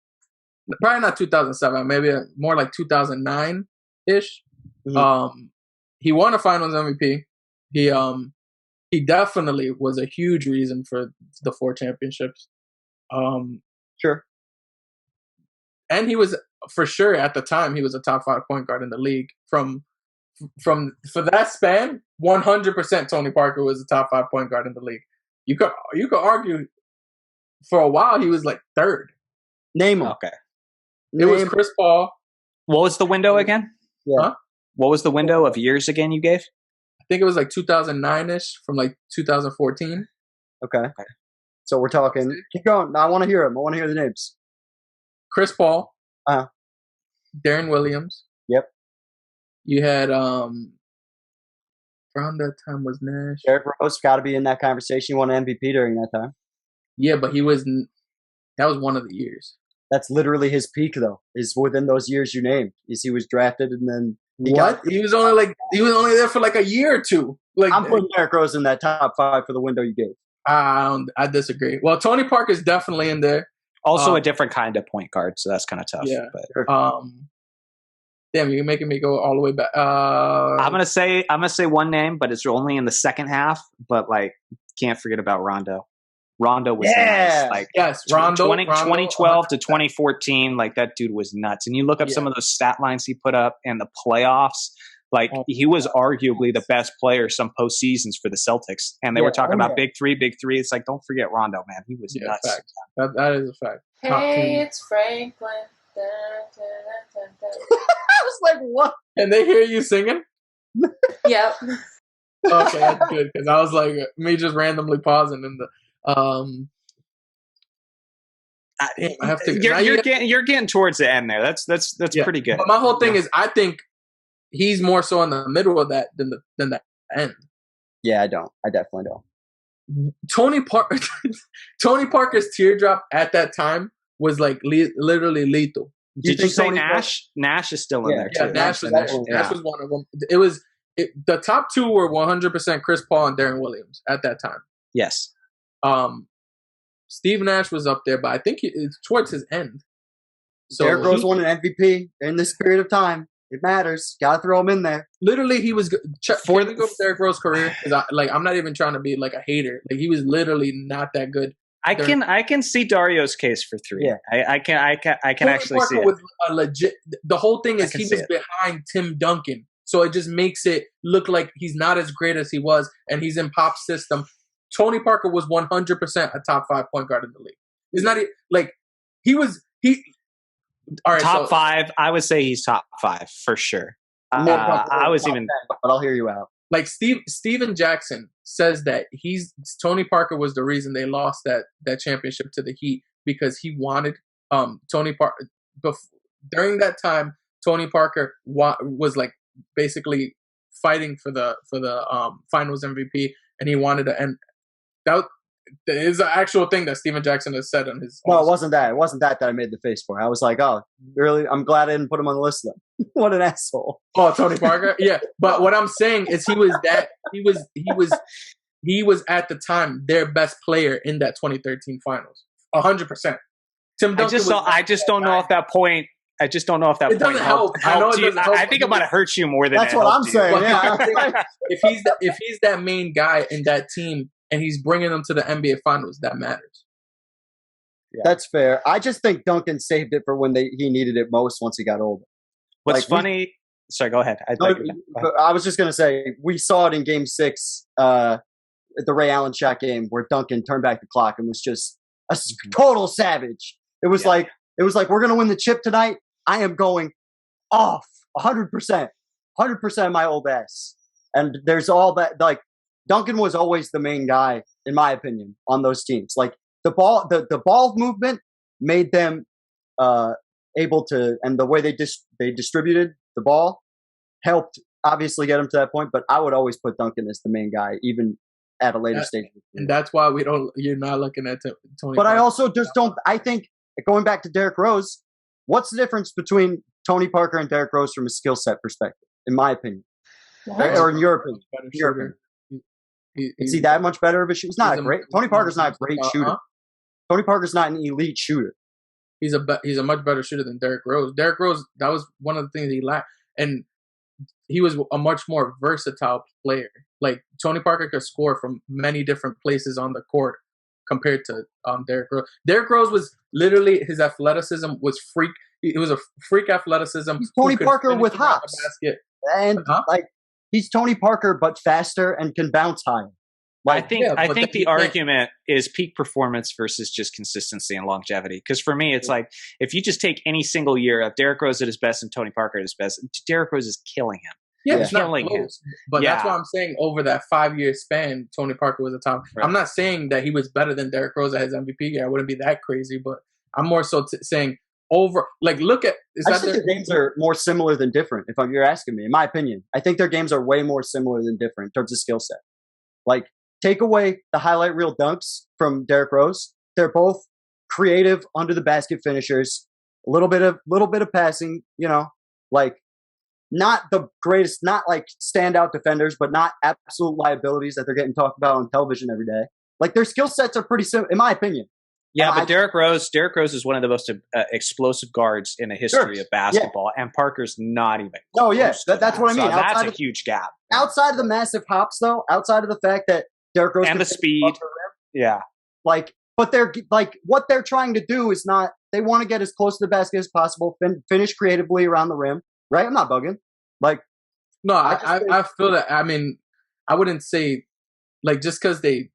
probably not 2007, maybe more like 2009-ish. Mm-hmm. He won a Finals MVP. He definitely was a huge reason for the 4 championships. Sure. And he was, for sure, at the time, he was a top 5 point guard in the league. For that span, 100% Tony Parker was a top 5 point guard in the league. You could argue for a while he was like 3rd. Name him. Okay. It was Chris Paul. What was the window again? Yeah. Huh? What was the window of years again you gave? I think it was like 2009-ish from like 2014. Okay. So we're talking. Keep going. I want to hear them. I want to hear the names. Chris Paul. Uh-huh. Darren Williams. Yep. You had around that time was Nash. Derrick Rose got to be in that conversation. He won an MVP during that time. Yeah, but that was one of the years. That's literally his peak, though. Is within those years you named. Is he was drafted and then he was only there for like a year or two. Like I'm putting Derrick Rose in that top 5 for the window you gave. I disagree. Well, Tony Parker is definitely in there. Also a different kind of point guard, so that's kind of tough. Yeah. But. Damn, you're making me go all the way back. I'm gonna say one name, but it's only in the second half. But like, can't forget about Rondo. Rondo was nice. Like, yes, Rondo. 2012 to 2014, like that dude was nuts. And you look up some of those stat lines he put up in the playoffs. Like he was arguably the best player some postseasons for the Celtics, and they were talking about big three. It's like, don't forget Rondo, man. He was nuts. Fact. That is a fact. Hey, it's Franklin. I was like, what? And they hear you singing? Yep. Okay, that's good because I was like me just randomly pausing in the. I have to. You're getting towards the end there. That's pretty good. But my whole thing is, I think he's more so in the middle of that than the end. Yeah, I don't. I definitely don't. Tony Parker's teardrop at that time was like literally lethal. Did you say Nash? Nash is still in there too. Yeah, Nash was one of them. The top 2 were 100% Chris Paul and Darren Williams at that time. Yes. Steve Nash was up there, but I think it's towards his end. So Derrick Rose won an MVP in this period of time. It matters. Got to throw him in there. Literally, he was for the Derrick Rose career. I'm not even trying to be like a hater. Like he was literally not that good. I can see Dario's case for 3. Yeah, I can actually see it. Was a legit. The whole thing is he was behind Tim Duncan, so it just makes it look like he's not as great as he was, and he's in Pop's system. Tony Parker was 100% a top 5 point guard in the league. He's not like he was. All right, top 5. I would say he's top 5 for sure. I was even, 10, but I'll hear you out. Like Steven Jackson says that Tony Parker was the reason they lost that championship to the Heat because he wanted Tony Parker during that time. Tony Parker was like basically fighting for the Finals MVP, and he wanted to end. That is an actual thing that Steven Jackson has said on his. No, it wasn't that. It wasn't that I made the face for. I was like, oh, really? I'm glad I didn't put him on the list then. What an asshole. Oh, Tony Parker? Yeah. But what I'm saying is he was at the time their best player in that 2013 finals. 100%. Tim Duncan I just don't know if that point helped you. I think it might have hurt you more than that's what I'm saying. Yeah. if he's that main guy in that team and he's bringing them to the NBA Finals, that matters. Yeah. That's fair. I just think Duncan saved it for when he needed it most once he got older. What's funny? Sorry, go ahead. I was just going to say, we saw it in Game 6, the Ray Allen Shaq game, where Duncan turned back the clock and was just a total savage. It was like, we're going to win the chip tonight. I am going off 100%, 100% my old ass. And there's all that, like, Duncan was always the main guy, in my opinion, on those teams. Like, the ball movement made them able to, and the way they distributed the ball helped obviously get them to that point. But I would always put Duncan as the main guy, even at a later stage. And that's why you're not looking at Tony. But Parker. I also just don't. I think going back to Derrick Rose, what's the difference between Tony Parker and Derrick Rose from a skill set perspective, in my opinion, or in your opinion? Is he that much better of a shooter? He's not a great. Tony Parker's not a great shooter. Tony Parker's not an elite shooter. He's a much better shooter than Derrick Rose. Derrick Rose, that was one of the things he lacked. And he was a much more versatile player. Like Tony Parker could score from many different places on the court compared to Derrick Rose. Derrick Rose was literally, his athleticism was freak. It was a freak athleticism. He's Tony Parker with hops. And like he's Tony Parker but faster and can bounce higher. Like, I think the argument is peak performance versus just consistency and longevity. Because for me, it's like if you just take any single year of Derrick Rose at his best and Tony Parker at his best, Derrick Rose is killing him. Yeah, it's killing him. But that's why I'm saying over that 5-year span, Tony Parker was a top. Right. I'm not saying that he was better than Derrick Rose at his MVP year. I wouldn't be that crazy, but I'm more so saying over. Like, look at. I think their games are more similar than different. If you're asking me, in my opinion, I think their games are way more similar than different in terms of skill set. Like, take away the highlight reel dunks from Derrick Rose. They're both creative under the basket finishers. A little bit of passing, like. Not the greatest, not like standout defenders, but not absolute liabilities that they're getting talked about on television every day. Like their skill sets are pretty similar, in my opinion. Yeah, but Derrick Rose is one of the most explosive guards in the history of basketball, and Parker's not even. Oh yeah, that's what I mean. So that's a huge gap. Outside of the massive hops, though, outside of the fact that Derrick Rose and the speed, but they're like what they're trying to do is not. They want to get as close to the basket as possible, finish creatively around the rim. Right? I'm not bugging. Like, no, I feel that. I mean, I wouldn't say like just because they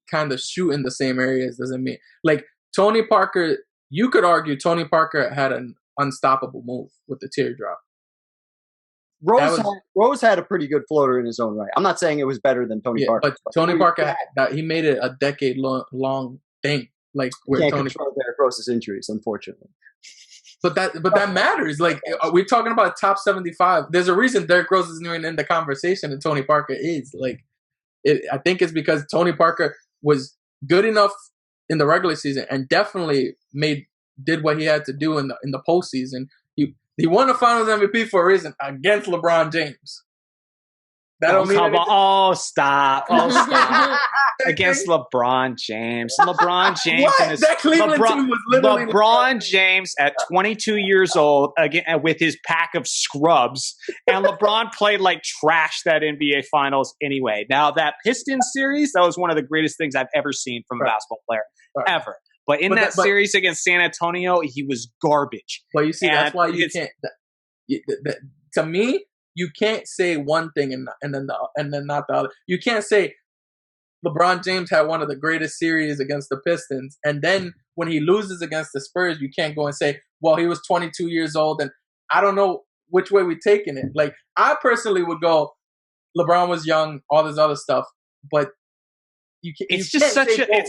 kind of shoot in the same areas doesn't mean like Tony Parker. You could argue Tony Parker had an unstoppable move with the teardrop. Rose had a pretty good floater in his own right. I'm not saying it was better than Tony Parker. But Tony Parker he made it a decade long thing. Like where can't control Derrick Rose's injuries, unfortunately. But that matters. Like we're talking about top 75. There's a reason Derrick Rose isn't even in the conversation, and Tony Parker is. Like, I think it's because Tony Parker was good enough in the regular season and definitely did what he had to do in the postseason. He won the Finals MVP for a reason against LeBron James. That don't mean anything. Stop. Against LeBron James. LeBron James and that Cleveland team was literally LeBron James at 22 years old again with his pack of scrubs, and LeBron played like trash that NBA Finals anyway. Now that Pistons series, that was one of the greatest things I've ever seen from a basketball player ever. But in that series against San Antonio, he was garbage. But you see, that's why you can't. To me, you can't say one thing and then not the other. You can't say LeBron James had one of the greatest series against the Pistons, and then when he loses against the Spurs, you can't go and say, well, he was 22 years old, and I don't know which way we're taking it. Like, I personally would go, LeBron was young, all this other stuff, but it's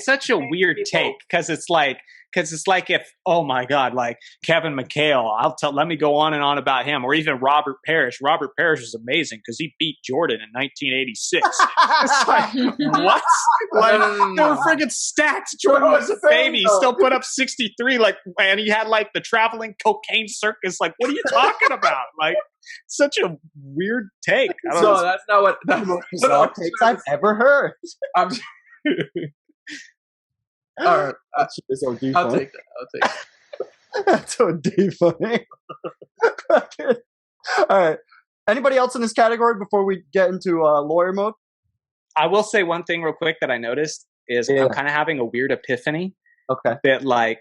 such a weird take because it's like if, oh my God, like Kevin McHale, let me go on and on about him, or even Robert Parrish. Robert Parrish is amazing because he beat Jordan in 1986. It's like, what? Like, they were friggin' stacked. Jordan was a baby. He still put up 63, like, and he had like the traveling cocaine circus. Like, what are you talking about? Like, such a weird take. So that's not what that's takes I've ever heard. All right, I'll take that. That's so deep funny. All right. Anybody else in this category before we get into lawyer mode? I will say one thing real quick that I noticed is I'm kind of having a weird epiphany. Okay. That like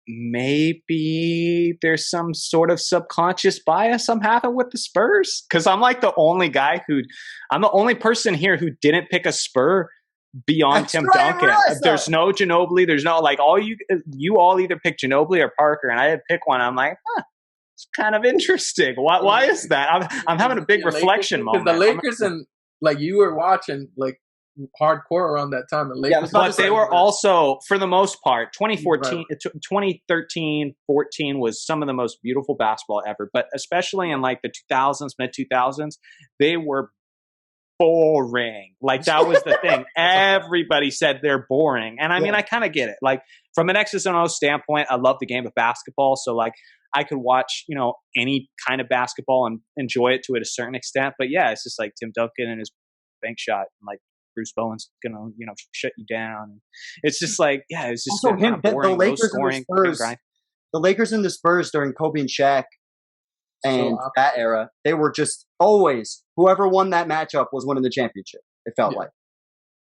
maybe there's some sort of subconscious bias I'm having with the Spurs, because I'm like the only person here who didn't pick a Spur beyond Tim Duncan. There's no Ginobili. There's no like you all either pick Ginobili or Parker, and I didn't pick one. I'm like, it's kind of interesting. Why is that? I'm having a big reflection moment. The Lakers and like you were watching like hardcore around that time. The Lakers, but they were also, for the most part, 2013, 14 was some of the most beautiful basketball ever. But especially in like the 2000s, mid 2000s, they were boring. Like that was the thing. Everybody said they're boring. And I mean, I kind of get it. Like from an X's and O's standpoint, I love the game of basketball. So like I could watch, any kind of basketball and enjoy it to a certain extent. But yeah, it's just like Tim Duncan and his bank shot, and like Bruce Bowen's gonna, shut you down. It's just like, yeah, it's just also boring, the Lakers and the Spurs. The Lakers and the Spurs during Kobe and Shaq And that era, they were just always, whoever won that matchup was winning the championship. It felt like.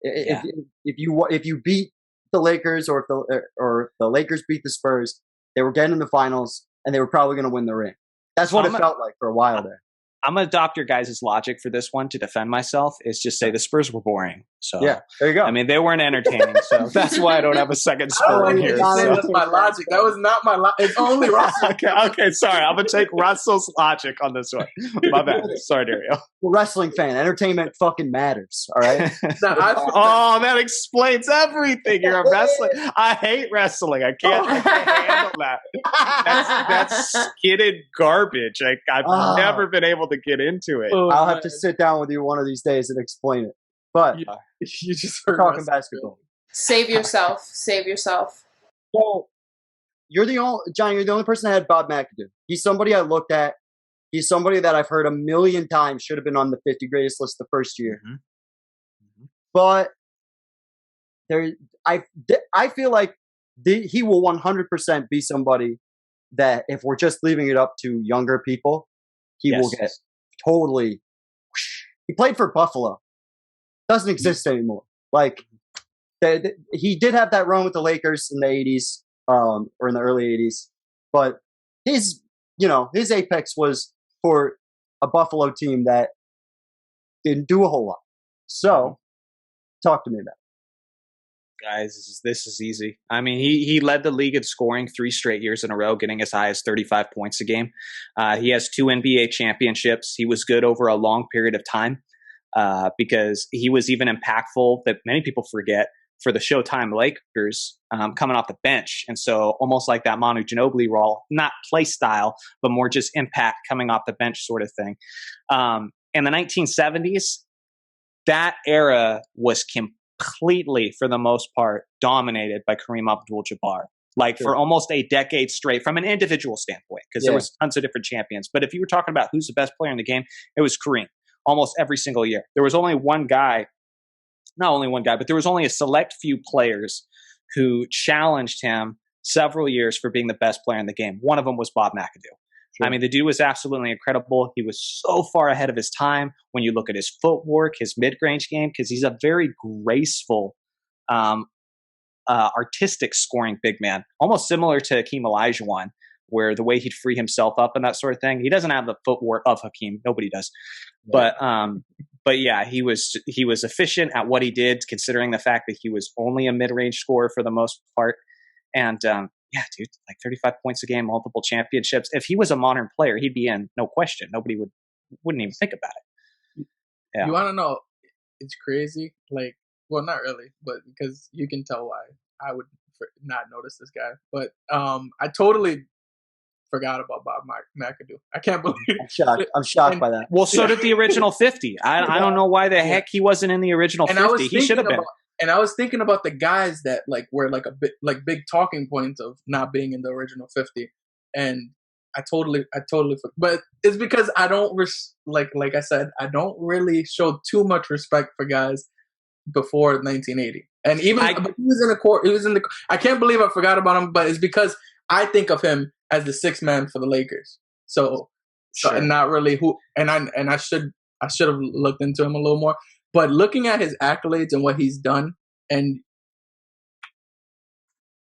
If you beat the Lakers or the Lakers beat the Spurs, they were getting in the finals and they were probably going to win the ring. That's what it felt like for a while there. I'm going to adopt your guys' logic for this one to defend myself. Is just say the Spurs were boring. So yeah, there you go. I mean, they weren't entertaining. So that's why I don't have a second Spur in here. That's my logic. That was not my logic. It's only Russell. okay, sorry. I'm going to take Russell's logic on this one. My bad. Sorry, Dario. Wrestling fan. Entertainment fucking matters. All right. That explains everything. You're a wrestling. I hate wrestling. I can't handle that. That's skidded garbage. I've never been able to get into it. I'll have to sit down with you one of these days and explain it. But you just we're talking basketball. Save yourself. Save yourself. So you're the only person that had Bob McAdoo. He's somebody I looked at. He's somebody that I've heard a million times should have been on the 50 greatest list the first year. Mm-hmm. But I feel like he will 100% be somebody that if we're just leaving it up to younger people, he will get totally. He played for Buffalo. Doesn't exist anymore. Like he did have that run with the Lakers in the 80s, or in the early 80s, but his apex was for a Buffalo team that didn't do a whole lot. So, talk to me about it. Guys, this is easy. I mean, he led the league in scoring 3 straight years in a row, getting as high as 35 points a game. He has 2 NBA championships. He was good over a long period of time because he was even impactful, that many people forget, for the Showtime Lakers coming off the bench. And so almost like that Manu Ginobili role, not play style, but more just impact coming off the bench sort of thing. In the 1970s, that era was completely, for the most part, dominated by Kareem Abdul-Jabbar. For almost a decade straight, from an individual standpoint, because there was tons of different champions. But if you were talking about who's the best player in the game, it was Kareem, almost every single year. There was only one guy, not only one guy, but there was only a select few players who challenged him several years for being the best player in the game. One of them was Bob McAdoo. Sure. I mean, the dude was absolutely incredible. He was so far ahead of his time when you look at his footwork, his mid-range game, because he's a very graceful, artistic scoring big man, almost similar to Hakeem Olajuwon, where the way he'd free himself up and that sort of thing. He doesn't have the footwork of Hakeem. Nobody does. Yeah. But yeah, he was efficient at what he did, considering the fact that he was only a mid-range scorer for the most part. And yeah, dude, 35 points a game, multiple championships. If he was a modern player, he'd be in, no question. Nobody wouldn't even think about it. Yeah. You want to know? It's crazy. Well, not really, but because you can tell why I would not notice this guy. But I totally forgot about Bob McAdoo. I can't believe it. I'm shocked by that. Well, so did the original 50. I don't know why the heck he wasn't in the original 50. He should have been. And I was thinking about the guys that were a bit big talking points of not being in the original 50, and I totally. But it's because I don't like I said, I don't really show too much respect for guys before 1980. And even he was in the court. He was in the. I can't believe I forgot about him, but it's because I think of him as the 6th man for the Lakers. So and not really who. And I should have looked into him a little more. But looking at his accolades and what he's done, and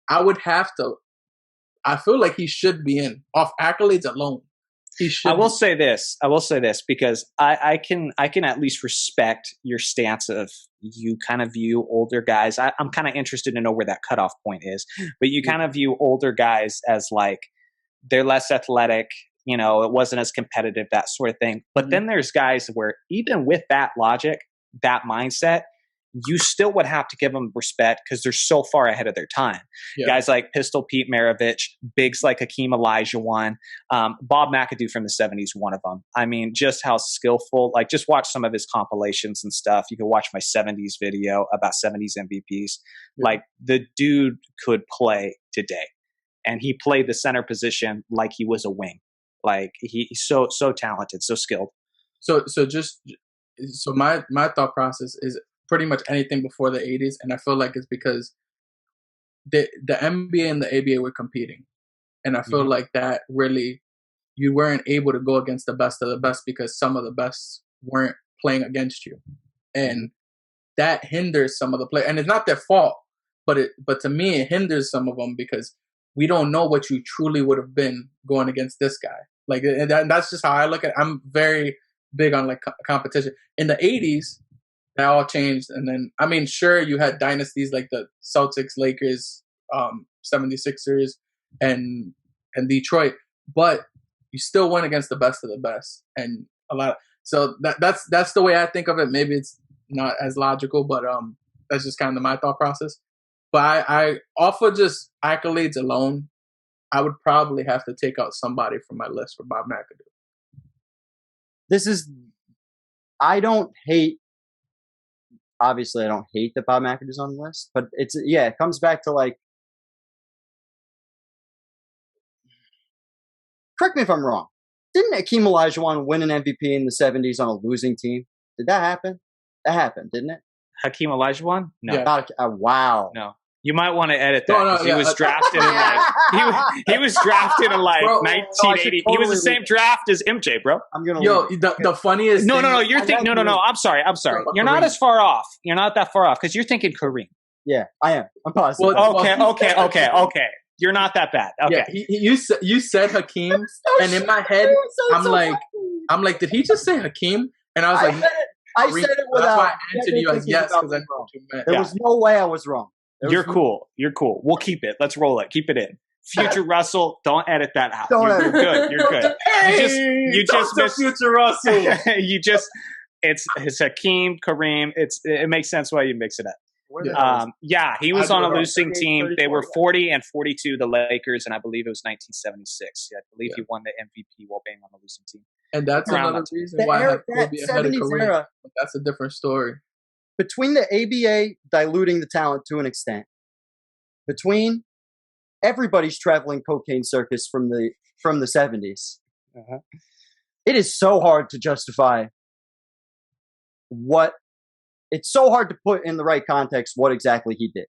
I feel like he should be in off accolades alone. He should. I will say this because I can at least respect your stance of you kind of view older guys. I'm kind of interested to know where that cutoff point is, but you kind of view older guys as they're less athletic. It wasn't as competitive, that sort of thing. But then there's guys where even with that logic, that mindset, you still would have to give them respect because they're so far ahead of their time. Yeah. Guys like Pistol Pete Maravich, bigs like Hakeem Olajuwon, Bob McAdoo from the 70s, one of them. I mean, just how skillful, just watch some of his compilations and stuff. You can watch my 70s video about 70s MVPs. Yeah. The dude could play today. And he played the center position like he was a wing. He's so talented, so skilled. So my thought process is pretty much anything before the 80s, and I feel like it's because the NBA and the ABA were competing, and I feel like that really you weren't able to go against the best of the best because some of the best weren't playing against you, and that hinders some of the play. And it's not their fault, but to me it hinders some of them because we don't know what you truly would have been going against this guy. Like, and that's just how I look at it. I'm very big on like competition. In the 80s, that all changed, and then I mean, sure, you had dynasties like the Celtics, Lakers, 76ers, and Detroit, but you still went against the best of the best, and a lot. So that's the way I think of it. Maybe it's not as logical, but that's just kind of my thought process. But I off of just accolades alone, I would probably have to take out somebody from my list for Bob McAdoo. Obviously I don't hate that Bob McAdoo's on the list, but it comes back to like, correct me if I'm wrong. Didn't Hakeem Olajuwon win an MVP in the 70s on a losing team? Did that happen? That happened, didn't it? Hakeem Olajuwon? No. Yeah. Wow. No. You might want to edit that. No, he was drafted in like he was drafted in like Bro, 1980. He was the same draft as MJ, bro. I'm gonna. The funniest. No. thing You're thinking. No. I'm sorry. You're not as far off. You're not that far off because you're thinking Kareem. Yeah, I am. I'm positive. Okay. You're not that bad. Okay. Yeah, you said Hakeem, and in my head, I'm like, did he just say Hakeem? And I was like, I said it without. That's why I answered you as yes because I know what you meant. There was no way I was wrong. You're cool. We'll keep it. Let's roll it. Keep it in. Future Russell, don't edit that out. You're good. Hey, you just missed Future Russell. It's Hakeem, Kareem. It makes sense why you mix it up. He was on a losing team. They were 40 and 42, the Lakers, and I believe it was 1976. I believe he won the MVP while being on the losing team. And that's another reason why I had Kobe ahead of Kareem. That's a different story. Between the ABA diluting the talent to an extent, between everybody's traveling cocaine circus from the 70s, it is so hard to justify it's so hard to put in the right context what exactly he did,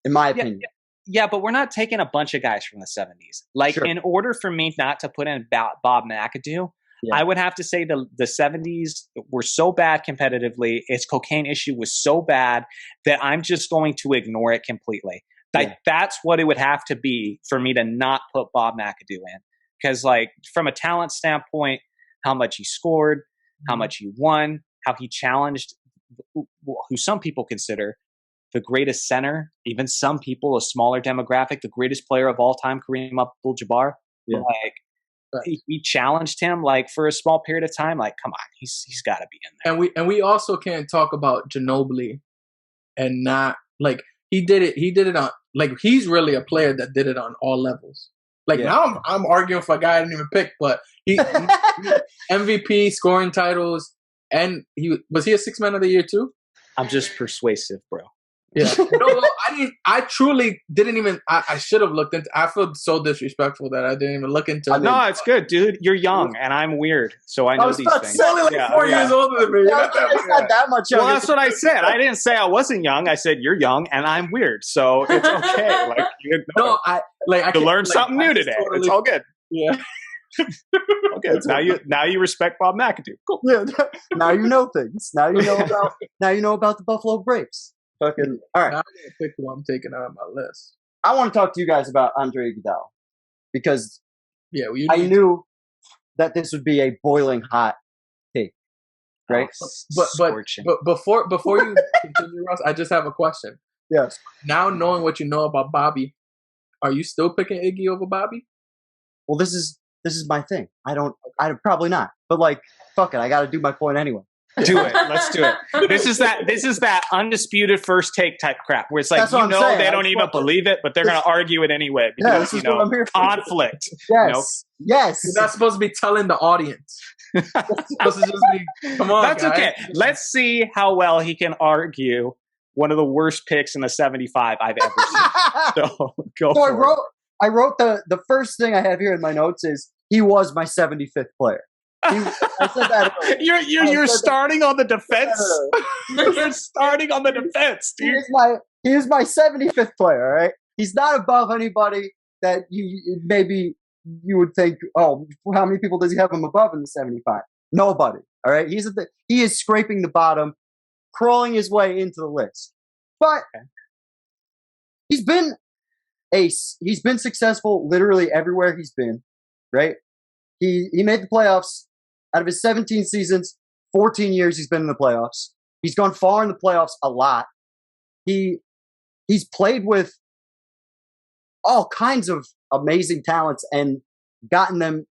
in my opinion. Yeah, but we're not taking a bunch of guys from the 70s. Like, in order for me not to put in Bob McAdoo, I would have to say the 70s were so bad competitively. Its cocaine issue was so bad that I'm just going to ignore it completely. That's what it would have to be for me to not put Bob McAdoo in. Because, like, from a talent standpoint, how much he scored, how much he won, how he challenged who some people consider the greatest center, even some people, a smaller demographic, the greatest player of all time, Kareem Abdul-Jabbar. Yeah. He challenged him like for a small period of time. Like, come on, he's got to be in there. And we also can't talk about Ginobili and not like he did it on like he's really a player that did it on all levels. Like now I'm arguing for a guy I didn't even pick, but he MVP, scoring titles, and was he a Sixth Man of the Year too? I'm just persuasive, bro. Yeah. I truly didn't even. I should have looked into. I feel so disrespectful that I didn't even look into it. No, it's good, dude. You're young and I'm weird, so I know these things. You're only like 4 years older than me. You're not that much younger. Well, that's what I said. I didn't say I wasn't young. I said you're young and I'm weird, so it's okay. Like I can learn something new today. Totally, it's all good. Yeah. Okay, now you respect Bob McAdoo. Cool. Yeah. Now you know things. Now you know about the Buffalo Braves. Fucking all right. Now I'm gonna pick who I'm taking out of my list. I want to talk to you guys about Andre Iguodala because I knew that this would be a boiling hot take, right? But before you continue, Ross, I just have a question. Yes. Now knowing what you know about Bobby, are you still picking Iggy over Bobby? Well, this is my thing. I'd probably not. But like, fuck it, I got to do my point anyway. Do it. Let's do it. This is that undisputed first take type crap where it's like, they don't even believe it, but they're going to argue it anyway because, conflict. Yes. Yes. You're not supposed to be telling the audience. It's supposed to just be, come on, That's guys. Okay. Let's see how well he can argue one of the worst picks in the 75 I've ever seen. So go for it. I wrote the first thing I have here in my notes is he was my 75th player. I said that. You're starting on the defense. You're starting on the defense, dude. He is my 75th player. All right, he's not above anybody that you maybe you would think, oh, how many people does he have him above in the 75? Nobody. All right. He is scraping the bottom, crawling his way into the list. But he's been successful literally everywhere he's been, right? He made the playoffs out of his 17 seasons, 14 years he's been in the playoffs. He's gone far in the playoffs a lot. He's played with all kinds of amazing talents and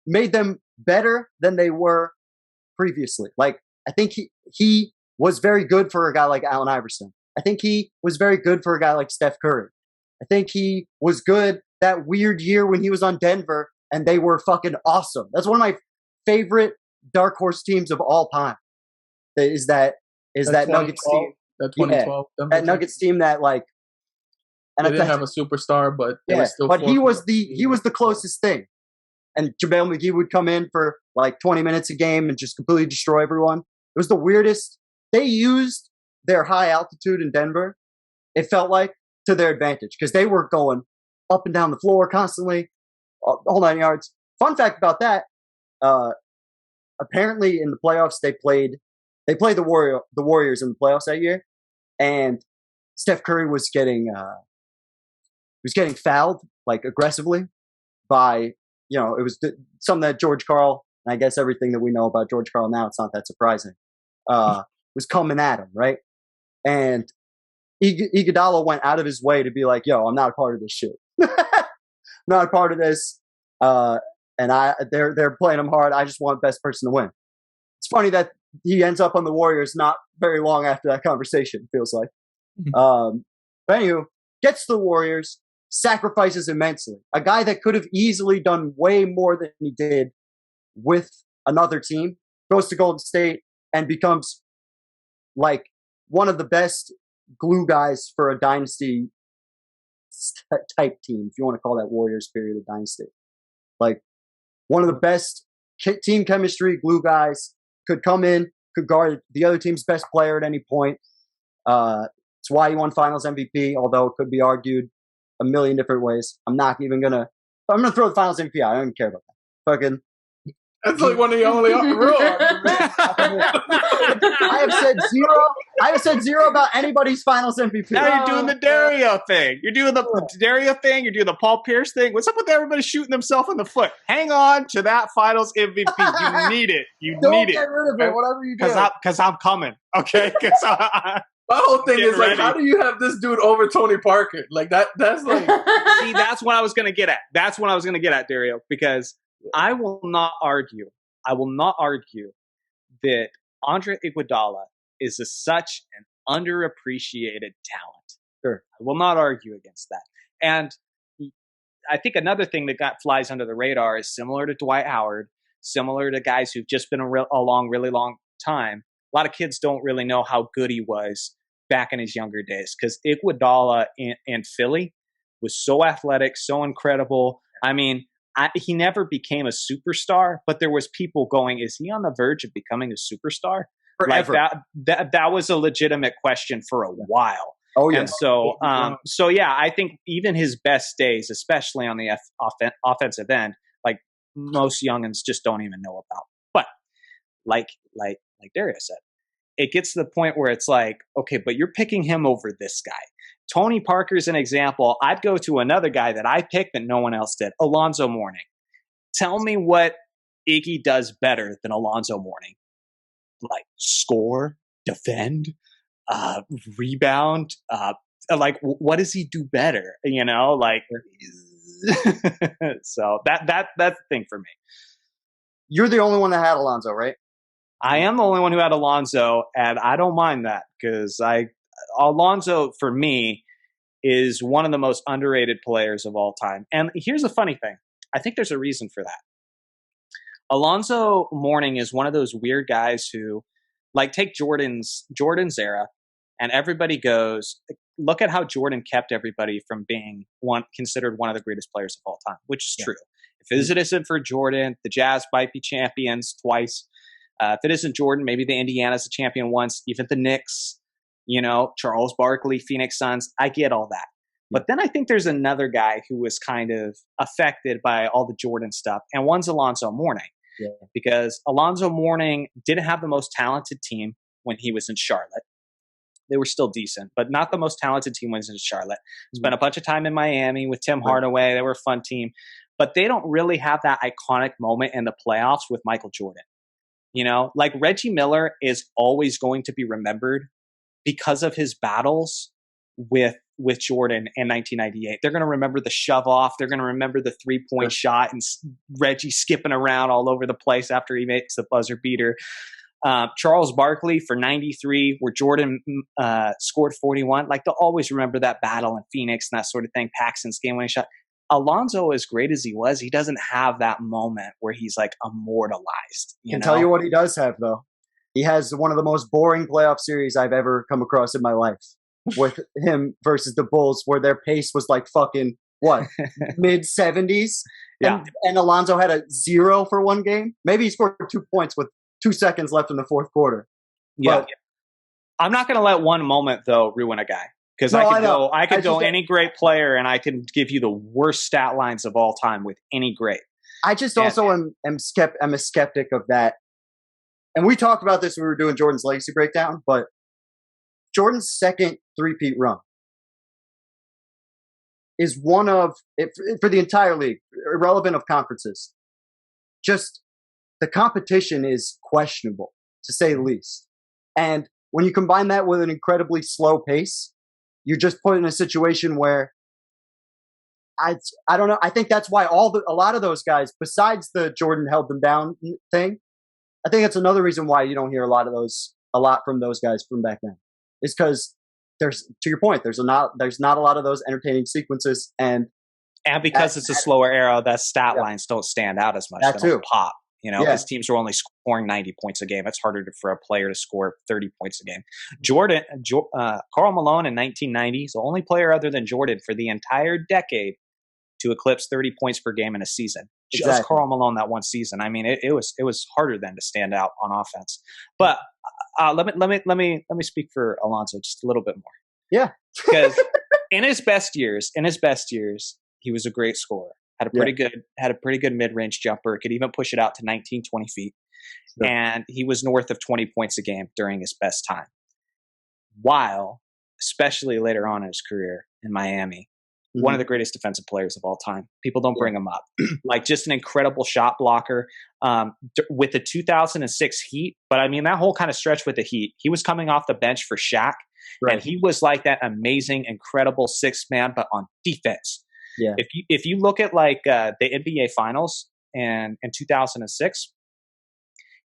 made them better than they were previously. Like, I think he was very good for a guy like Allen Iverson. I think he was very good for a guy like Steph Curry. I think he was good that weird year when he was on Denver and they were fucking awesome. That's one of my favorite dark horse teams of all time. Is that Nuggets team. That 2012. Yeah, that Nuggets team that like, and they didn't have a superstar, but they were still. But he was the closest thing. And JaVale McGee would come in for like 20 minutes a game and just completely destroy everyone. It was the weirdest. They used their high altitude in Denver, it felt like, to their advantage because they were going up and down the floor constantly, all 9 yards. Fun fact about that: apparently in the playoffs they played the Warriors in the playoffs that year, and Steph Curry was getting fouled like aggressively by, you know, it was something that George Karl, and I guess everything that we know about George Karl now, it's not that surprising, was coming at him, right? And Iguodala went out of his way to be like, yo, I'm not a part of this shit. I'm not a part of this. And they're playing him hard. I just want best person to win. It's funny that he ends up on the Warriors not very long after that conversation, feels like. But anywho, gets to the Warriors, sacrifices immensely. A guy that could have easily done way more than he did with another team, goes to Golden State and becomes like one of the best glue guys for a dynasty type team, if you want to call that Warriors period a dynasty. Like one of the best team chemistry glue guys, could come in, could guard the other team's best player at any point. It's why he won Finals MVP, although it could be argued a million different ways. I'm going to throw the Finals MVP out. I don't care about that. Fucking. That's like one of the only real arguments. I have said zero about anybody's Finals MVP. Now you're doing the Dario thing. You're doing the Dario thing. You're doing the Paul Pierce thing. What's up with everybody shooting themselves in the foot? Hang on to that Finals MVP. You need it. Don't get rid of it. Whatever you do. Because I'm coming. Okay. My whole thing is like, how do you have this dude over Tony Parker? Like that's like. See, that's what I was going to get at. That's what I was going to get at, Dario, because I will not argue that Andre Iguodala is such an underappreciated talent. Sure. I will not argue against that. And I think another thing that flies under the radar is similar to Dwight Howard, similar to guys who've just been along really long time. A lot of kids don't really know how good he was back in his younger days because Iguodala in Philly was so athletic, so incredible. I mean, he never became a superstar, but there was people going, is he on the verge of becoming a superstar? Forever. Like that was a legitimate question for a while. Oh, yeah. And so yeah, I think even his best days, especially on the offensive end, like most youngins just don't even know about. But like Darius said, it gets to the point where it's like, okay, but you're picking him over this guy. Tony Parker's an example. I'd go to another guy that I picked that no one else did, Alonzo Mourning. Tell me what Iggy does better than Alonzo Mourning. Like score, defend, rebound. Like what does he do better? You know, like so that's the thing for me. You're the only one that had Alonzo, right? I am the only one who had Alonzo, and I don't mind that because Alonzo, for me, is one of the most underrated players of all time. And here's the funny thing. I think there's a reason for that. Alonzo Mourning is one of those weird guys who, like, take Jordan's era, and everybody goes, look at how Jordan kept everybody from being considered one of the greatest players of all time, which is true. If it isn't for Jordan, the Jazz might be champions twice. If it isn't Jordan, maybe the Indiana's a champion once, even the Knicks, you know, Charles Barkley, Phoenix Suns. I get all that. But then I think there's another guy who was kind of affected by all the Jordan stuff, and one's Alonzo Mourning. Yeah. Because Alonzo Mourning didn't have the most talented team when he was in Charlotte. They were still decent, but not the most talented team when he was in Charlotte. Spent a bunch of time in Miami with Tim Hardaway. They were a fun team. But they don't really have that iconic moment in the playoffs with Michael Jordan. You know, like Reggie Miller is always going to be remembered because of his battles with Jordan in 1998. They're going to remember the shove off. They're going to remember the 3-point shot and Reggie skipping around all over the place after he makes the buzzer beater. Charles Barkley for 93, where Jordan scored 41. Like, they'll always remember that battle in Phoenix and that sort of thing. Paxson's game-winning shot. Alonzo, as great as he was, he doesn't have that moment where he's like immortalized. I can tell you what he does have, though. He has one of the most boring playoff series I've ever come across in my life. With him versus the Bulls, where their pace was like fucking mid 70s, and Alonzo had a 0 for one game. Maybe he scored 2 points with 2 seconds left in the fourth quarter. Yeah, I'm not going to let one moment though ruin a guy, because I could go any great player, and I can give you the worst stat lines of all time with any great. I just am a skeptic of that, and we talked about this when we were doing Jordan's legacy breakdown, but Jordan's second three-peat run is one of, for the entire league, irrelevant of conferences. Just the competition is questionable, to say the least. And when you combine that with an incredibly slow pace, you're just put in a situation where I don't know. I think that's why a lot of those guys, besides the Jordan held them down thing, I think that's another reason why you don't hear a lot from those guys from back then. Is because to your point, there's not a lot of those entertaining sequences, and because it's a slower era, that stat lines don't stand out as much. They don't pop, because teams are only scoring 90 points a game. It's harder for a player to score 30 points a game. Karl Malone in 1990 is the only player other than Jordan for the entire decade to eclipse 30 points per game in a season. Just Karl Malone that one season. I mean, it was harder then to stand out on offense. But let me speak for Alonzo just a little bit more. Yeah, because in his best years, he was a great scorer. Had a pretty good mid-range jumper. Could even push it out to 19, 20 feet. Sure. And he was north of 20 points a game during his best time. While, especially later on in his career in Miami, one of the greatest defensive players of all time. People don't bring him up. Like, just an incredible shot blocker with the 2006 Heat. But I mean, that whole kind of stretch with the Heat, he was coming off the bench for Shaq. Right. And he was like that amazing, incredible sixth man, but on defense. Yeah. If you look at like the NBA Finals in 2006,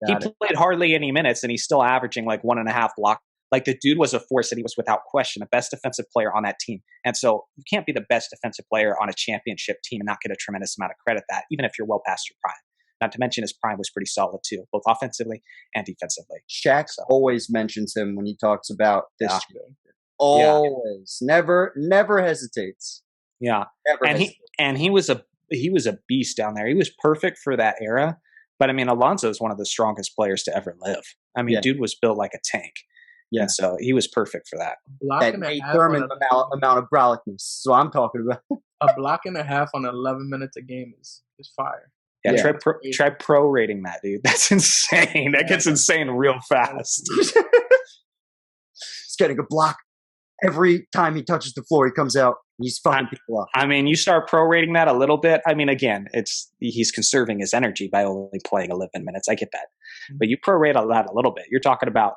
he played hardly any minutes, and he's still averaging like 1.5 blocks. Like, the dude was a force, and he was without question the best defensive player on that team. And so you can't be the best defensive player on a championship team and not get a tremendous amount of credit that, even if you're well past your prime. Not to mention his prime was pretty solid too, both offensively and defensively. Shaq always mentions him when he talks about this. Always. Never hesitates. Yeah. He was a beast down there. He was perfect for that era. But I mean, Alonzo is one of the strongest players to ever live. I mean, dude was built like a tank. Yeah, and so he was perfect for that. That Nate Thurman amount of brolickness. So I'm talking about a block and a half on 11 minutes a game is fire. Yeah, try prorating that, dude. That's insane. That gets insane real fast. He's getting a block every time he touches the floor. He comes out. He's fucking people up. I mean, you start prorating that a little bit. I mean, again, he's conserving his energy by only playing 11 minutes. I get that, but you prorate that a little bit. You're talking about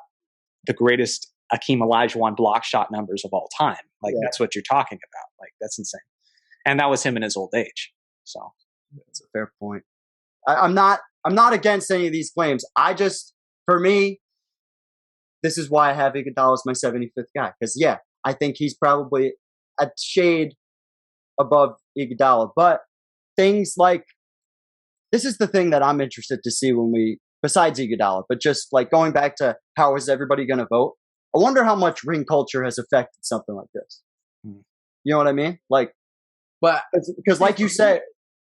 the greatest Akeem Olajuwon block shot numbers of all time. Like, that's what you're talking about. Like, that's insane. And that was him in his old age. So that's a fair point. I'm not against any of these claims. For me, this is why I have Iguodala as my 75th guy. Because I think he's probably a shade above Iguodala. But things like, this is the thing that I'm interested to see besides Iguodala, but just like going back to how is everybody going to vote? I wonder how much ring culture has affected something like this. You know what I mean? Like, but because like you said,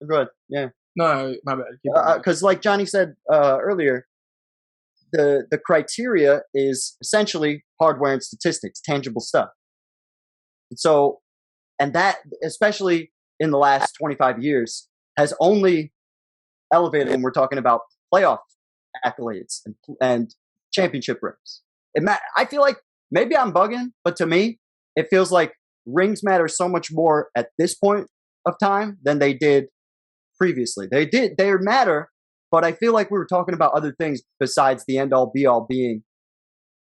go ahead. Yeah. No, my bad. Because like Johnny said earlier, the criteria is essentially hardware and statistics, tangible stuff. And so And that, especially in the last 25 years, has only elevated when we're talking about playoff accolades and championship rings. I feel like maybe I'm bugging, but to me, it feels like rings matter so much more at this point of time than they did previously. They matter, but I feel like we were talking about other things besides the end all be all being,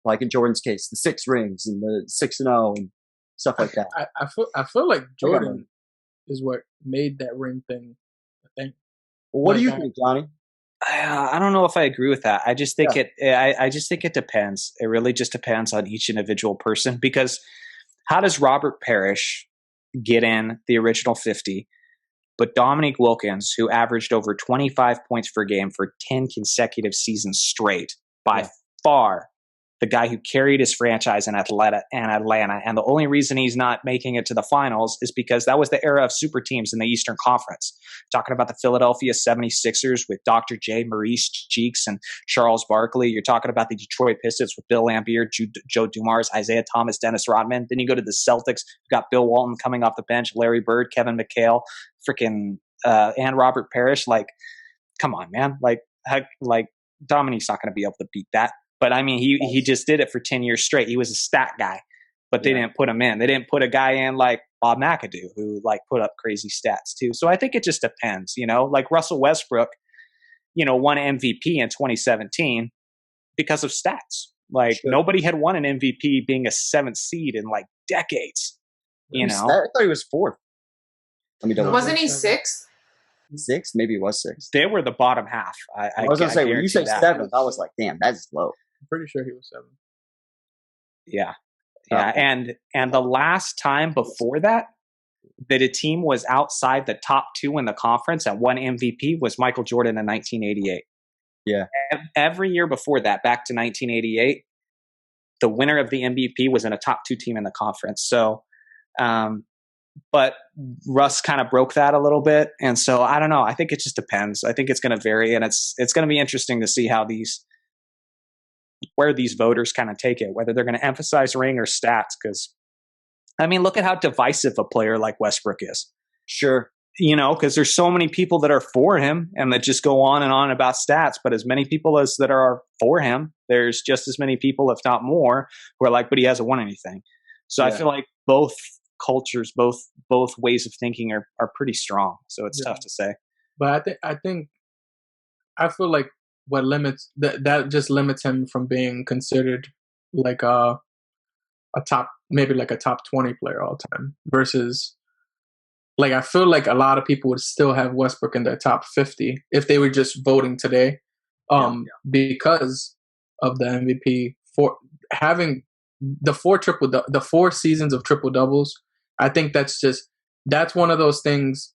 like in Jordan's case, the 6 rings and the 6-0 and stuff like that. I feel like Jordan is what made that ring thing a thing. Well, what do you think, Johnny? I don't know if I agree with that. I just think I just think it depends. It really just depends on each individual person, because how does Robert Parrish get in the original 50, but Dominique Wilkins, who averaged over 25 points per game for 10 consecutive seasons straight, by far the guy who carried his franchise in Atlanta, and the only reason he's not making it to the finals is because that was the era of super teams in the Eastern Conference. Talking about the Philadelphia 76ers with Dr. J, Maurice Cheeks, and Charles Barkley. You're talking about the Detroit Pistons with Bill Laimbeer, Joe Dumars, Isaiah Thomas, Dennis Rodman. Then you go to the Celtics, you've got Bill Walton coming off the bench, Larry Bird, Kevin McHale, and Robert Parrish. Like, come on, man. Like Dominique's not going to be able to beat that. But I mean, he just did it for 10 years straight. He was a stat guy, but they didn't put him in. They didn't put a guy in like Bob McAdoo, who like put up crazy stats too. So I think it just depends, like Russell Westbrook, won MVP in 2017 because of stats. Like nobody had won an MVP being a 7th seed in like decades, I thought he was 4th. Wasn't he 6th? 6? Maybe it was 6. They were the bottom half. I was going to say, when you say 7th, I was like, damn, that's low. I'm pretty sure he was 7th. Yeah. And the last time before that a team was outside the top 2 in the conference and won MVP was Michael Jordan in 1988. Yeah. Every year before that, back to 1988, the winner of the MVP was in a top 2 team in the conference. So, but Russ kind of broke that a little bit. And so I don't know. I think it just depends. I think it's going to vary, and it's going to be interesting to see where these voters kind of take it, whether they're going to emphasize ring or stats. Because, I mean, look at how divisive a player like Westbrook is. Sure. Because there's so many people that are for him and that just go on and on about stats, but as many people as that are for him, there's just as many people, if not more, who are like, but he hasn't won anything. So I feel like both cultures, both ways of thinking are pretty strong. So it's tough to say. But I feel like what limits that just limits him from being considered like a top, maybe like a top 20 player all time, versus like I feel like a lot of people would still have Westbrook in their top 50 if they were just voting today, because of the MVP, for having the 4 seasons of triple doubles. I think that's one of those things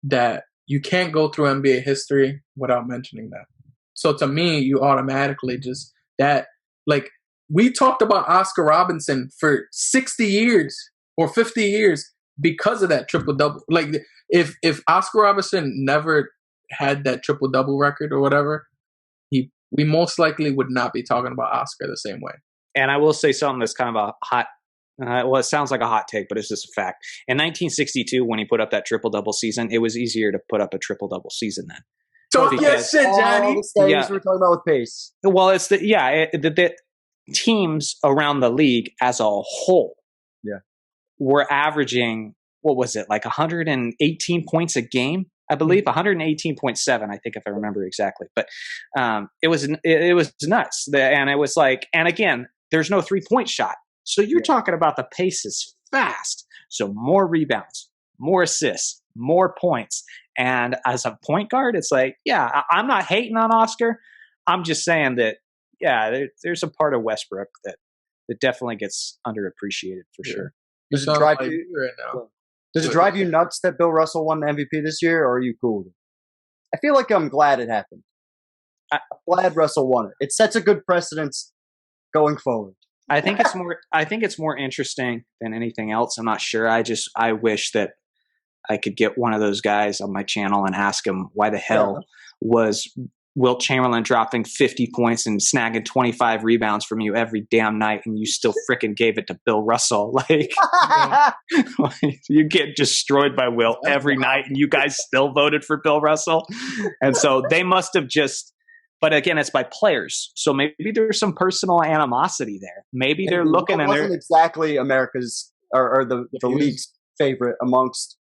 that you can't go through NBA history without mentioning that. So to me, you automatically just that, like, we talked about Oscar Robertson for 60 years or 50 years because of that triple double. Like, if Oscar Robertson never had that triple double record or whatever, we most likely would not be talking about Oscar the same way. And I will say something that's kind of a hot. It sounds like a hot take, but it's just a fact. In 1962, when he put up that triple-double season, it was easier to put up a triple-double season then. Talk your shit, Johnny. All the things we're talking about with pace. Well, it's the teams around the league as a whole were averaging, what was it, like 118 points a game, I believe, 118.7, I think, if I remember exactly. But it was nuts. And it was like, and again, there's no 3-point shot. So you're talking about the pace is fast. So more rebounds, more assists, more points. And as a point guard, it's like, I'm not hating on Oscar. I'm just saying that, there's a part of Westbrook that definitely gets underappreciated for sure. Does it drive you nuts that Bill Russell won the MVP this year, or are you cool with it? I feel like I'm glad it happened. I'm glad Russell won it. It sets a good precedence going forward. I think it's more interesting than anything else. I'm not sure. I wish that I could get one of those guys on my channel and ask him why the hell was Wilt Chamberlain dropping 50 points and snagging 25 rebounds from you every damn night, and you still freaking gave it to Bill Russell. Like, you get destroyed by Wilt every night, and you guys still voted for Bill Russell. And so they must have just, but again, it's by players. So maybe there's some personal animosity there. Maybe they're looking and they're exactly America's or the league's favorite amongst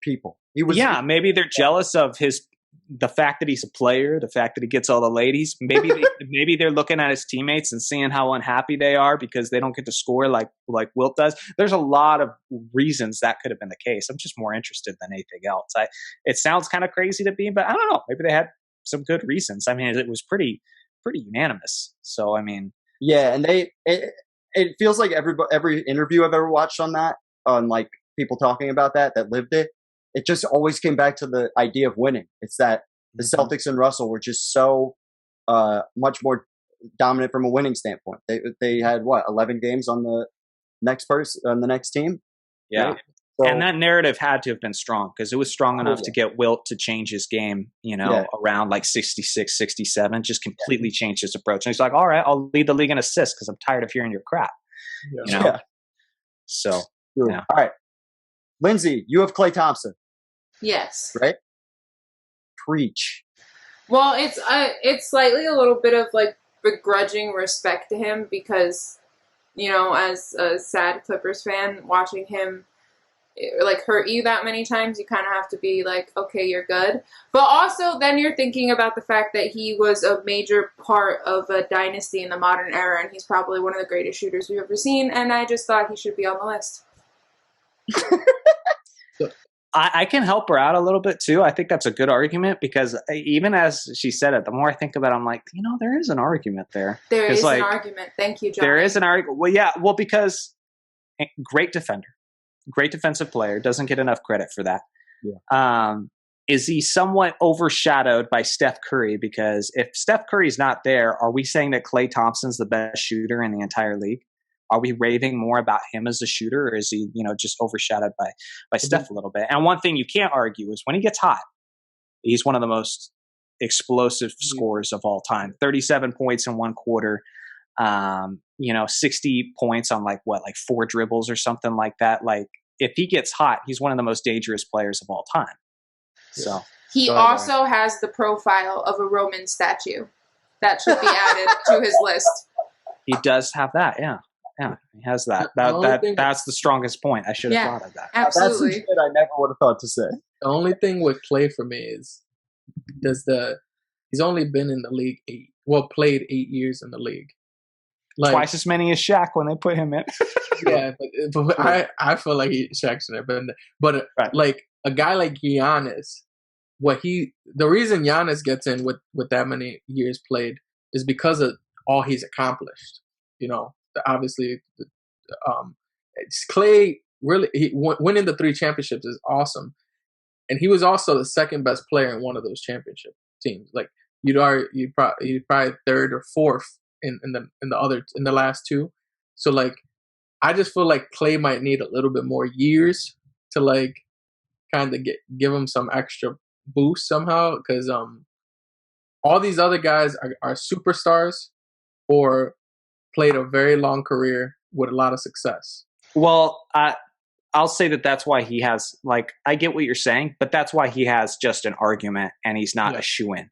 people. Maybe they're jealous of the fact that he's a player, the fact that he gets all the ladies. Maybe they're looking at his teammates and seeing how unhappy they are because they don't get to score like Wilt does. There's a lot of reasons that could have been the case. I'm just more interested than anything else. It sounds kind of crazy to me, but I don't know. Maybe they had some good reasons. I mean, it was pretty unanimous. So I mean, yeah, and it feels like every interview I've ever watched on that, on like people talking about that lived it. It just always came back to the idea of winning. It's that the Celtics and Russell were just so much more dominant from a winning standpoint. They had 11 games on the next team. Yeah. Right? So, and that narrative had to have been strong because it was strong enough to get Wilt to change his game, around like 66, 67, just completely changed his approach. And he's like, all right, I'll lead the league in assists because I'm tired of hearing your crap. Yeah. So, yeah. All right. Lindsay, you have Klay Thompson. Yes. Right? Preach. Well, it's slightly a little bit of like begrudging respect to him because, as a sad Clippers fan, watching him like hurt you that many times, you kind of have to be like, okay, you're good. But also then you're thinking about the fact that he was a major part of a dynasty in the modern era, and he's probably one of the greatest shooters we've ever seen, and I just thought he should be on the list. I can help her out a little bit too. I think that's a good argument because even as she said it, the more I think about it, I'm like, there is an argument there. There is an argument. Thank you, John. There is an argument. Well, yeah. Well, because great defender, great defensive player, doesn't get enough credit for that. Yeah. Is he somewhat overshadowed by Steph Curry? Because if Steph Curry's not there, are we saying that Klay Thompson's the best shooter in the entire league? Are we raving more about him as a shooter, or is he, just overshadowed by Steph a little bit? And one thing you can't argue is when he gets hot, he's one of the most explosive scorers of all time. 37 points in one quarter, 60 points on like 4 dribbles or something like that. Like if he gets hot, he's one of the most dangerous players of all time. So he also has the profile of a Roman statue that should be added to his list. He does have that, yeah. Yeah, he has that. That's the strongest point. I should have thought of that. Absolutely. That's shit I never would have thought to say. The only thing with Klay for me is he's only been in the league played 8 years in the league. Like, twice as many as Shaq when they put him in. Yeah, but I feel like Shaq should have been there. But like a guy like Giannis, the reason Giannis gets in with that many years played is because of all he's accomplished. Obviously, Klay really winning the 3 championships is awesome, and he was also the second best player in one of those championship teams. Like you'd probably third or fourth in the last 2. So like, I just feel like Klay might need a little bit more years to like kind of give him some extra boost somehow, because all these other guys are superstars or played a very long career with a lot of success. Well, I'll say that's why he has, like, I get what you're saying, but that's why he has just an argument and he's not a shoo-in.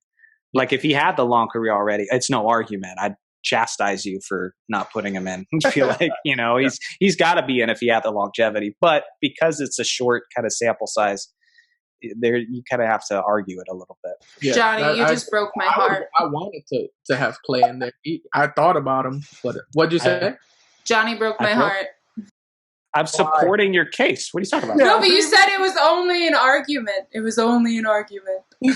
Like, if he had the long career already, it's no argument. I'd chastise you for not putting him in. I feel like, he's got to be in if he had the longevity. But because it's a short kind of sample size, there you kind of have to argue it a little bit. Yeah, Johnny, you just broke my heart. I wanted to have Klay in there. I thought about him, but what'd you say? Johnny broke my heart. I'm supporting your case. What are you talking about? No, but you said it was only an argument. It was only an argument. Nah,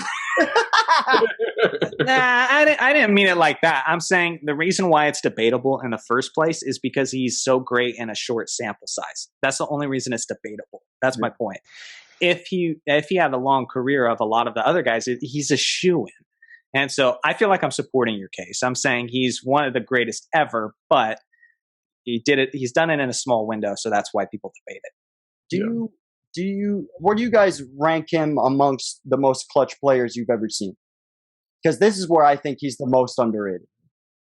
I didn't mean it like that. I'm saying the reason why it's debatable in the first place is because he's so great in a short sample size. That's the only reason it's debatable. That's my point. If he had a long career of a lot of the other guys, he's a shoo-in. And so I feel like I'm supporting your case. I'm saying he's one of the greatest ever, but he's done it in a small window, so that's why people debate it. Where do you guys rank him amongst the most clutch players you've ever seen? because this is where I think he's the most underrated.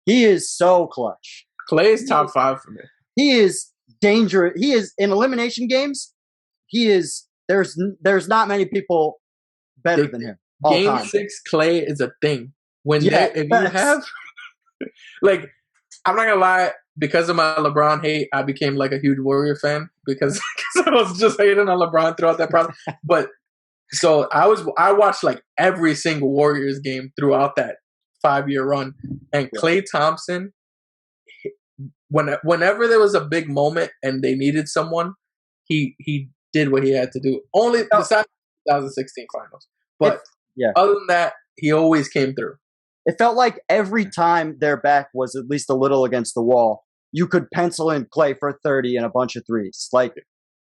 He is so clutch. Klay is top 5 for me. He is dangerous. He is in elimination games. He is. There's not many people better than him. Game 6, Klay is a thing. If you have, like, I'm not gonna lie, because of my LeBron hate, I became like a huge Warrior fan because I was just hating on LeBron throughout that process. But so I watched like every single Warriors game throughout that 5-year run, and Klay Thompson, whenever there was a big moment and they needed someone, he did what he had to do. Only besides 2016 finals, but other than that, he always came through. It felt like every time their back was at least a little against the wall, you could pencil in Klay for 30 and a bunch of threes. Like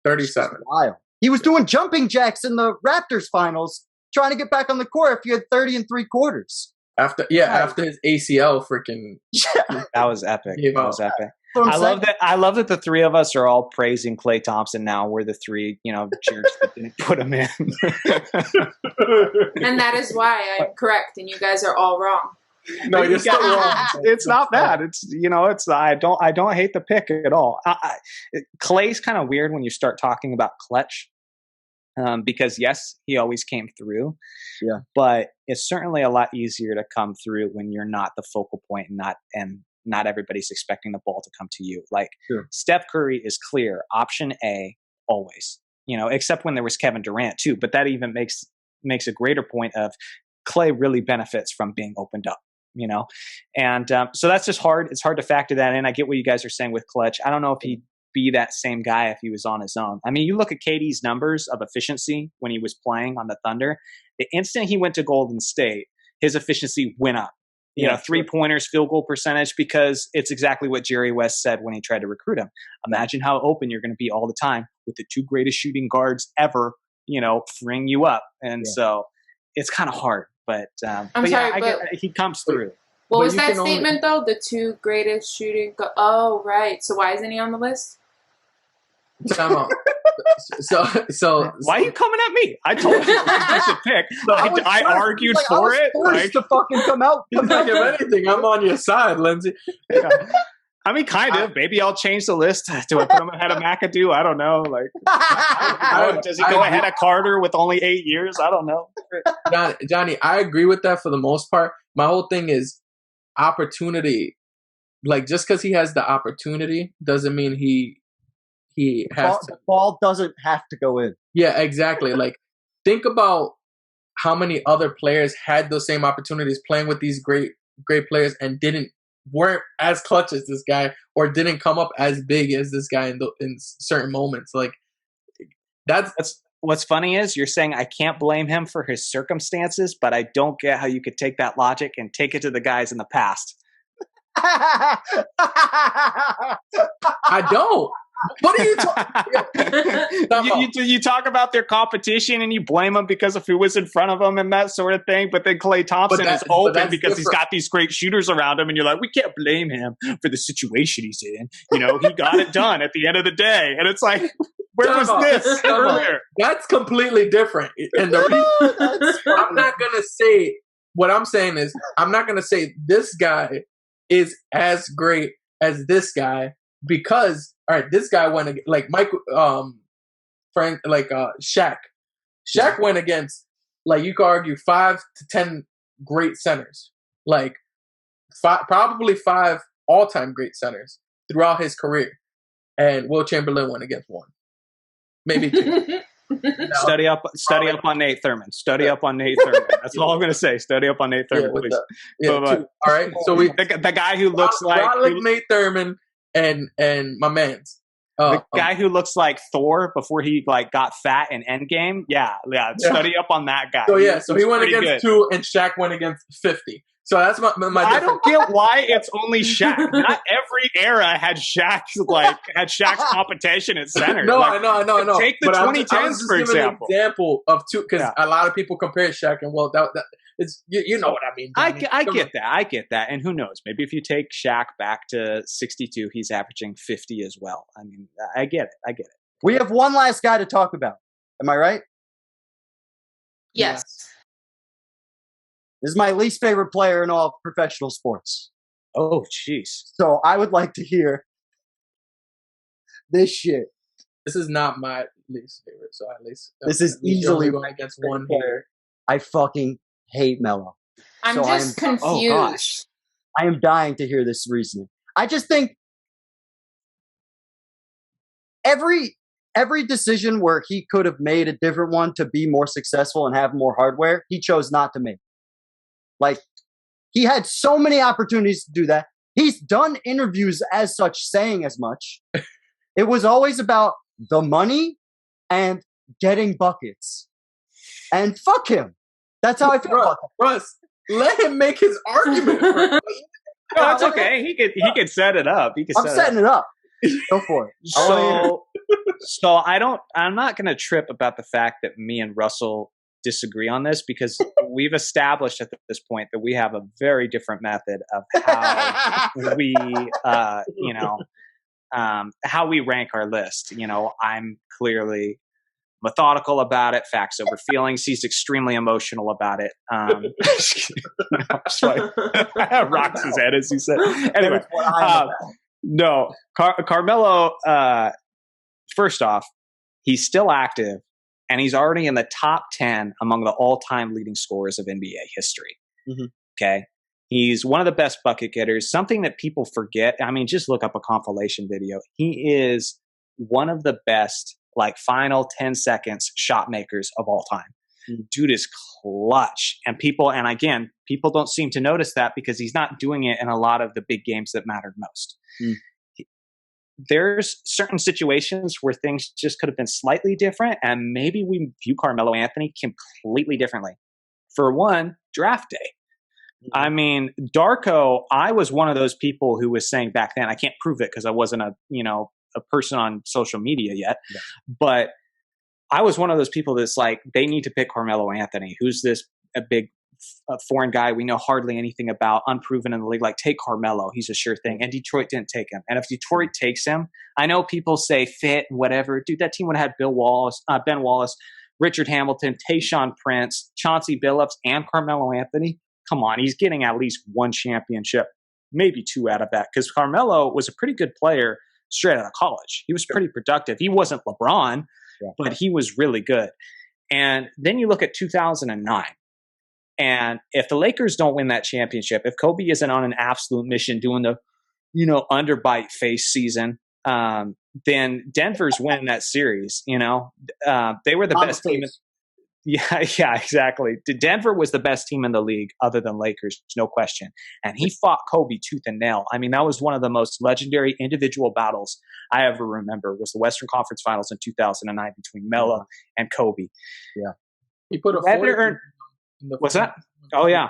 37. Wild. He was doing jumping jacks in the Raptors finals, trying to get back on the court if you had 30 and 3/4. After his ACL freaking that was epic. That was epic. I love that the three of us are all praising Klay Thompson now. We're the three, jerks that didn't put him in. And that is why I'm correct and you guys are all wrong. No, you're still wrong. It's not bad. It's I don't hate the pick at all. Klay's kind of weird when you start talking about clutch. Because yes, he always came through. Yeah. But it's certainly a lot easier to come through when you're not the focal point and not everybody's expecting the ball to come to you. Like Steph Curry is clear, option A always. Except when there was Kevin Durant too. But that even makes a greater point of Klay really benefits from being opened up. And so that's just hard. It's hard to factor that in. I get what you guys are saying with clutch. I don't know if he'd be that same guy if he was on his own. I mean, you look at KD's numbers of efficiency when he was playing on the Thunder. The instant he went to Golden State, his efficiency went up. 3-pointers, field goal percentage, because it's exactly what Jerry West said when he tried to recruit him. Imagine how open you're going to be all the time with the 2 greatest shooting guards ever, freeing you up. And so it's kind of hard. But he comes through. What was that statement, though? The 2 greatest shooting oh, right. So why isn't he on the list? So why are you coming at me? I told you it was just a pick. I argued for it. To fucking come out. If anything, I'm on your side, Lindsay. Yeah. I mean, kind of. Maybe I'll change the list. Do I put him ahead of McAdoo? I don't know. Does he go ahead of Carter with only 8 years? I don't know. Johnny, I agree with that for the most part. My whole thing is opportunity. Like, just because he has the opportunity doesn't mean he has to. The ball doesn't have to go in. Yeah, exactly. Like, think about how many other players had those same opportunities playing with these great players and weren't as clutch as this guy or didn't come up as big as this guy in certain moments. Like, that's what's funny is you're saying I can't blame him for his circumstances, but I don't get how you could take that logic and take it to the guys in the past. I don't. What are you talking? You talk about their competition and you blame them because of who was in front of them and that sort of thing. But then Klay Thompson is open because he's got these great shooters around him, and you're like, we can't blame him for the situation he's in. He got it done at the end of the day, and it's like, where was this earlier? That's completely different. And I'm not gonna say what I'm saying is I'm not gonna say this guy is as great as this guy because. All right, this guy went like Shaq. Shaq went against, like, you could argue 5 to 10 great centers, like probably 5 all-time great centers throughout his career, and Wilt Chamberlain went against 1, maybe 2. Study up on Nate Thurman. Study up on Nate Thurman. That's all I'm going to say. Study up on Nate Thurman, please. All right, so the guy who looks like Nate Thurman. And my man's the guy who looks like Thor before he got fat in Endgame. Yeah. Study up on that guy. So he went against 2, and Shaq went against 50. So that's my. I don't get why it's only Shaq. Not every era had Shaq's competition at center. No, I know. Take the 2010s for example. An example of 2 because a lot of people compare Shaq and Wilt. That it's you know what I mean. I get that, and who knows? Maybe if you take Shaq back to 62, he's averaging 50 as well. I mean, I get it. We have one last guy to talk about. Am I right? Yes. This is my least favorite player in all professional sports. Oh, jeez. So I would like to hear this shit. This is not my least favorite, so at least this is easily going against one here. I fucking hate Melo. I'm just confused. Oh, gosh. I am dying to hear this reasoning. I just think every decision where he could have made a different one to be more successful and have more hardware, he chose not to make. Like, he had so many opportunities to do that. He's done interviews as such saying as much. It was always about the money and getting buckets. And fuck him. That's how I feel about that. Russ, let him make his argument. No, it's okay. He could set it up. I'm setting it up. Go for it. So I'm not going to trip about the fact that me and Russell disagree on this, because we've established at this point that we have a very different method of how we, how we rank our list. You know, I'm clearly methodical about it, facts over feelings. He's extremely emotional about it. Rocks his head as he said. Anyway, no, Carmelo, first off, he's still active, and he's already in the top 10 among the all-time leading scorers of NBA history. Mm-hmm. Okay? He's one of the best bucket getters, something that people forget. I mean, just look up a compilation video. He is one of the best, like, final 10 seconds shot makers of all time. Mm-hmm. Dude is clutch. And people don't seem to notice that because he's not doing it in a lot of the big games that mattered most. Mm. There's certain situations where things just could have been slightly different, and maybe we view Carmelo Anthony completely differently. For one, draft day. I mean, Darko, I was one of those people who was saying back then, I can't prove it because I wasn't a person on social media yet, but I was one of those people that's like, they need to pick Carmelo Anthony. Who's this a big foreign guy we know hardly anything about, unproven in the league? Like, take Carmelo. He's a sure thing. And Detroit didn't take him. And if Detroit takes him, I know people say fit and whatever. Dude, that team would have had Ben Wallace, Richard Hamilton, Tayshaun Prince, Chauncey Billups, and Carmelo Anthony. Come on, he's getting at least one championship, maybe two out of that, because Carmelo was a pretty good player straight out of college. He was pretty productive. He wasn't LeBron, but he was really good. And then you look at 2009. And if the Lakers don't win that championship, if Kobe isn't on an absolute mission doing the, underbite face season, then Denver's winning that series. They were the best team. Yeah, exactly. Denver was the best team in the league other than Lakers, no question. And he fought Kobe tooth and nail. I mean, that was one of the most legendary individual battles I ever remember, was the Western Conference Finals in 2009 between Melo and Kobe. Yeah. He put a 40 What's that? Oh, yeah.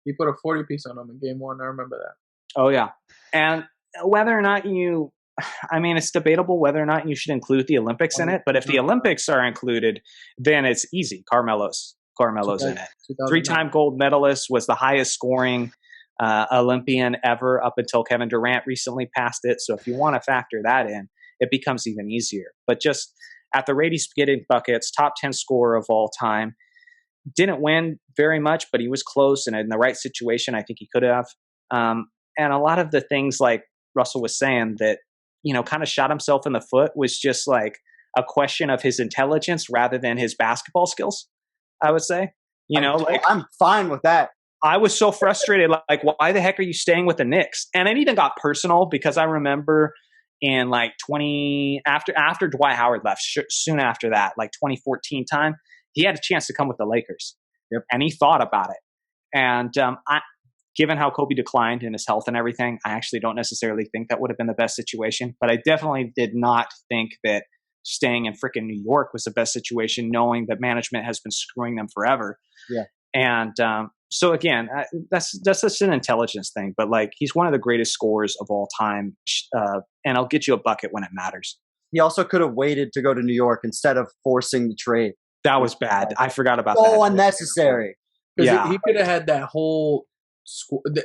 He put a 40-piece on him in game one. I remember that. Oh, yeah. And whether or not it's debatable whether or not you should include the Olympics in it. But if the Olympics are included, then it's easy. Carmelo's in it. 3-time gold medalist, was the highest scoring Olympian ever up until Kevin Durant recently passed it. So if you want to factor that in, it becomes even easier. But just at the rate he's getting buckets, top 10 scorer of all time. Didn't win very much, but he was close, and in the right situation, I think he could have. And a lot of the things, like Russell was saying, that kind of shot himself in the foot, was just like a question of his intelligence rather than his basketball skills, I would say. I'm fine with that. I was so frustrated. Like, why the heck are you staying with the Knicks? And it even got personal, because I remember in like after Dwight Howard left, soon after that, like 2014 time, he had a chance to come with the Lakers. Yep. And he thought about it. And given how Kobe declined in his health and everything, I actually don't necessarily think that would have been the best situation. But I definitely did not think that staying in frickin' New York was the best situation, knowing that management has been screwing them forever. Yeah. And so again, that's just an intelligence thing. But like, he's one of the greatest scorers of all time, and I'll get you a bucket when it matters. He also could have waited to go to New York instead of forcing the trade. That was bad. I forgot about that. So unnecessary. Yeah. He could have had that whole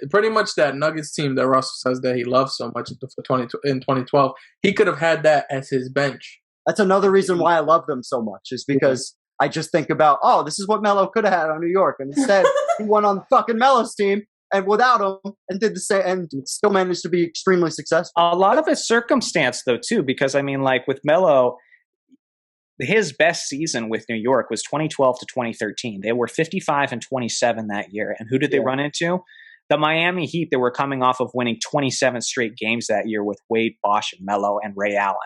pretty much that Nuggets team that Russell says that he loves so much in 2012. He could have had that as his bench. That's another reason why I love them so much, is because I just think about, oh, this is what Melo could have had on New York, and instead he went on fucking Melo's team and without him, and did the same, and still managed to be extremely successful. A lot of it's circumstance, though, too, because I mean, like with Melo, his best season with New York was 2012 to 2013. They were 55 and 27 that year, and who did they run into? The Miami Heat. That were coming off of winning 27 straight games that year with Wade, Bosh, and Melo and Ray Allen.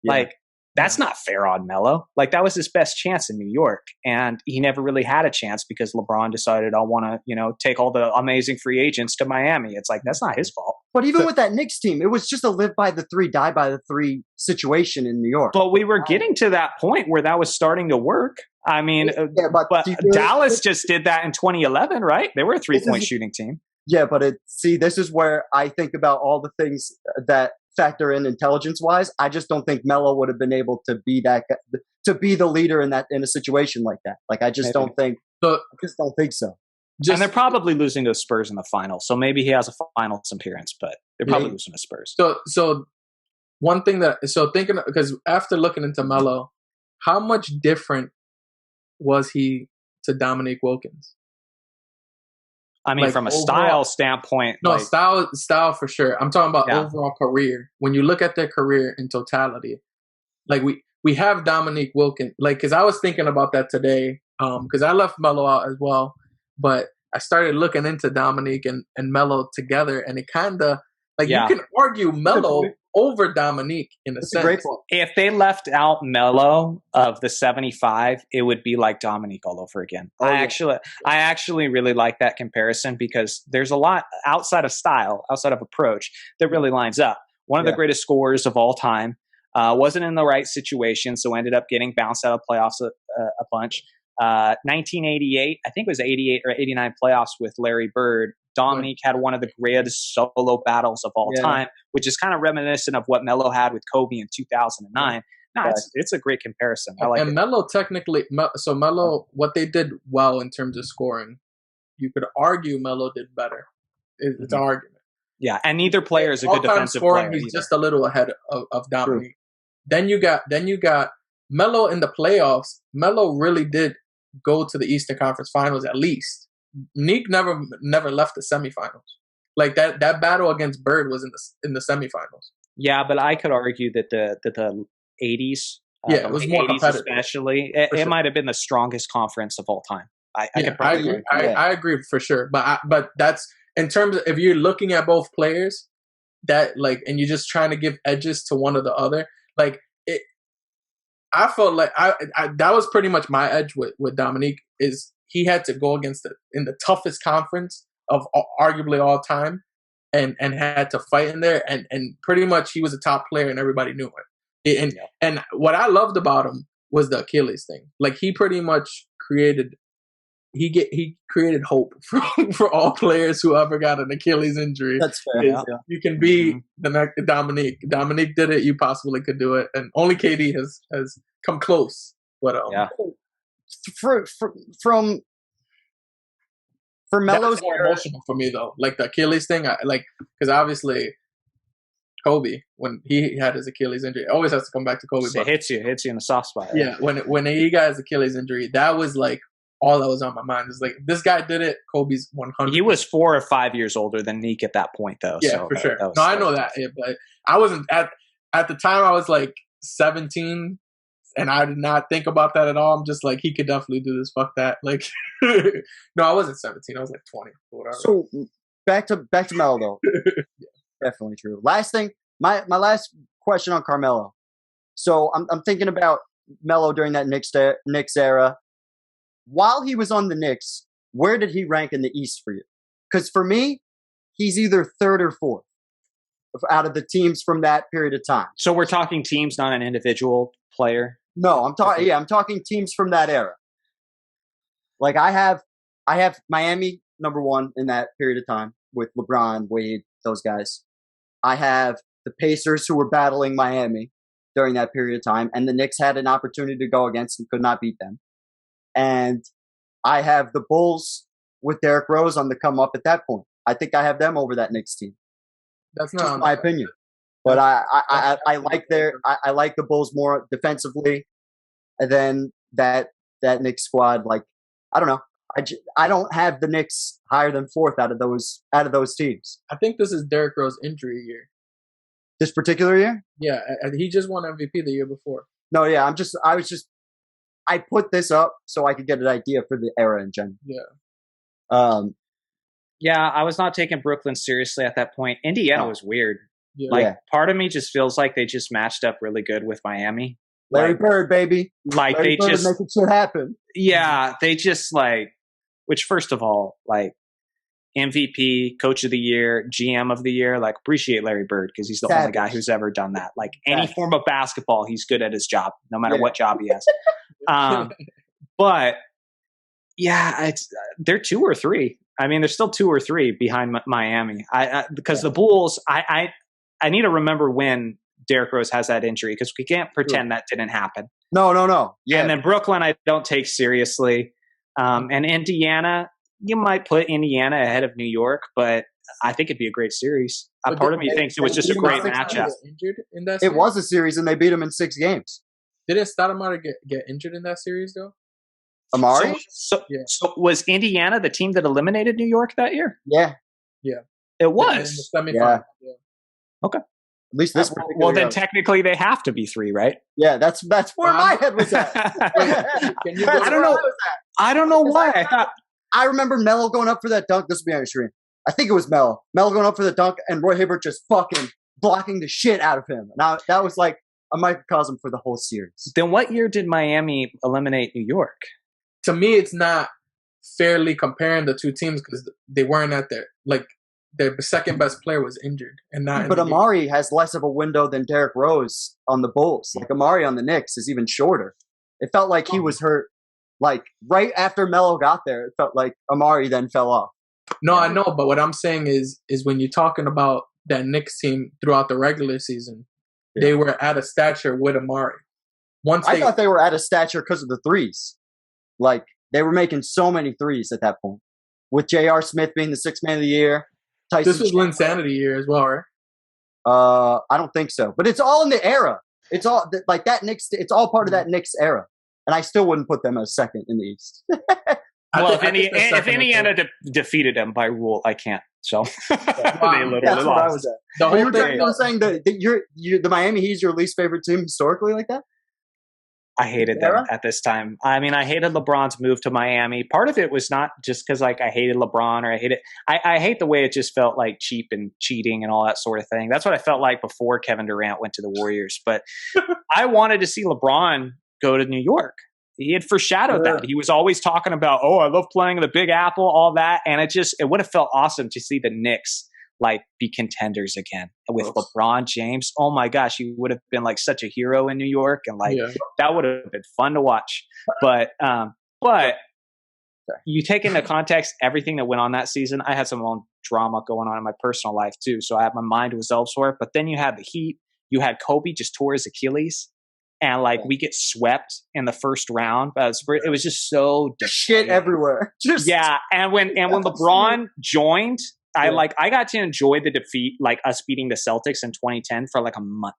Yeah. Like, that's not fair on Melo. Like, that was his best chance in New York, and he never really had a chance because LeBron decided, I want to, you know, take all the amazing free agents to Miami. It's like, that's not his fault. But even with that Knicks team, it was just a live by the three, die by the three situation in New York. But we were getting to that point where that was starting to work. I mean, but Dallas just did that in 2011, right? They were a 3-point shooting team. Yeah, but this is where I think about all the things that factor in intelligence-wise. I just don't think Melo would have been able to be the leader in a situation like that. Like, I just don't think. I just don't think so. And they're probably losing to Spurs in the finals, so maybe he has a finals appearance, but they're probably losing to Spurs. So one thing thinking, because after looking into Melo, how much different was he to Dominique Wilkins? I mean, like, from a overall, style standpoint. No, like, style for sure. I'm talking about overall career. When you look at their career in totality, like we have Dominique Wilkins, like, because I was thinking about that today, because I left Melo out as well, but I started looking into Dominique and Melo together, and it kind of, like, you can argue Melo over Dominique in a sense. If they left out Melo of the 75, it would be like Dominique all over again. I actually really like that comparison because there's a lot outside of style, outside of approach that really lines up. One of the greatest scorers of all time, wasn't in the right situation, so ended up getting bounced out of playoffs a bunch. 1988, I think it was 88 or 89 playoffs with Larry Bird. Dominique had one of the greatest solo battles of all time, which is kind of reminiscent of what Melo had with Kobe in 2009. No, it's a great comparison. I like it. Melo technically, Melo, what they did well in terms of scoring, you could argue Melo did better. It's an argument. Yeah, and neither player is a good defensive scoring, player. He's just a little ahead of Dominique. Then you got Melo in the playoffs. Melo really did go to the Eastern Conference Finals at least. Nick never left the semifinals. Like that battle against Bird was in the semifinals. Yeah, but I could argue that the 80s, it was more 80s competitive. Especially, it might have been the strongest conference of all time. I agree. I agree for sure. But that's in terms of if you're looking at both players, that like, and you're just trying to give edges to one or the other, like it. I felt like I that was pretty much my edge with Dominique is. He had to go against in the toughest conference of arguably all time and had to fight in there. And pretty much he was a top player and everybody knew it. And what I loved about him was the Achilles thing. Like he pretty much created hope for all players who ever got an Achilles injury. That's fair. You can be the next Dominique. Dominique did it. You possibly could do it. And only KD has come close. But For Melo's more emotional for me though, like the Achilles thing. Because obviously Kobe, when he had his Achilles injury, it always has to come back to Kobe. So it hits you in the soft spot. Yeah, when he got his Achilles injury, that was like all that was on my mind. Is like this guy did it. Kobe's 100. He was 4 or 5 years older than Nick at that point, though. Yeah, so for sure. No, I know that, but I wasn't at the time. I was like 17. And I did not think about that at all. I'm just like, he could definitely do this. Fuck that. Like, no, I wasn't 17. I was like 20 or whatever. So back to Melo though. Definitely true. Last thing, my last question on Carmelo. So I'm thinking about Melo during that Knicks era. While he was on the Knicks, where did he rank in the East for you? Because for me, he's either third or fourth out of the teams from that period of time. So we're talking teams, not an individual player. No, I'm talking. I'm talking teams from that era. Like I have Miami number one in that period of time with LeBron, Wade, those guys. I have the Pacers who were battling Miami during that period of time, and the Knicks had an opportunity to go against and could not beat them. And I have the Bulls with Derrick Rose on the come up at that point. I think I have them over that Knicks team. That's not my opinion. But I like I like the Bulls more defensively than that that Knicks squad. Like, I don't know. I don't have the Knicks higher than fourth out of those teams. I think this is Derrick Rose injury year. This particular year? Yeah, he just won MVP the year before. No, yeah, I put this up so I could get an idea for the era in general. Yeah. Yeah, I was not taking Brooklyn seriously at that point. Indiana was weird. Yeah. Part of me just feels like they just matched up really good with Miami. Larry Bird, baby. Like Larry they Bird just making shit happen. Yeah, they just which first of all, MVP, Coach of the Year, GM of the Year, appreciate Larry Bird because he's the only guy who's ever done that. Like any form of basketball, he's good at his job, no matter what job he has. But yeah, they're 2 or 3. I mean, they're still 2 or 3 behind Miami. Because the Bulls, I need to remember when Derrick Rose has that injury because we can't pretend that didn't happen. No. Yeah. And then Brooklyn, I don't take seriously. And Indiana, you might put Indiana ahead of New York, but I think it'd be a great series. Part of me thinks it was just a great matchup. It was a series, and they beat them in 6 games. Didn't Stoudemire get injured in that series, though? Amari? So was Indiana the team that eliminated New York that year? Yeah. It was. In the semifinal. Yeah. Okay. At least this. Well, then technically they have to be 3, right? Yeah, that's where my head was at. I don't know why. I remember Melo going up for that dunk. This will be on your screen. I think it was Melo. Melo going up for the dunk, and Roy Hibbert just fucking blocking the shit out of him. Now that was like a microcosm for the whole series. Then what year did Miami eliminate New York? To me, it's not fairly comparing the two teams because they weren't at their their second best player was injured and not. But Amari has less of a window than Derrick Rose on the Bulls. Like Amari on the Knicks is even shorter. It felt like he was hurt. Like right after Melo got there, it felt like Amari then fell off. No, I know, but what I'm saying is when you're talking about that Knicks team throughout the regular season, they were at a stature with Amari. I thought they were at a stature because of the threes. Like they were making so many threes at that point. With J.R. Smith being the 6th man of the year. Tyson this was Linsanity year as well, right? I don't think so. But it's all in the era. It's all like that Knicks. It's all part of that Knicks era. And I still wouldn't put them as second in the East. Well, if Indiana defeated them by rule, I can't. So they literally that's lost. What I was at. The whole you were saying that the Miami Heat's your least favorite team historically like that? I hated them at this time. I mean, I hated LeBron's move to Miami. Part of it was not just because I hated LeBron or I hate the way it just felt like cheap and cheating and all that sort of thing. That's what I felt like before Kevin Durant went to the Warriors. But I wanted to see LeBron go to New York. He had foreshadowed that. He was always talking about, I love playing in the Big Apple, all that. And it would have felt awesome to see the Knicks be contenders again with LeBron James. Oh my gosh, he would have been such a hero in New York, and that would have been fun to watch. But you take into context everything that went on that season. I had some own drama going on in my personal life too, so my mind was elsewhere. But then you had the Heat. You had Kobe just tore his Achilles. And we get swept in the first round. It was just so shit everywhere. And when LeBron joined, I got to enjoy the defeat, us beating the Celtics in 2010 for a month,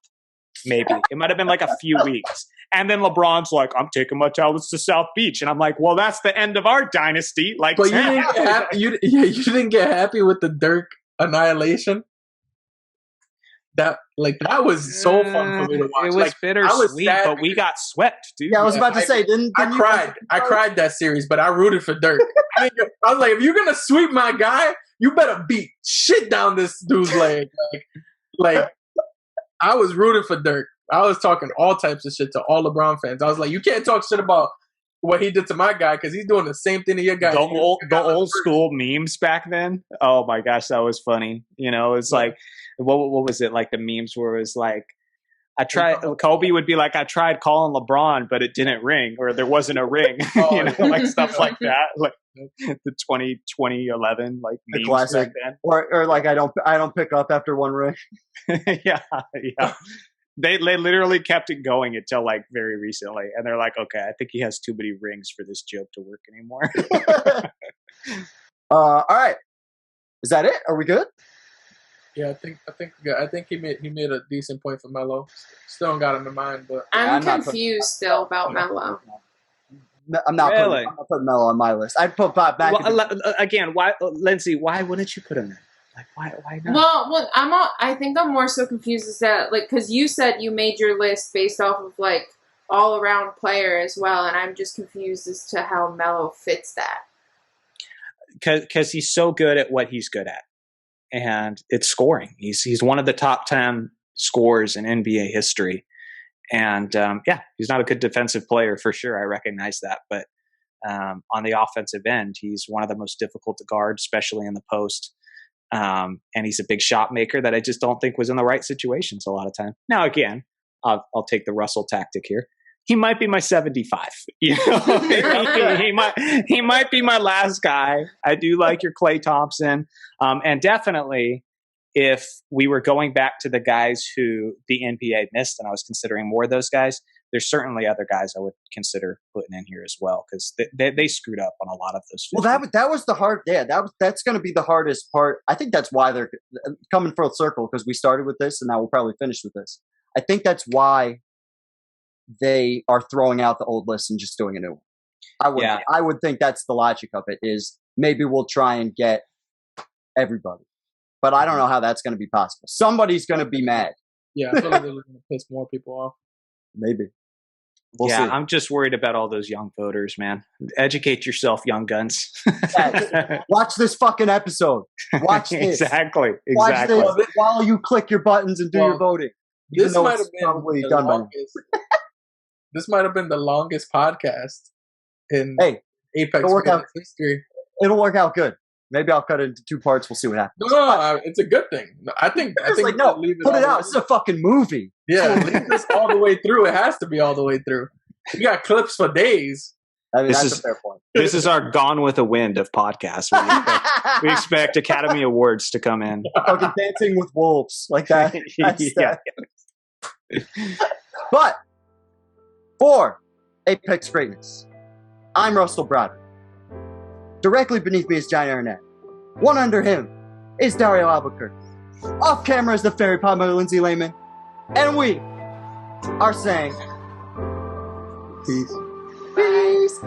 maybe. It might have been a few weeks. And then LeBron's I'm taking my talents to South Beach, and I'm well, that's the end of our dynasty. But you didn't get happy. You didn't get happy with the Dirk annihilation. That was so fun for me to watch. It was bittersweet, but we got swept, dude. Yeah, I was about to say, I cried that series, but I rooted for Dirk. I was like, if you're gonna sweep my guy, you better beat shit down this dude's leg. I was rooting for Dirk. I was talking all types of shit to all LeBron fans. I was like, you can't talk shit about what he did to my guy because he's doing the same thing to your guy. The old school memes back then. Oh my gosh, that was funny. It's what was it the memes where it was Kobe would be I tried calling LeBron, but it didn't ring, or there wasn't a ring. Stuff like that. The 2011 memes classic. back then. Or I don't pick up after one ring. yeah. They literally kept it going until very recently, and they're okay, I think he has too many rings for this joke to work anymore. All right, is that it? Are we good? Yeah, I think he made a decent point for Melo. Still don't got him in mind, but I'm confused still about Melo. I'm not really? putting Melo on my list. I'd put Bob back. Again, why, Lindsay? Why wouldn't you put him in? Like, why not? Well, I think I'm more so confused as that, like, because you said you made your list based off of like all around player as well, and I'm just confused as to how Melo fits that. Because he's so good at what he's good at, and it's scoring. He's one of the top 10 scorers in NBA history, and he's not a good defensive player for sure. I recognize that, but on the offensive end, he's one of the most difficult to guard, especially in the post. And he's a big shot maker that I just don't think was in the right situations a lot of time. Now, again, I'll take the Russell tactic here. He might be my 75. You know, he might be my last guy. I do like your Klay Thompson, and definitely if we were going back to the guys who the NBA missed, and I was considering more of those guys, there's certainly other guys I would consider putting in here as well because they screwed up on a lot of those. 50. Well, that was the hard. Yeah, that's going to be the hardest part. I think that's why they're coming full circle because we started with this and now we'll probably finish with this. I think that's why they are throwing out the old list and just doing a new one. I would think that's the logic of it. Is maybe we'll try and get everybody, but I don't know how that's going to be possible. Somebody's going to be mad. Yeah, I feel like they're going to piss more people off. Maybe. We'll see. I'm just worried about all those young voters, man. Educate yourself, young guns. Watch this fucking episode. Watch this. Exactly. Watch this while you click your buttons and do your voting. This might have been this might have been the longest podcast in Apex history. It'll work out good. Maybe I'll cut it into 2 parts. We'll see what happens. No, it's a good thing. I think put it out. It's a fucking movie. Yeah, leave this all the way through. It has to be all the way through. We got clips for days. I mean, that's a fair point. This is our Gone with the Wind of podcasts. We expect Academy Awards to come in. Fucking Dancing with Wolves, like that. But for Apex Greatness, I'm Russell Broderick. Directly beneath me is Johnny Arnett. One under him is Dario Albuquerque. Off camera is the fairy pod mother Lindsay Lehman. And we are saying peace. Peace.